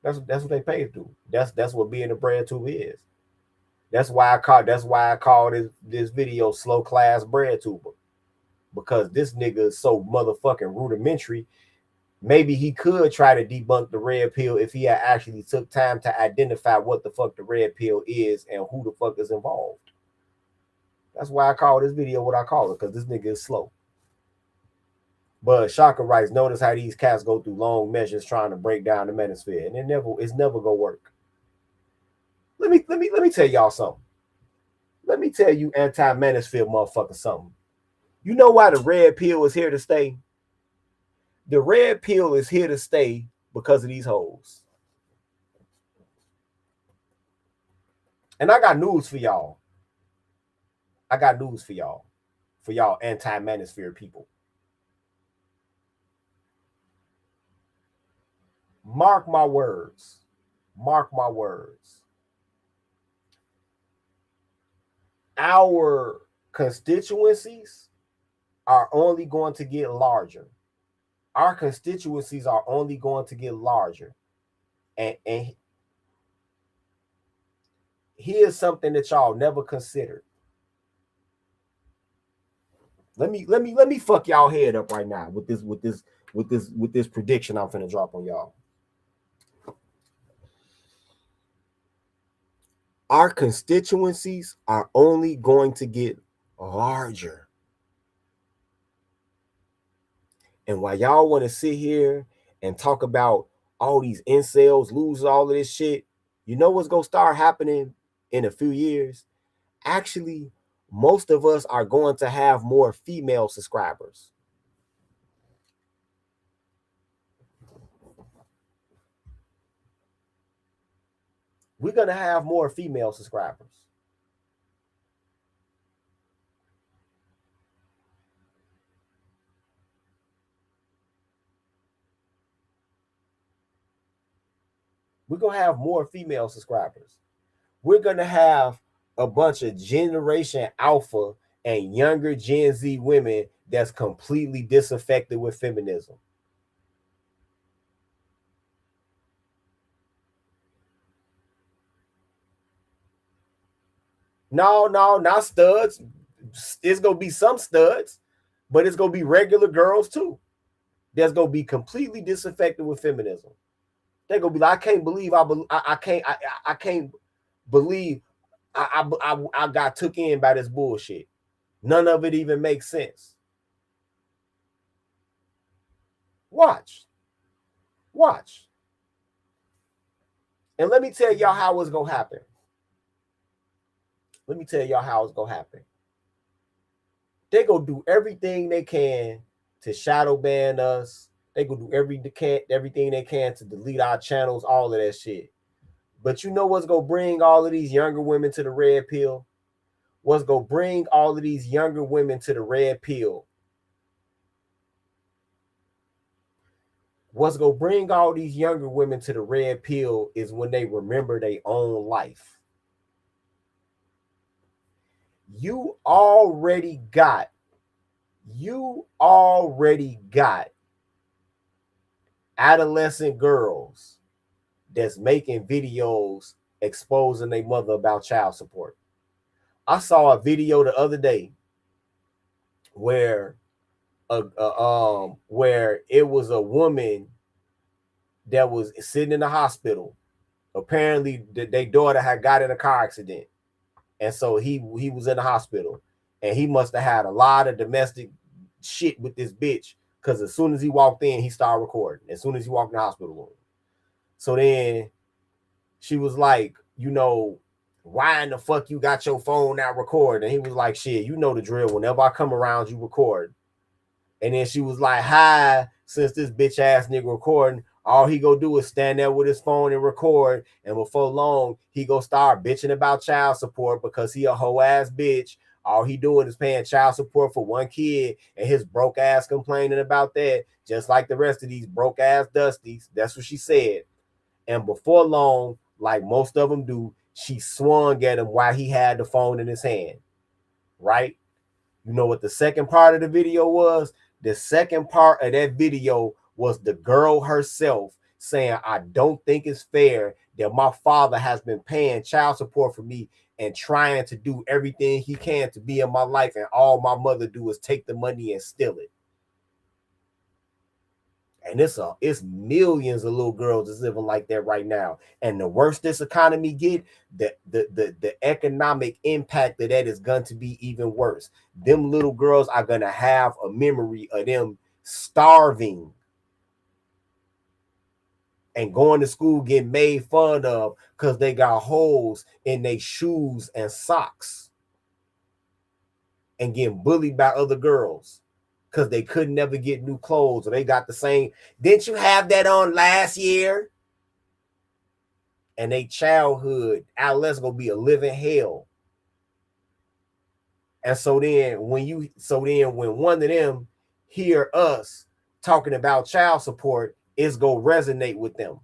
That's what they paid to do. That's what being a Breadtuber is. That's why I call this video Slow Class Breadtuber. Because this nigga is so motherfucking rudimentary. Maybe he could try to debunk the red pill if he had actually took time to identify what the fuck the red pill is and who the fuck is involved. That's why I call this video what I call it, because this nigga is slow. But Shaka writes, notice how these cats go through long measures trying to break down the manosphere, and it's never gonna work. Let me tell y'all something. Let me tell you anti-manosphere motherfucker something. You know why the red pill is here to stay? The red pill is here to stay because of these hoes. And I got news for y'all. For y'all anti-manosphere people. Mark my words. Mark my words. Our constituencies are only going to get larger. Our constituencies are only going to get larger. And here's something that y'all never considered. Let me fuck y'all head up right now with this prediction I'm finna drop on y'all. Our constituencies are only going to get larger. And while y'all want to sit here and talk about all these incels lose all of this shit, you know what's gonna start happening in a few years? Actually, most of us are going to have more female subscribers. We're going to have more female subscribers. We're going to have more female subscribers. We're going to have a bunch of Generation Alpha and younger Gen Z women that's completely disaffected with feminism. No, not studs. It's going to be some studs, but it's going to be regular girls too. That's going to be completely disaffected with feminism. They're going to be like, I can't believe I can't believe I got took in by this bullshit. None of it even makes sense. Watch. And let me tell y'all how it's going to happen. They going to do everything they can to shadow ban us. They going to do everything they can to delete our channels, all of that shit. But you know what's going to bring all of these younger women to the red pill? What's going to bring all of these younger women to the red pill? What's going to bring all these younger women to the red pill is when they remember their own life. You already got adolescent girls that's making videos exposing their mother about child support. I saw a video the other day where where it was a woman that was sitting in the hospital. Apparently, their daughter had got in a car accident, and so he was in the hospital, and he must have had a lot of domestic shit with this bitch, because as soon as he walked in, he started recording. As soon as he walked in the hospital room, so then she was like, why in the fuck you got your phone out recording? And he was like, shit, you know the drill. Whenever I come around, you record. And then she was like, hi, since this bitch ass nigga recording, all he go do is stand there with his phone and record. And before long, he go start bitching about child support because he a hoe ass bitch. All he doing is paying child support for one kid, and his broke ass complaining about that, just like the rest of these broke ass dusties. That's what she said. And before long, like most of them do, she swung at him while he had the phone in his hand. Right? You know what the second part of the video was? The second part of that video was the girl herself saying, I don't think it's fair that my father has been paying child support for me and trying to do everything he can to be in my life, and all my mother do is take the money and steal it. And it's millions of little girls that's living like that right now. And the worse this economy get, the economic impact of that is going to be even worse. Them little girls are going to have a memory of them starving and going to school getting made fun of because they got holes in their shoes and socks, and getting bullied by other girls because they could never get new clothes, or they got the same. Didn't you have that on last year? And they childhood, adolescence gonna be a living hell. And so then when one of them hear us talking about child support, it's gonna resonate with them.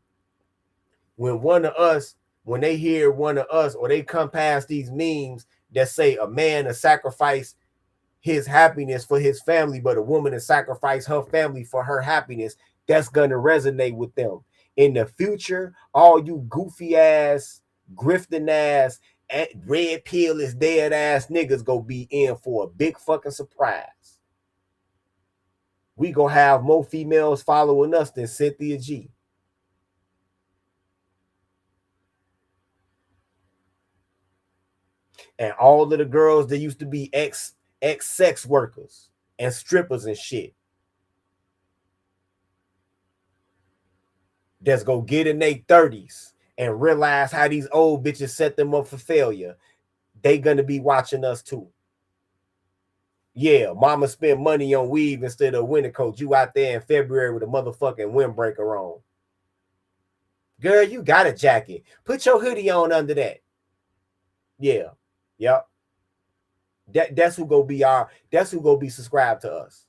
When they hear one of us, or they come past these memes that say a man to sacrifice his happiness for his family, but a woman to sacrifice her family for her happiness, that's gonna resonate with them. In the future, all you goofy ass, grifting ass, red pill is dead ass niggas gonna be in for a big fucking surprise. We gonna have more females following us than Cynthia G. And all of the girls that used to be ex sex workers and strippers and shit, that's gonna get in their 30s and realize how these old bitches set them up for failure. They gonna be watching us too. Yeah, mama spent money on weave instead of winter coat. You out there in February with a motherfucking windbreaker on. Girl, you got a jacket. Put your hoodie on under that. Yeah. Yep. That's who gonna be subscribed to us.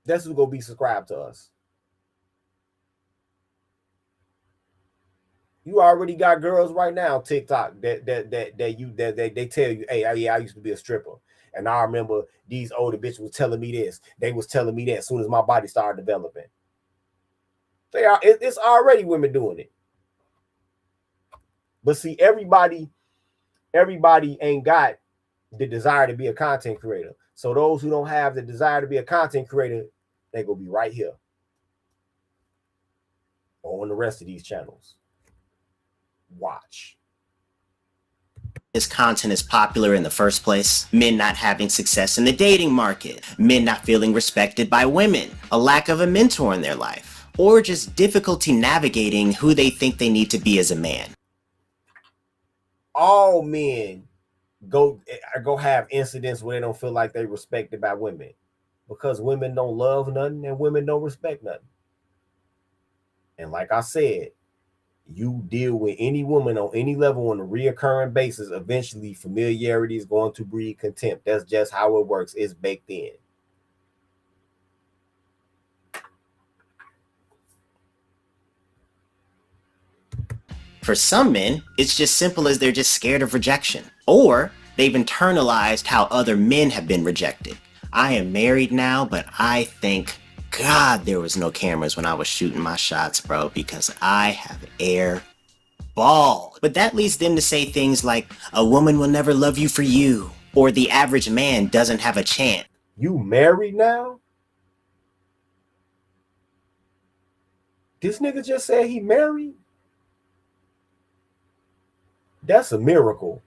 That's who's gonna be subscribed to us. You already got girls right now on TikTok that they tell you, hey, yeah, I used to be a stripper, and I remember these older bitches was telling me this. They was telling me that as soon as my body started developing. It's already women doing it. But see, everybody ain't got the desire to be a content creator. So those who don't have the desire to be a content creator, they gonna be right here or on the rest of these channels. Watch. This content is popular in the first place, men not having success in the dating market, men not feeling respected by women, a lack of a mentor in their life, or just difficulty navigating who they think they need to be as a man. All men go have incidents where they don't feel like they're respected by women, because women don't love nothing and women don't respect nothing. And like I said, you deal with any woman on any level on a reoccurring basis, eventually familiarity is going to breed contempt. That's just how it works. It's baked in. For some men, it's just simple as they're just scared of rejection. Or they've internalized how other men have been rejected. I am married now, but I thank God there was no cameras when I was shooting my shots, bro, because I have air ball. But that leads them to say things like, a woman will never love you for you, or the average man doesn't have a chance. You married now? This nigga just said he married? That's a miracle.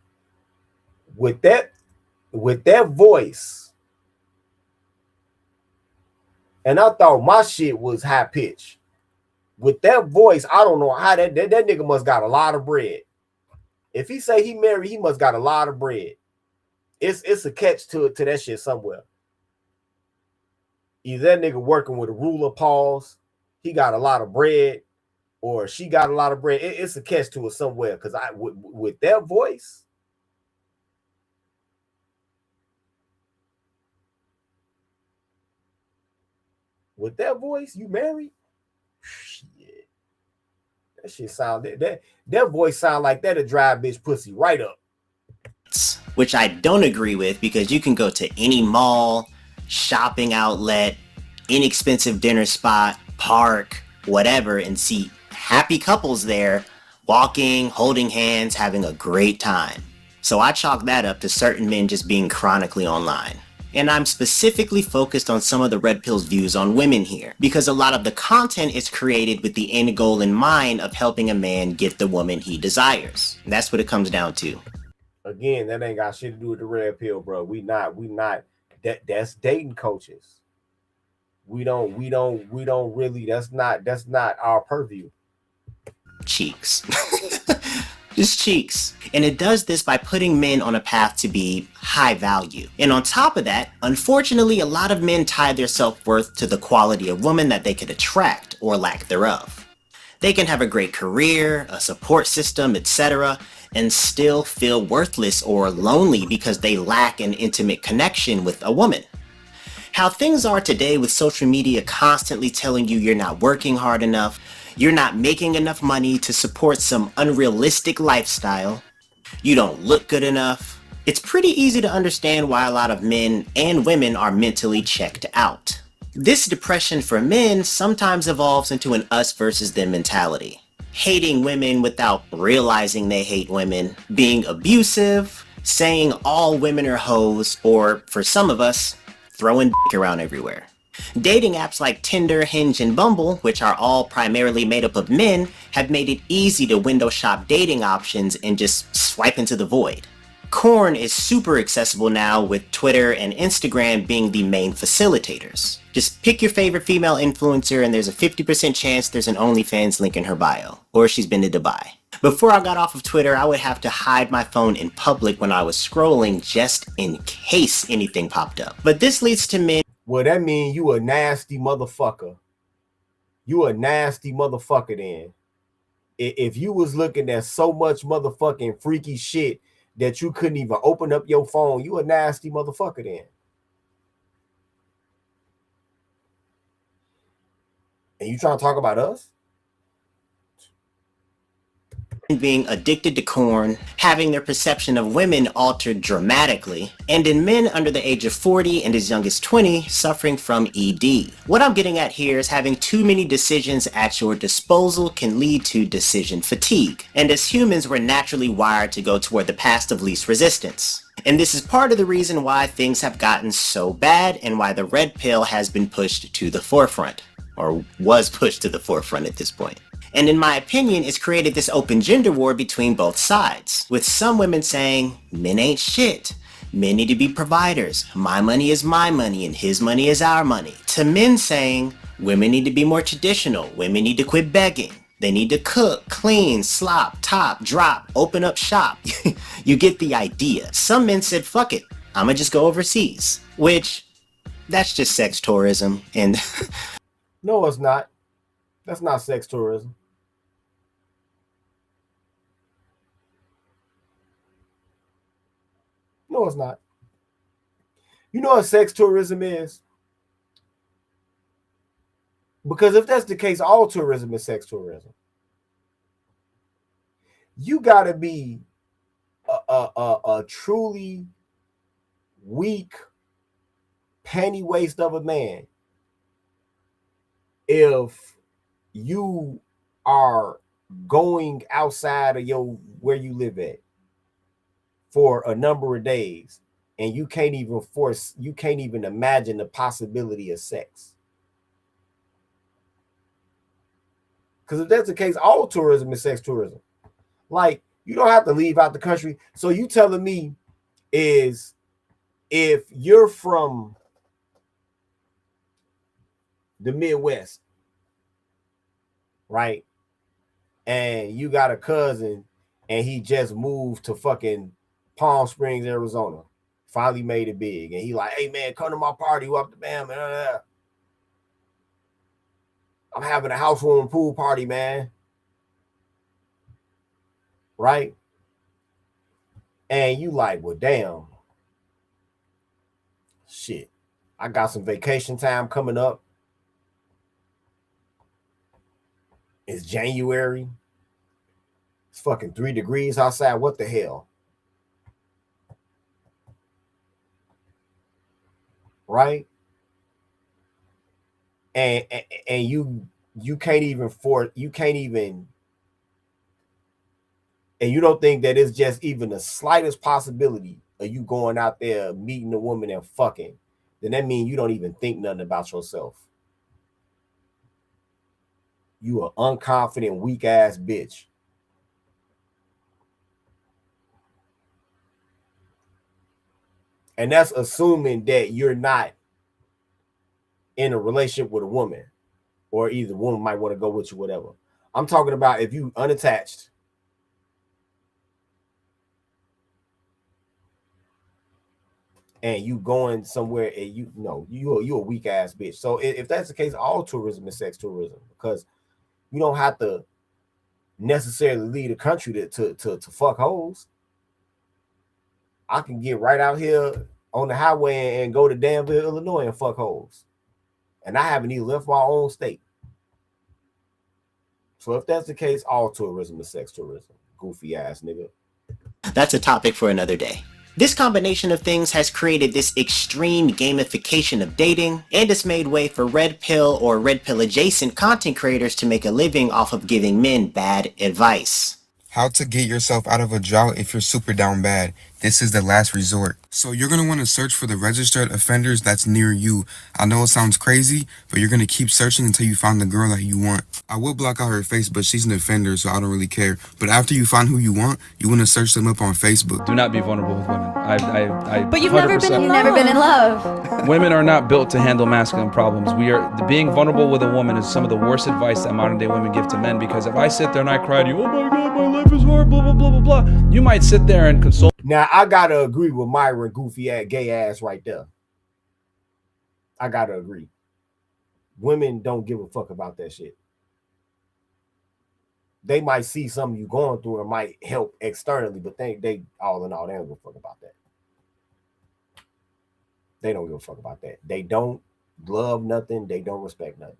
With that voice. And I thought my shit was high pitched. With that voice, I don't know how that nigga must got a lot of bread. If he say he married, he must got a lot of bread. It's a catch to that shit somewhere. Either that nigga working with a ruler pause, he got a lot of bread, or she got a lot of bread. It's a catch to it somewhere. Because with that voice, you married? Shit. That shit sound that voice sound like that'll drive bitch pussy right up. Which I don't agree with, because you can go to any mall, shopping outlet, inexpensive dinner spot, park, whatever, and see happy couples there walking, holding hands, having a great time. So I chalk that up to certain men just being chronically online. And I'm specifically focused on some of the Red Pill's views on women here, because a lot of the content is created with the end goal in mind of helping a man get the woman he desires. And that's what it comes down to. Again, that ain't got shit to do with the Red Pill, bro. We not that's dating coaches. We don't really, that's not our purview. Cheeks. Just cheeks. And it does this by putting men on a path to be high value. And on top of that, unfortunately, a lot of men tie their self-worth to the quality of woman that they could attract, or lack thereof. They can have a great career, a support system, etc., and still feel worthless or lonely because they lack an intimate connection with a woman. How things are today with social media constantly telling you you're not working hard enough, you're not making enough money to support some unrealistic lifestyle, you don't look good enough, it's pretty easy to understand why a lot of men and women are mentally checked out. This depression for men sometimes evolves into an us versus them mentality. Hating women without realizing they hate women, being abusive, saying all women are hoes, or for some of us, throwing dick around everywhere. Dating apps like Tinder, Hinge, and Bumble, which are all primarily made up of men, have made it easy to window shop dating options and just swipe into the void. Corn is super accessible now, with Twitter and Instagram being the main facilitators. Just pick your favorite female influencer and there's a 50% chance there's an OnlyFans link in her bio, or she's been to Dubai. Before I got off of Twitter, I would have to hide my phone in public when I was scrolling just in case anything popped up. But this leads to men. Well, that means you a nasty motherfucker. You a nasty motherfucker then. If you was looking at so much motherfucking freaky shit that you couldn't even open up your phone, you a nasty motherfucker then. And you trying to talk about us? Being addicted to corn, having their perception of women altered dramatically, and in men under the age of 40 and as young as 20 suffering from ED. What I'm getting at here is having too many decisions at your disposal can lead to decision fatigue. And as humans, we're naturally wired to go toward the path of least resistance. And this is part of the reason why things have gotten so bad and why the red pill has been pushed to the forefront, or was pushed to the forefront at this point. And in my opinion, it's created this open gender war between both sides, with some women saying, men ain't shit. Men need to be providers. My money is my money and his money is our money. To men saying, women need to be more traditional. Women need to quit begging. They need to cook, clean, slop, top, drop, open up shop. You get the idea. Some men said, fuck it, I'ma just go overseas. Which, that's just sex tourism. And no, it's not. That's not sex tourism. No, it's not. You know what sex tourism is? Because if that's the case, all tourism is sex tourism. You gotta be a truly weak panty waist of a man if you are going outside of where you live at for a number of days and you can't even imagine the possibility of sex. Because if that's the case, all tourism is sex tourism. Like, you don't have to leave out the country. So you telling me is if you're from the Midwest, right? And you got a cousin and he just moved to fucking Palm Springs, Arizona. Finally made it big. And he like, hey man, come to my party. You up to Bam? I'm having a housewarming pool party, man. Right? And you like, well, damn. Shit. I got some vacation time coming up. It's January. It's fucking 3 degrees outside. What the hell? Right? And you can't even and you don't think that it's just even the slightest possibility of you going out there meeting a woman and fucking, then that means you don't even think nothing about yourself. You an unconfident, weak ass bitch. And that's assuming that you're not in a relationship with a woman, or either woman might want to go with you, whatever. I'm talking about if you unattached and you going somewhere and you're a weak ass bitch. So if that's the case, all tourism is sex tourism, because you don't have to necessarily leave the country to fuck hoes. I can get right out here on the highway and go to Danville, Illinois and fuck hoes. And I haven't even left my own state. So if that's the case, all tourism is sex tourism. Goofy ass nigga. That's a topic for another day. This combination of things has created this extreme gamification of dating, and it's made way for red pill or red pill adjacent content creators to make a living off of giving men bad advice. How to get yourself out of a drought if you're super down bad. This is the last resort. So you're going to want to search for the registered offenders that's near you. I know it sounds crazy, but you're going to keep searching until you find the girl that you want. I will block out her face, but she's an offender, so I don't really care. But after you find who you want to search them up on Facebook. Do not be vulnerable with women. But you've never been in love. Women are not built to handle masculine problems. Being vulnerable with a woman is some of the worst advice that modern day women give to men, because if I sit there and I cry to you, oh my God, my life is hard, blah, blah, blah, blah, blah, you might sit there and console. Now, I gotta agree with Myron goofy ass gay ass right there. I gotta agree. Women don't give a fuck about that shit. They might see something you going through and might help externally, but they all in all, they don't give a fuck about that. They don't give a fuck about that. They don't love nothing. They don't respect nothing.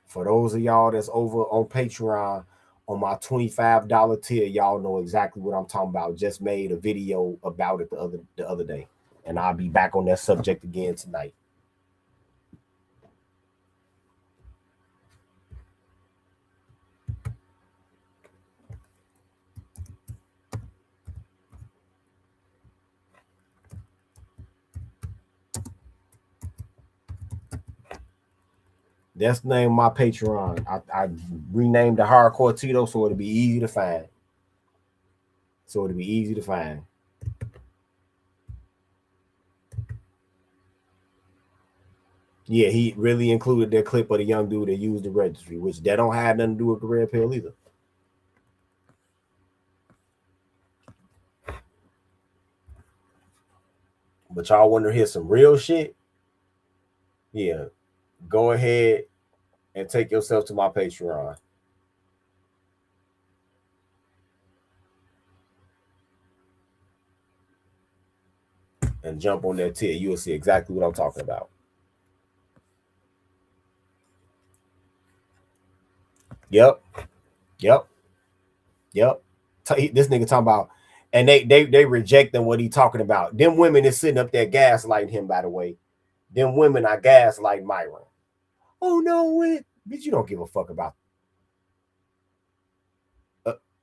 For those of y'all that's over on Patreon, on my $25 tier, y'all know exactly what I'm talking about. Just made a video about it the other day, and I'll be back on that subject again tonight. That's the name of my Patreon. I renamed the Hardcore Tito so it'll be easy to find. Yeah, he really included that clip of the young dude that used the registry, which that don't have nothing to do with the red pill either. But y'all want to hear some real shit? Yeah, go ahead and take yourself to my Patreon. And jump on that tier. You'll see exactly what I'm talking about. Yep. Yep. Yep. This nigga talking about, and they rejecting what he talking about. Them women is sitting up there gaslighting him, by the way. Them women are gaslighting Myron. Oh no, bitch, you don't give a fuck about.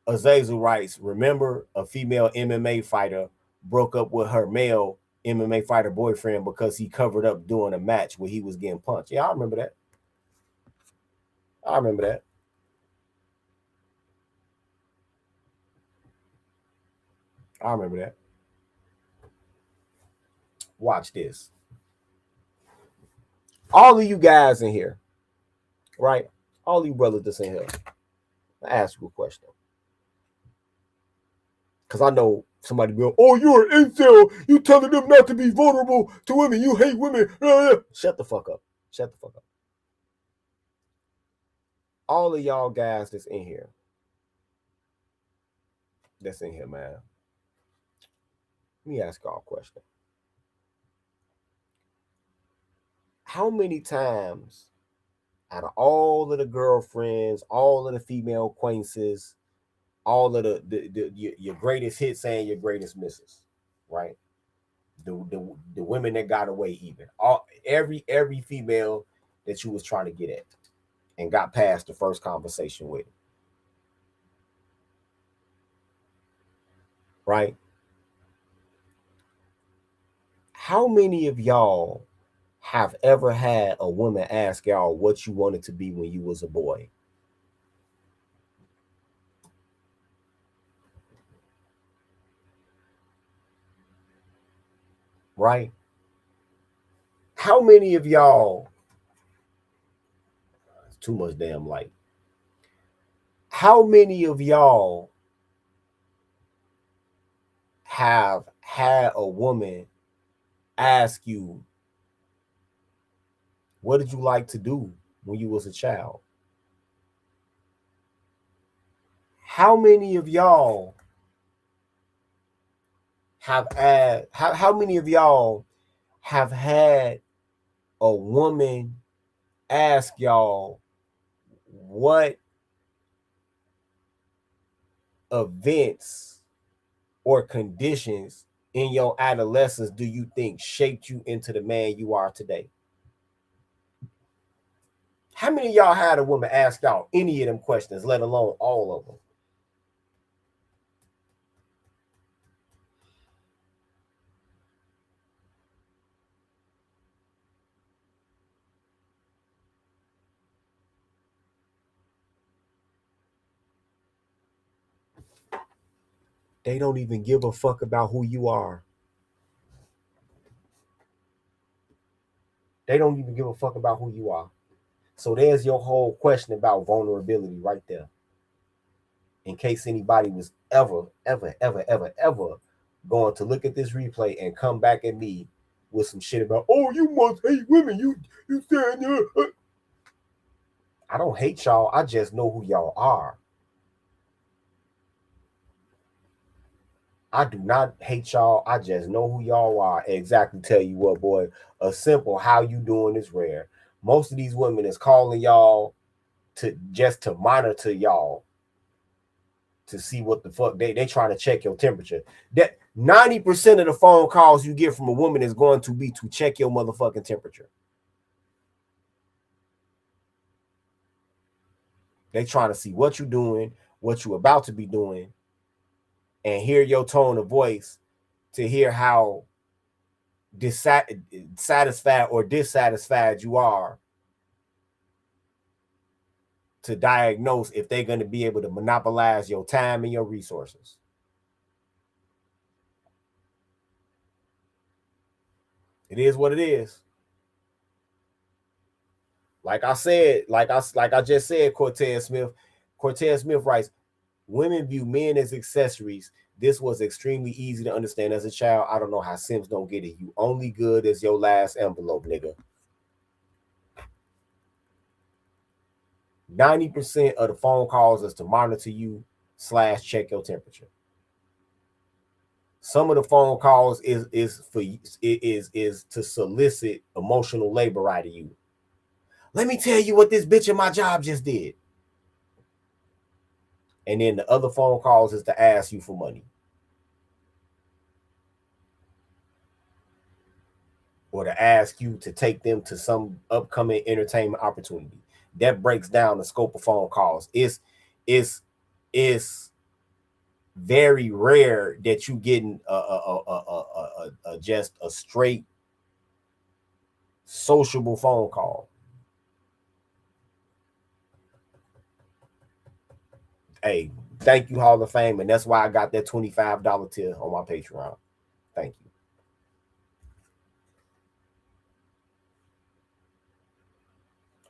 Azazel writes, remember a female MMA fighter broke up with her male MMA fighter boyfriend because he covered up during a match where he was getting punched. Yeah, I remember that. I remember that. I remember that. Watch this. All of you guys in here, right? All you brothers that's in here, I ask you a question. Because I know somebody will, oh, you're an incel. You telling them not to be vulnerable to women. You hate women. Shut the fuck up. Shut the fuck up. All of y'all guys that's in here, man. Let me ask y'all a question. How many times out of all of the girlfriends, all of the female acquaintances, all of your greatest hits and your greatest misses, right? The women that got away, even every female that you was trying to get at and got past the first conversation with, right? How many of y'all have ever had a woman ask y'all what you wanted to be when you was a boy? Right? How many of y'all, it's too much damn light. How many of y'all have had a woman ask you, what did you like to do when you was a child? How many of y'all how many of y'all have had a woman ask y'all what events or conditions in your adolescence do you think shaped you into the man you are today? How many of y'all had a woman ask y'all any of them questions, let alone all of them? They don't even give a fuck about who you are. They don't even give a fuck about who you are. So there's your whole question about vulnerability right there. In case anybody was ever going to look at this replay and come back at me with some shit about, oh, you must hate women. You stand there. I don't hate y'all. I just know who y'all are. I do not hate y'all. I just know who y'all are. Exactly. Tell you what, boy, a simple how you doing is rare. Most of these women is calling y'all to monitor y'all, to see what the fuck they trying to check your temperature. That 90% of the phone calls you get from a woman is going to be to check your motherfucking temperature. They trying to see what you doing, what you about to be doing, and hear your tone of voice to hear how satisfied or dissatisfied you are, to diagnose if they're going to be able to monopolize your time and your resources. It is what it is. Like I said, like I just said, Cortez Smith writes, women view men as accessories. This was extremely easy to understand as a child. I don't know how Sims don't get it. You only good as your last envelope, nigga. 90% of the phone calls is to monitor you / check your temperature. Some of the phone calls is to solicit emotional labor out of you. Let me tell you what this bitch in my job just did. And then the other phone calls is to ask you for money. Or to ask you to take them to some upcoming entertainment opportunity. That breaks down the scope of phone calls. It's very rare that you getting just a straight sociable phone call. Hey, thank you, Hall of Fame, and that's why I got that $25 tier on my Patreon. Thank you.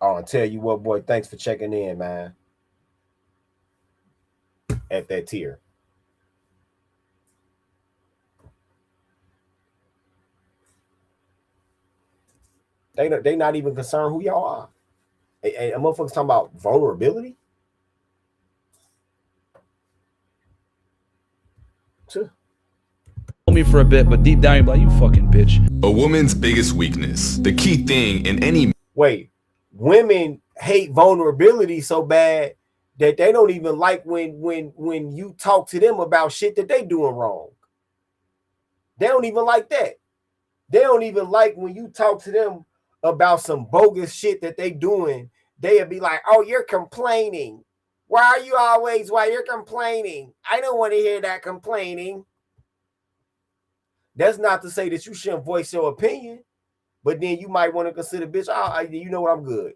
Oh, and tell you what, boy, thanks for checking in, man. At that tier. They not even concerned who y'all are. Hey, motherfuckers talking about vulnerability. Hold me for a bit, but deep down you're like, you fucking bitch. A woman's biggest weakness, the key thing in any... Wait, women hate vulnerability so bad that they don't even like when you talk to them about shit that they doing wrong. They don't even like that. They don't even like when you talk to them about some bogus shit that they doing. They'll be like, oh, you're complaining. Why are you always, why you're complaining? I don't want to hear that complaining. That's not to say that you shouldn't voice your opinion, but then you might want to consider, bitch, you know what, I'm good.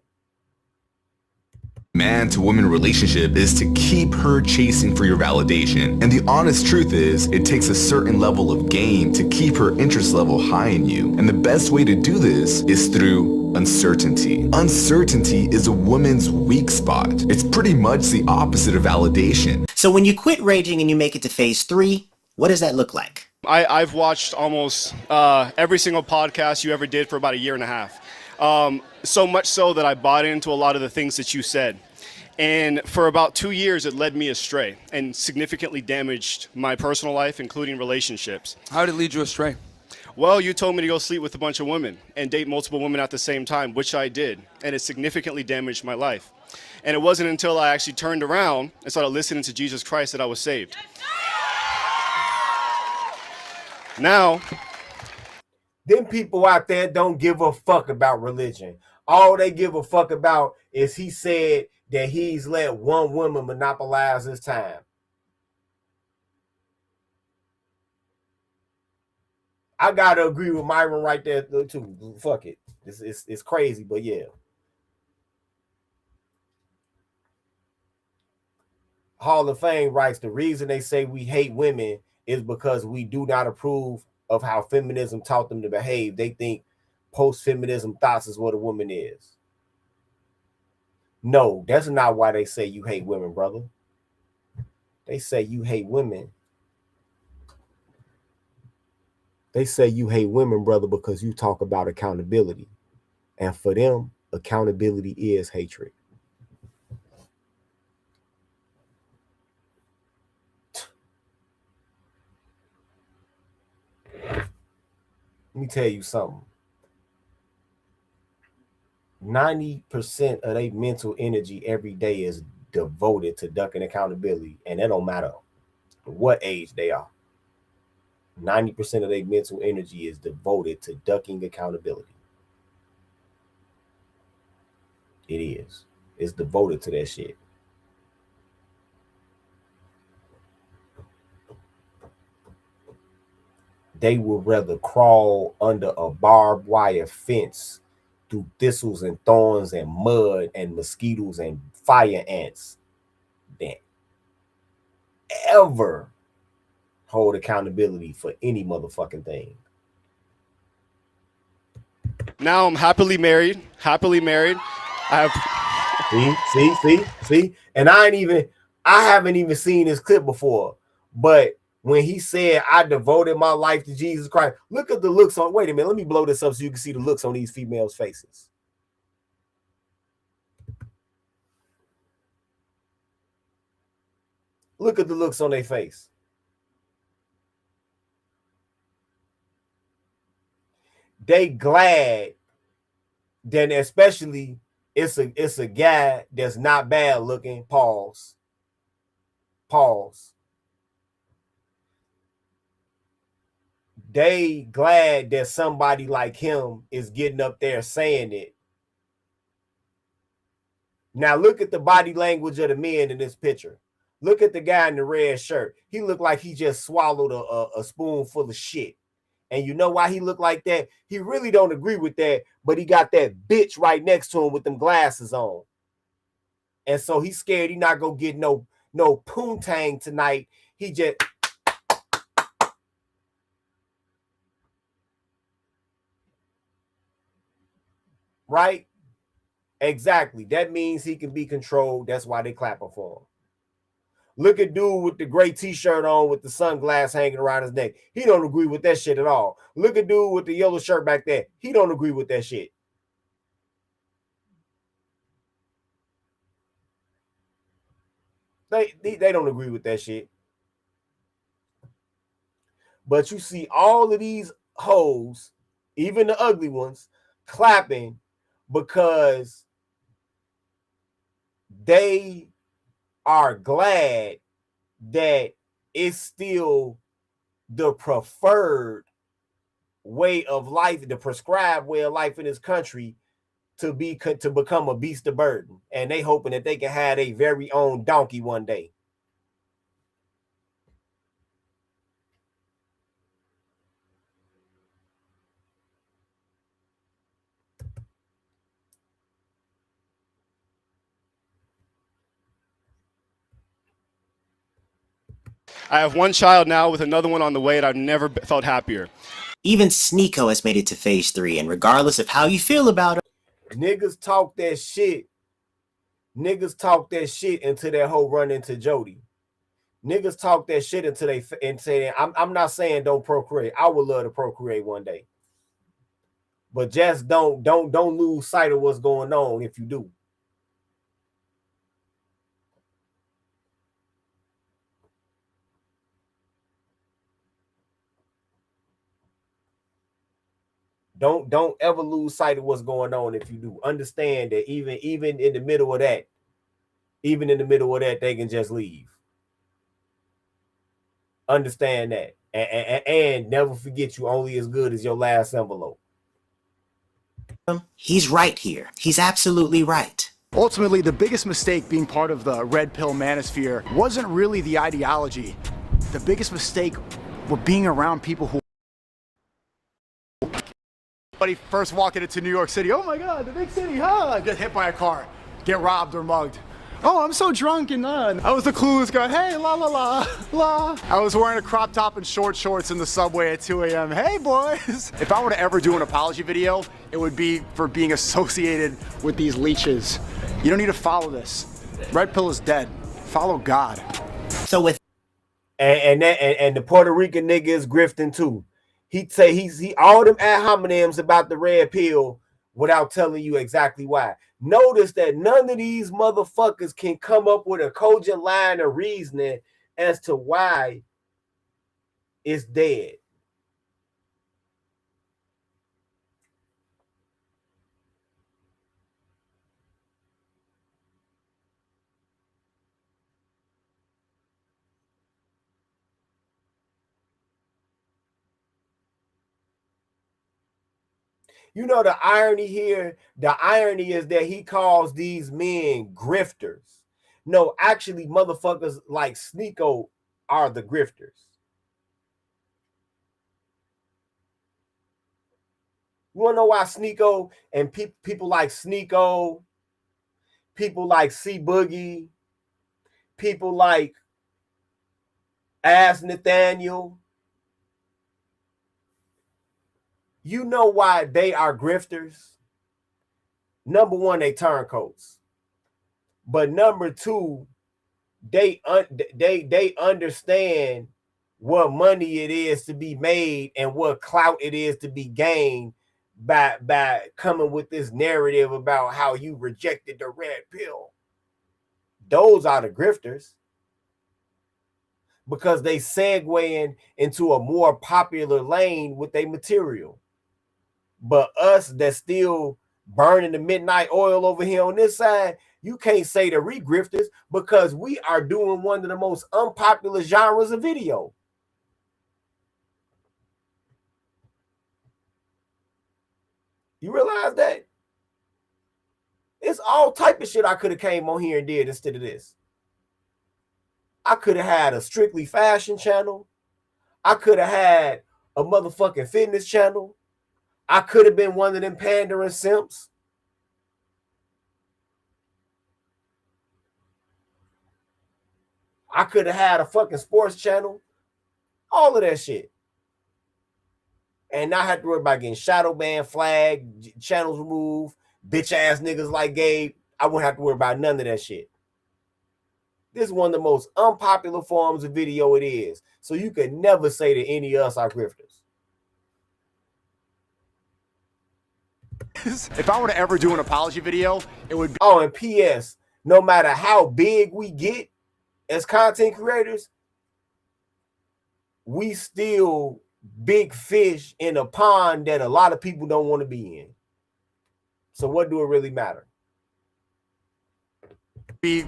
Man to woman relationship is to keep her chasing for your validation. And the honest truth is, it takes a certain level of game to keep her interest level high in you. And the best way to do this is through uncertainty. Uncertainty is a woman's weak spot. It's pretty much the opposite of validation. So when you quit raging and you make it to phase 3, what does that look like? I've watched almost every single podcast you ever did for about a year and a half. So much so that I bought into a lot of the things that you said. And for about 2 years, it led me astray and significantly damaged my personal life, including relationships. How did it lead you astray? Well, you told me to go sleep with a bunch of women and date multiple women at the same time, which I did. And it significantly damaged my life. And it wasn't until I actually turned around and started listening to Jesus Christ that I was saved. Now, them people out there don't give a fuck about religion. All they give a fuck about is he said that he's let one woman monopolize his time. I gotta agree with Myron right there too. Fuck it. It's crazy, but yeah. Hall of Fame writes, the reason they say we hate women is because we do not approve of how feminism taught them to behave. They think post-feminism thoughts is what a woman is. No, that's not why they say you hate women, brother. They say you hate women. They say you hate women, brother, because you talk about accountability. And for them, accountability is hatred. Let me tell you something. 90% of their mental energy every day is devoted to ducking accountability, and that don't matter what age they are. 90% of their mental energy is devoted to ducking accountability. It is. It's devoted to that shit. They would rather crawl under a barbed wire fence through thistles and thorns and mud and mosquitoes and fire ants than ever hold accountability for any motherfucking thing. now I'm happily married. I have see, and I haven't even seen this clip before, but when he said, I devoted my life to Jesus Christ, look at the looks on, wait a minute, let me blow this up so you can see the looks on these females' faces. Look at the looks on their face. They glad, then especially it's a guy that's not bad looking, pause, Pause. They glad that somebody like him is getting up there saying it. Now look at the body language of the men in this picture. Look at the guy in the red shirt. He looked like he just swallowed a spoonful of shit. And you know why he looked like that? He really don't agree with that, but he got that bitch right next to him with them glasses on. And so he's scared he not gonna get no poontang tonight. He just right? Exactly. That means he can be controlled. That's why they clapping for him. Look at dude with the gray t-shirt on with the sunglass hanging around his neck. He don't agree with that shit at all. Look at dude with the yellow shirt back there. He don't agree with that shit. They don't agree with that shit. But you see all of these hoes, even the ugly ones, clapping because they are glad that it's still the preferred way of life, the prescribed way of life in this country to become a beast of burden. And they hoping that they can have a very own donkey one day. I have one child now with another one on the way, and I've never felt happier. Even Sneeko has made it to phase 3, and regardless of how you feel about it, niggas talk that shit. Niggas talk that shit until that hoe run into Jody. Niggas talk that shit until they and say, I'm not saying don't procreate. I would love to procreate one day. But just don't lose sight of what's going on if you do. Don't ever lose sight of what's going on if you do. Understand that even in the middle of that, they can just leave. Understand that. And never forget you only as good as your last envelope. He's right here. He's absolutely right. Ultimately, the biggest mistake being part of the red pill manosphere wasn't really the ideology. The biggest mistake was being around people who first walking into New York City, oh my God, the big city, huh? Get hit by a car, get robbed or mugged. Oh, I'm so drunk and I was the clueless guy. Hey, la la la, la. I was wearing a crop top and short shorts in the subway at 2 a.m. Hey, boys. If I were to ever do an apology video, it would be for being associated with these leeches. You don't need to follow this. Red pill is dead. Follow God. So with and the Puerto Rican nigga is grifting too. He say he all them ad hominems about the red pill without telling you exactly why. Notice that none of these motherfuckers can come up with a cogent line of reasoning as to why it's dead. You know the irony here? The irony is that he calls these men grifters. No, actually, motherfuckers like Sneeko are the grifters. You want to know why Sneeko and people like Sneeko, people like C Boogie, people like Ass Nathaniel, you know why they are grifters? Number one, they turncoats. But number two, they understand what money it is to be made and what clout it is to be gained by coming with this narrative about how you rejected the red pill. Those are the grifters, because they segueing into a more popular lane with their material. But us that still burning the midnight oil over here on this side, you can't say that we grifters because we are doing one of the most unpopular genres of video. You realize that? It's all type of shit I could have came on here and did instead of this. I could have had a strictly fashion channel. I could have had a motherfucking fitness channel. I could have been one of them pandering simps. I could have had a fucking sports channel. All of that shit. And not have to worry about getting shadow banned, flagged, channels removed, bitch ass niggas like Gabe. I wouldn't have to worry about none of that shit. This is one of the most unpopular forms of video it is. So you could never say that any of us are grifters. If I were to ever do an apology video, it would be... Oh, and P.S., no matter how big we get as content creators, we still big fish in a pond that a lot of people don't want to be in. So what do it really matter?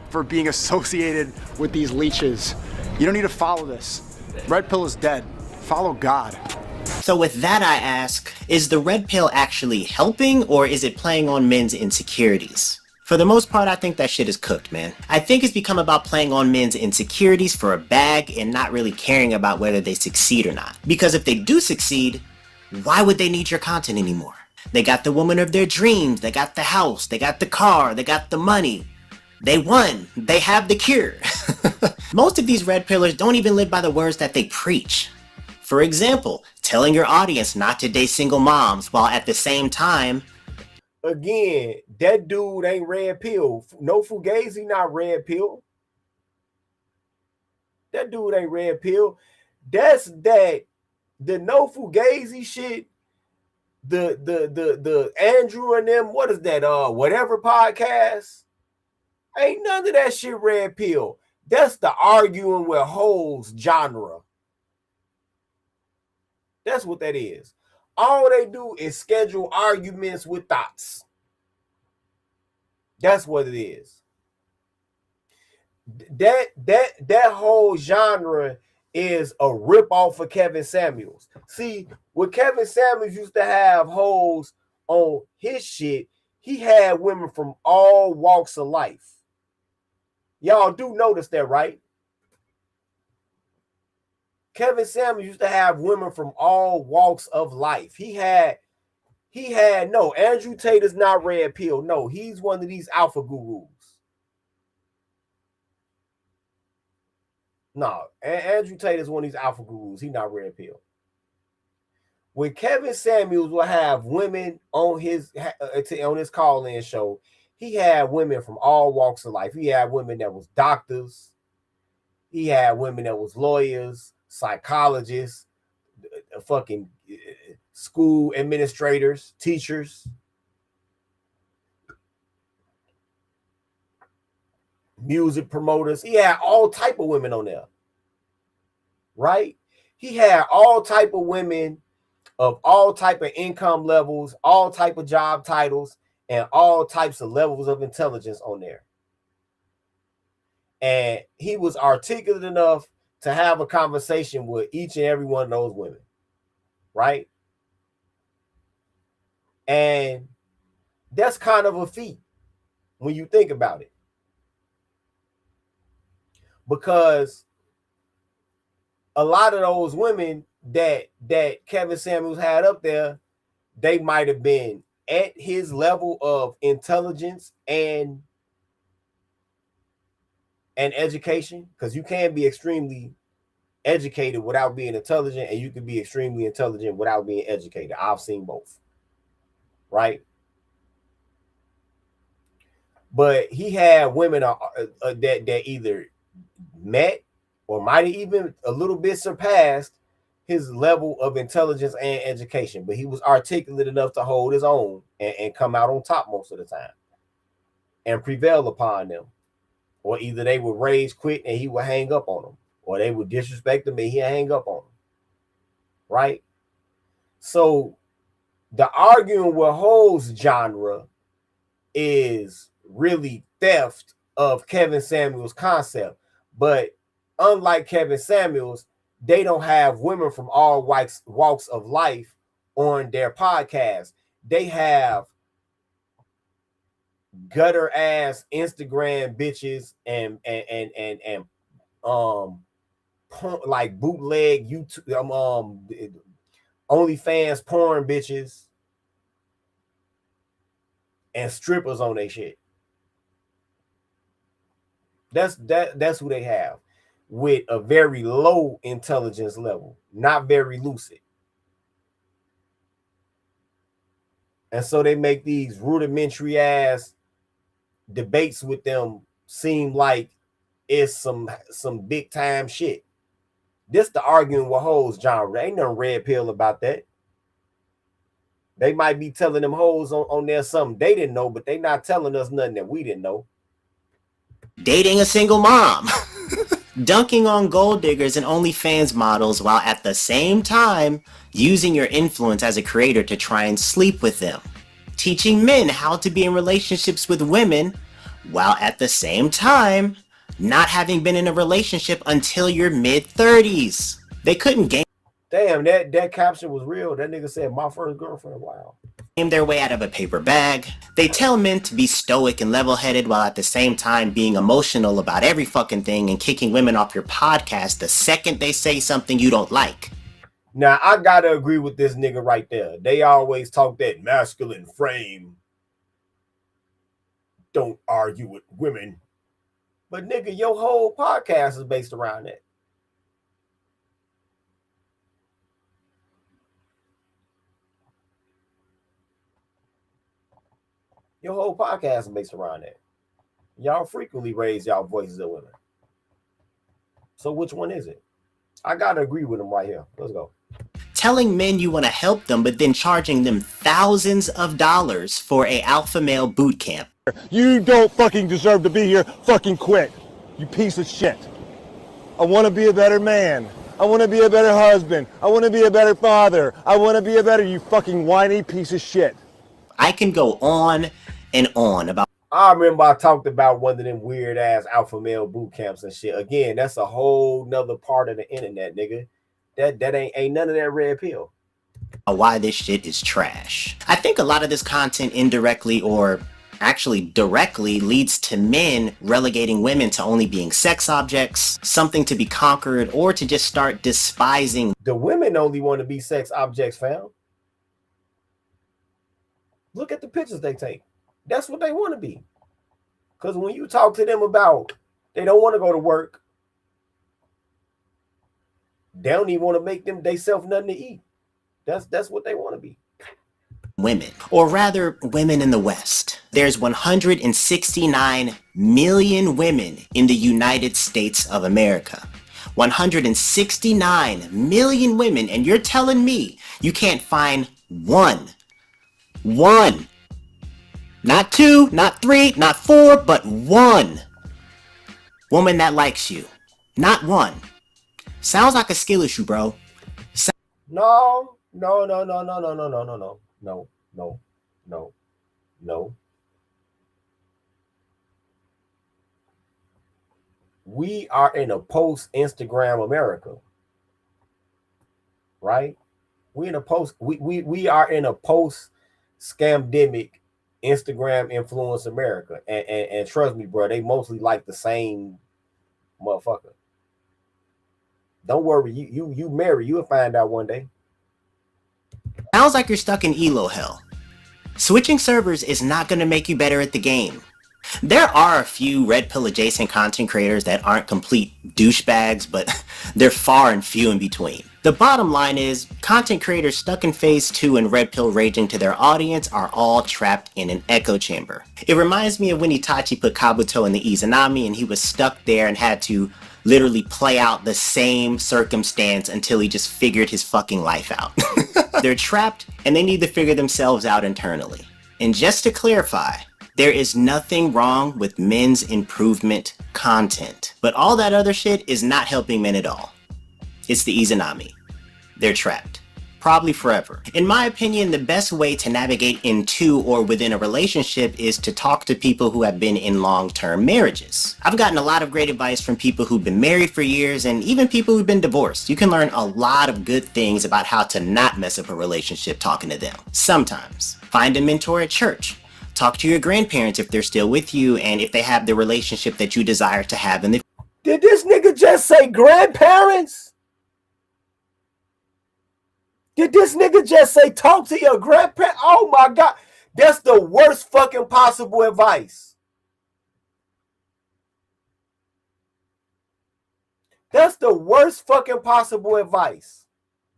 For being associated with these leeches. You don't need to follow this. Red pill is dead. Follow God. So with that I ask, is the red pill actually helping or is it playing on men's insecurities? For the most part, I think that shit is cooked, man. I think it's become about playing on men's insecurities for a bag and not really caring about whether they succeed or not. Because if they do succeed, why would they need your content anymore? They got the woman of their dreams, they got the house, they got the car, they got the money. They won. They have the cure. Most of these red pillars don't even live by the words that they preach. For example, telling your audience not to date single moms while at the same time... Again, that dude ain't red pill. No Fugazi, not red pill. That dude ain't red pill. That's that. The no Fugazi shit. The Andrew and them. What is that? Whatever podcast. Ain't none of that shit red pill. That's the arguing with hoes genre. That's what that is. All they do is schedule arguments with thoughts. That's what it is. That whole genre is a ripoff of Kevin Samuels. See, when Kevin Samuels used to have hoes on his shit, he had women from all walks of life. Y'all do notice that, right? Kevin Samuels used to have women from all walks of life. He had no, Andrew Tate is not red pill. No, he's one of these alpha gurus. No, Andrew Tate is one of these alpha gurus. He's not red pill. When Kevin Samuels will have women on his call-in show, he had women from all walks of life. He had women that was doctors. He had women that was lawyers, psychologists, fucking school administrators, teachers, music promoters. He had all type of women on there, right? He had all type of women of all type of income levels, all type of job titles, and all types of levels of intelligence on there. And he was articulate enough to have a conversation with each and every one of those women, right? And that's kind of a feat when you think about it. Because a lot of those women that Kevin Samuels had up there, they might have been at his level of intelligence and education, because you can be extremely educated without being intelligent, and you can be extremely intelligent without being educated. I've seen both, right? But he had women that either met or might have even a little bit surpassed his level of intelligence and education, but he was articulate enough to hold his own and come out on top most of the time and prevail upon them. Or either they would rage quit and he would hang up on them, or they would disrespect him and he'd hang up on them, right? So the arguing with hoes genre is really theft of Kevin Samuels' concept. But unlike Kevin Samuels, they don't have women from all walks of life on their podcast. They have gutter ass Instagram bitches and like bootleg YouTube OnlyFans porn bitches and strippers on their shit. That's who they have, with a very low intelligence level, not very lucid. And so they make these rudimentary ass debates with them seem like it's some big time shit. This the arguing with hoes genre. Ain't no red pill about that. They might be telling them hoes on there something they didn't know, but they not telling us nothing that we didn't know. Dating a single mom. Dunking on gold diggers and OnlyFans models while at the same time using your influence as a creator to try and sleep with them. Teaching men how to be in relationships with women while at the same time not having been in a relationship until your mid-30s. They couldn't game Damn, that caption was real. That nigga said my first girlfriend. Wow. Their way out of a paper bag. They tell men to be stoic and level-headed while at the same time being emotional about every fucking thing and kicking women off your podcast the second they say something you don't like. Now, I gotta agree with this nigga right there. They always talk that masculine frame. Don't argue with women. But nigga, your whole podcast is based around that. Your whole podcast is based around that. Y'all frequently raise y'all voices at women. So which one is it? I gotta agree with him right here. Let's go. Telling men you want to help them, but then charging them thousands of dollars for a alpha male boot camp. You don't fucking deserve to be here. Fucking quit. You piece of shit. I want to be a better man. I want to be a better husband. I want to be a better father. I want to be a better, you fucking whiny piece of shit. I can go on and on about. I remember I talked about one of them weird ass alpha male boot camps and shit. Again, that's a whole nother part of the internet, nigga. That ain't none of that red pill. Why this shit is trash. I think a lot of this content indirectly or actually directly leads to men relegating women to only being sex objects, something to be conquered, or to just start despising. The women only want to be sex objects, fam. Look at the pictures they take. That's what they want to be. Because when you talk to them about they don't want to go to work, they don't even want to make them themselves nothing to eat. That's what they want to be. Women, or rather women in the West. There's 169 million women in the United States of America. 169 million women, and you're telling me you can't find one, not two, not three, not four, but one woman that likes you. Not one. Sounds like a skill issue, bro. No. We are in a post-Instagram America, right? We are in a post-scamdemic Instagram influence America, and trust me, bro, they mostly like the same motherfucker. Don't worry, you marry, you'll find out one day. Sounds like you're stuck in ELO hell. Switching servers is not going to make you better at the game. There are a few red pill adjacent content creators that aren't complete douchebags, but they're far and few in between. The bottom line is, content creators stuck in phase 2 and red pill raging to their audience are all trapped in an echo chamber. It reminds me of when Itachi put Kabuto in the Izanami and he was stuck there and had to literally play out the same circumstance until he just figured his fucking life out. They're trapped and they need to figure themselves out internally. And just to clarify, there is nothing wrong with men's improvement content, but all that other shit is not helping men at all. It's the Izanami. They're trapped. probably forever. In my opinion, the best way to navigate into or within a relationship is to talk to people who have been in long-term marriages. I've gotten a lot of great advice from people who've been married for years and even people who've been divorced. You can learn a lot of good things about how to not mess up a relationship talking to them. Sometimes. Find a mentor at church. Talk to your grandparents if they're still with you and if they have the relationship that you desire to have in the future. Did this nigga just say grandparents? Did this nigga just say talk to your grandparents? Oh my God. That's the worst fucking possible advice. That's the worst fucking possible advice.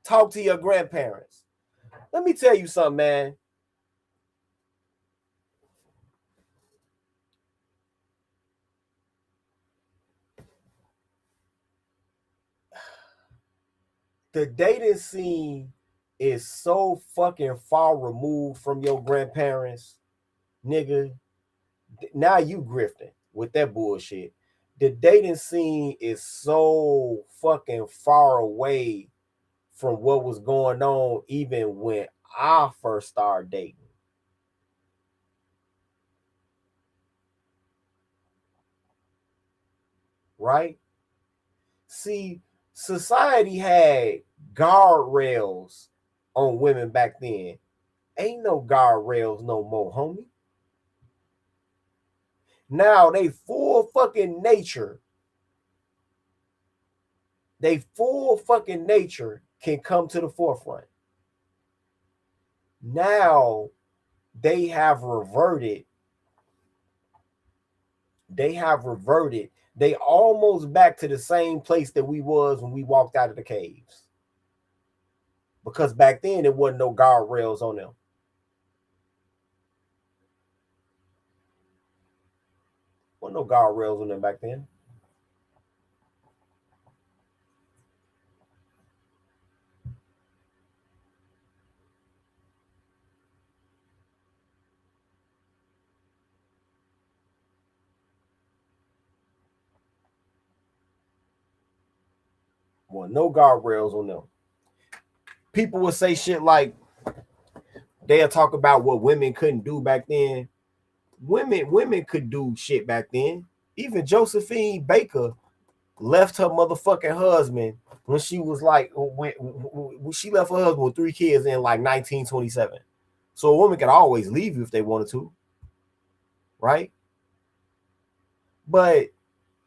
Talk to your grandparents. Let me tell you something, man. The dating scene is so fucking far removed from your grandparents, nigga. Now you grifting with that bullshit. The dating scene is so fucking far away from what was going on even when I first started dating. Right? See, society had guardrails on women back then. Ain't no guardrails no more, homie. Now they full fucking nature. They full fucking nature can come to the forefront. Now they have reverted. They almost back to the same place that we was when we walked out of the caves. Because back then there wasn't no guardrails on them. Wasn't no guardrails on them back then. Well, no guardrails on them. People would say shit like they'll talk about what women couldn't do back then. Women could do shit back then. Even Josephine Baker left her motherfucking husband when she was like, when she left her husband with 3 kids in like 1927. So a woman could always leave you if they wanted to, right? But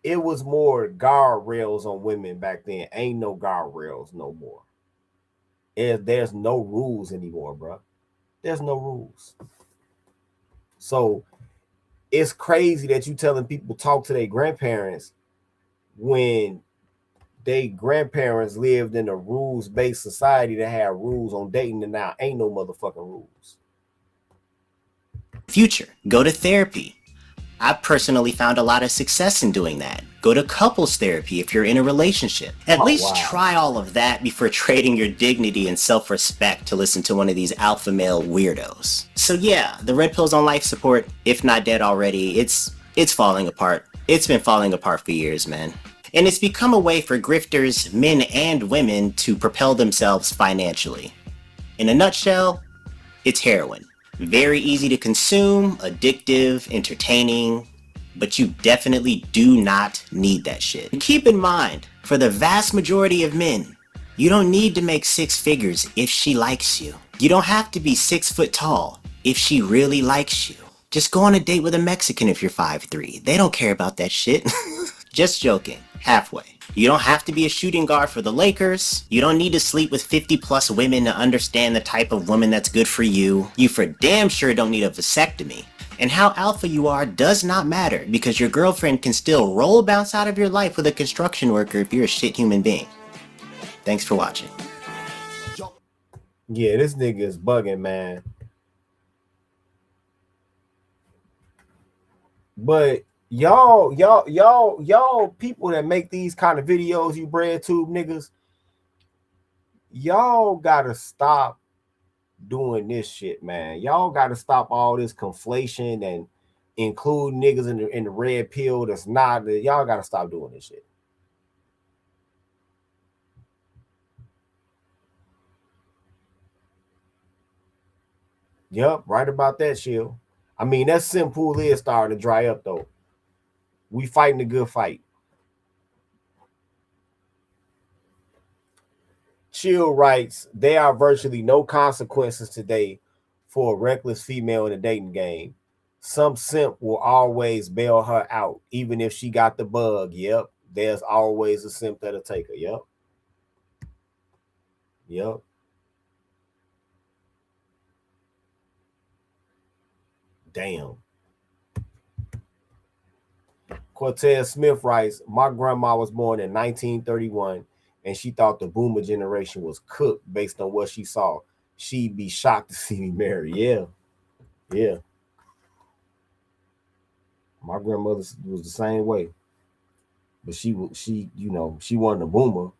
it was more guardrails on women back then. Ain't no guardrails no more. There's no rules anymore, bro. There's no rules. So it's crazy that you telling people talk to their grandparents when they grandparents lived in a rules-based society that had rules on dating, and now ain't no motherfucking rules. Future. Go to therapy. I've personally found a lot of success in doing that. Go to couples therapy if you're in a relationship. At least try all of that before trading your dignity and self-respect to listen to one of these alpha male weirdos. So yeah, the red pills on life support, if not dead already, it's falling apart. It's been falling apart for years, man. And it's become a way for grifters, men and women, to propel themselves financially. In a nutshell, it's heroin. Very easy to consume, addictive, entertaining, but you definitely do not need that shit. Keep in mind, for the vast majority of men, you don't need to make 6 figures if she likes you. You don't have to be 6 foot tall if she really likes you. Just go on a date with a Mexican if you're 5'3". They don't care about that shit. Just joking. Halfway. You don't have to be a shooting guard for the Lakers. You don't need to sleep with 50 plus women to understand the type of woman that's good for you. You for damn sure don't need a vasectomy. And how alpha you are does not matter because your girlfriend can still roll bounce out of your life with a construction worker if you're a shit human being. Thanks for watching. Yeah, this nigga is bugging, man. But y'all people that make these kind of videos, you Breadtube niggas, y'all gotta stop doing this shit, man. Y'all gotta stop all this conflation and include niggas in the red pill. That's not. Y'all gotta stop doing this shit. Yep, right about that, Shield. I mean, that sim pool is starting to dry up, though. We fighting a good fight. Chill writes, there are virtually no consequences today for a reckless female in a dating game. Some simp will always bail her out, even if she got the bug. Yep. There's always a simp that'll take her. Yep. Yep. Damn. Cortez Smith writes, my grandma was born in 1931 and she thought the boomer generation was cooked based on what she saw. She'd be shocked to see me marry. Yeah. Yeah. My grandmother was the same way. But she wasn't a boomer.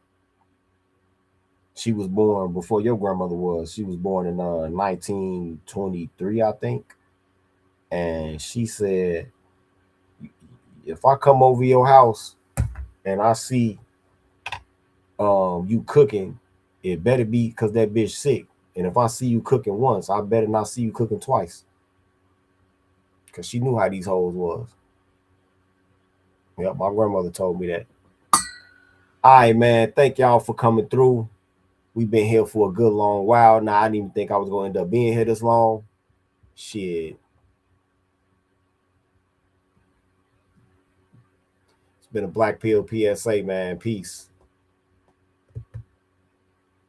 She was born before your grandmother was. She was born in 1923, I think. And she said, if I come over your house and I see you cooking, it better be because that bitch sick. And if I see you cooking once, I better not see you cooking twice. Because she knew how these hoes was. Yep, my grandmother told me that. All right, man. Thank y'all for coming through. We've been here for a good long while. Now, I didn't even think I was going to end up being here this long. Shit. It's been a Black Pill PSA, man. Peace.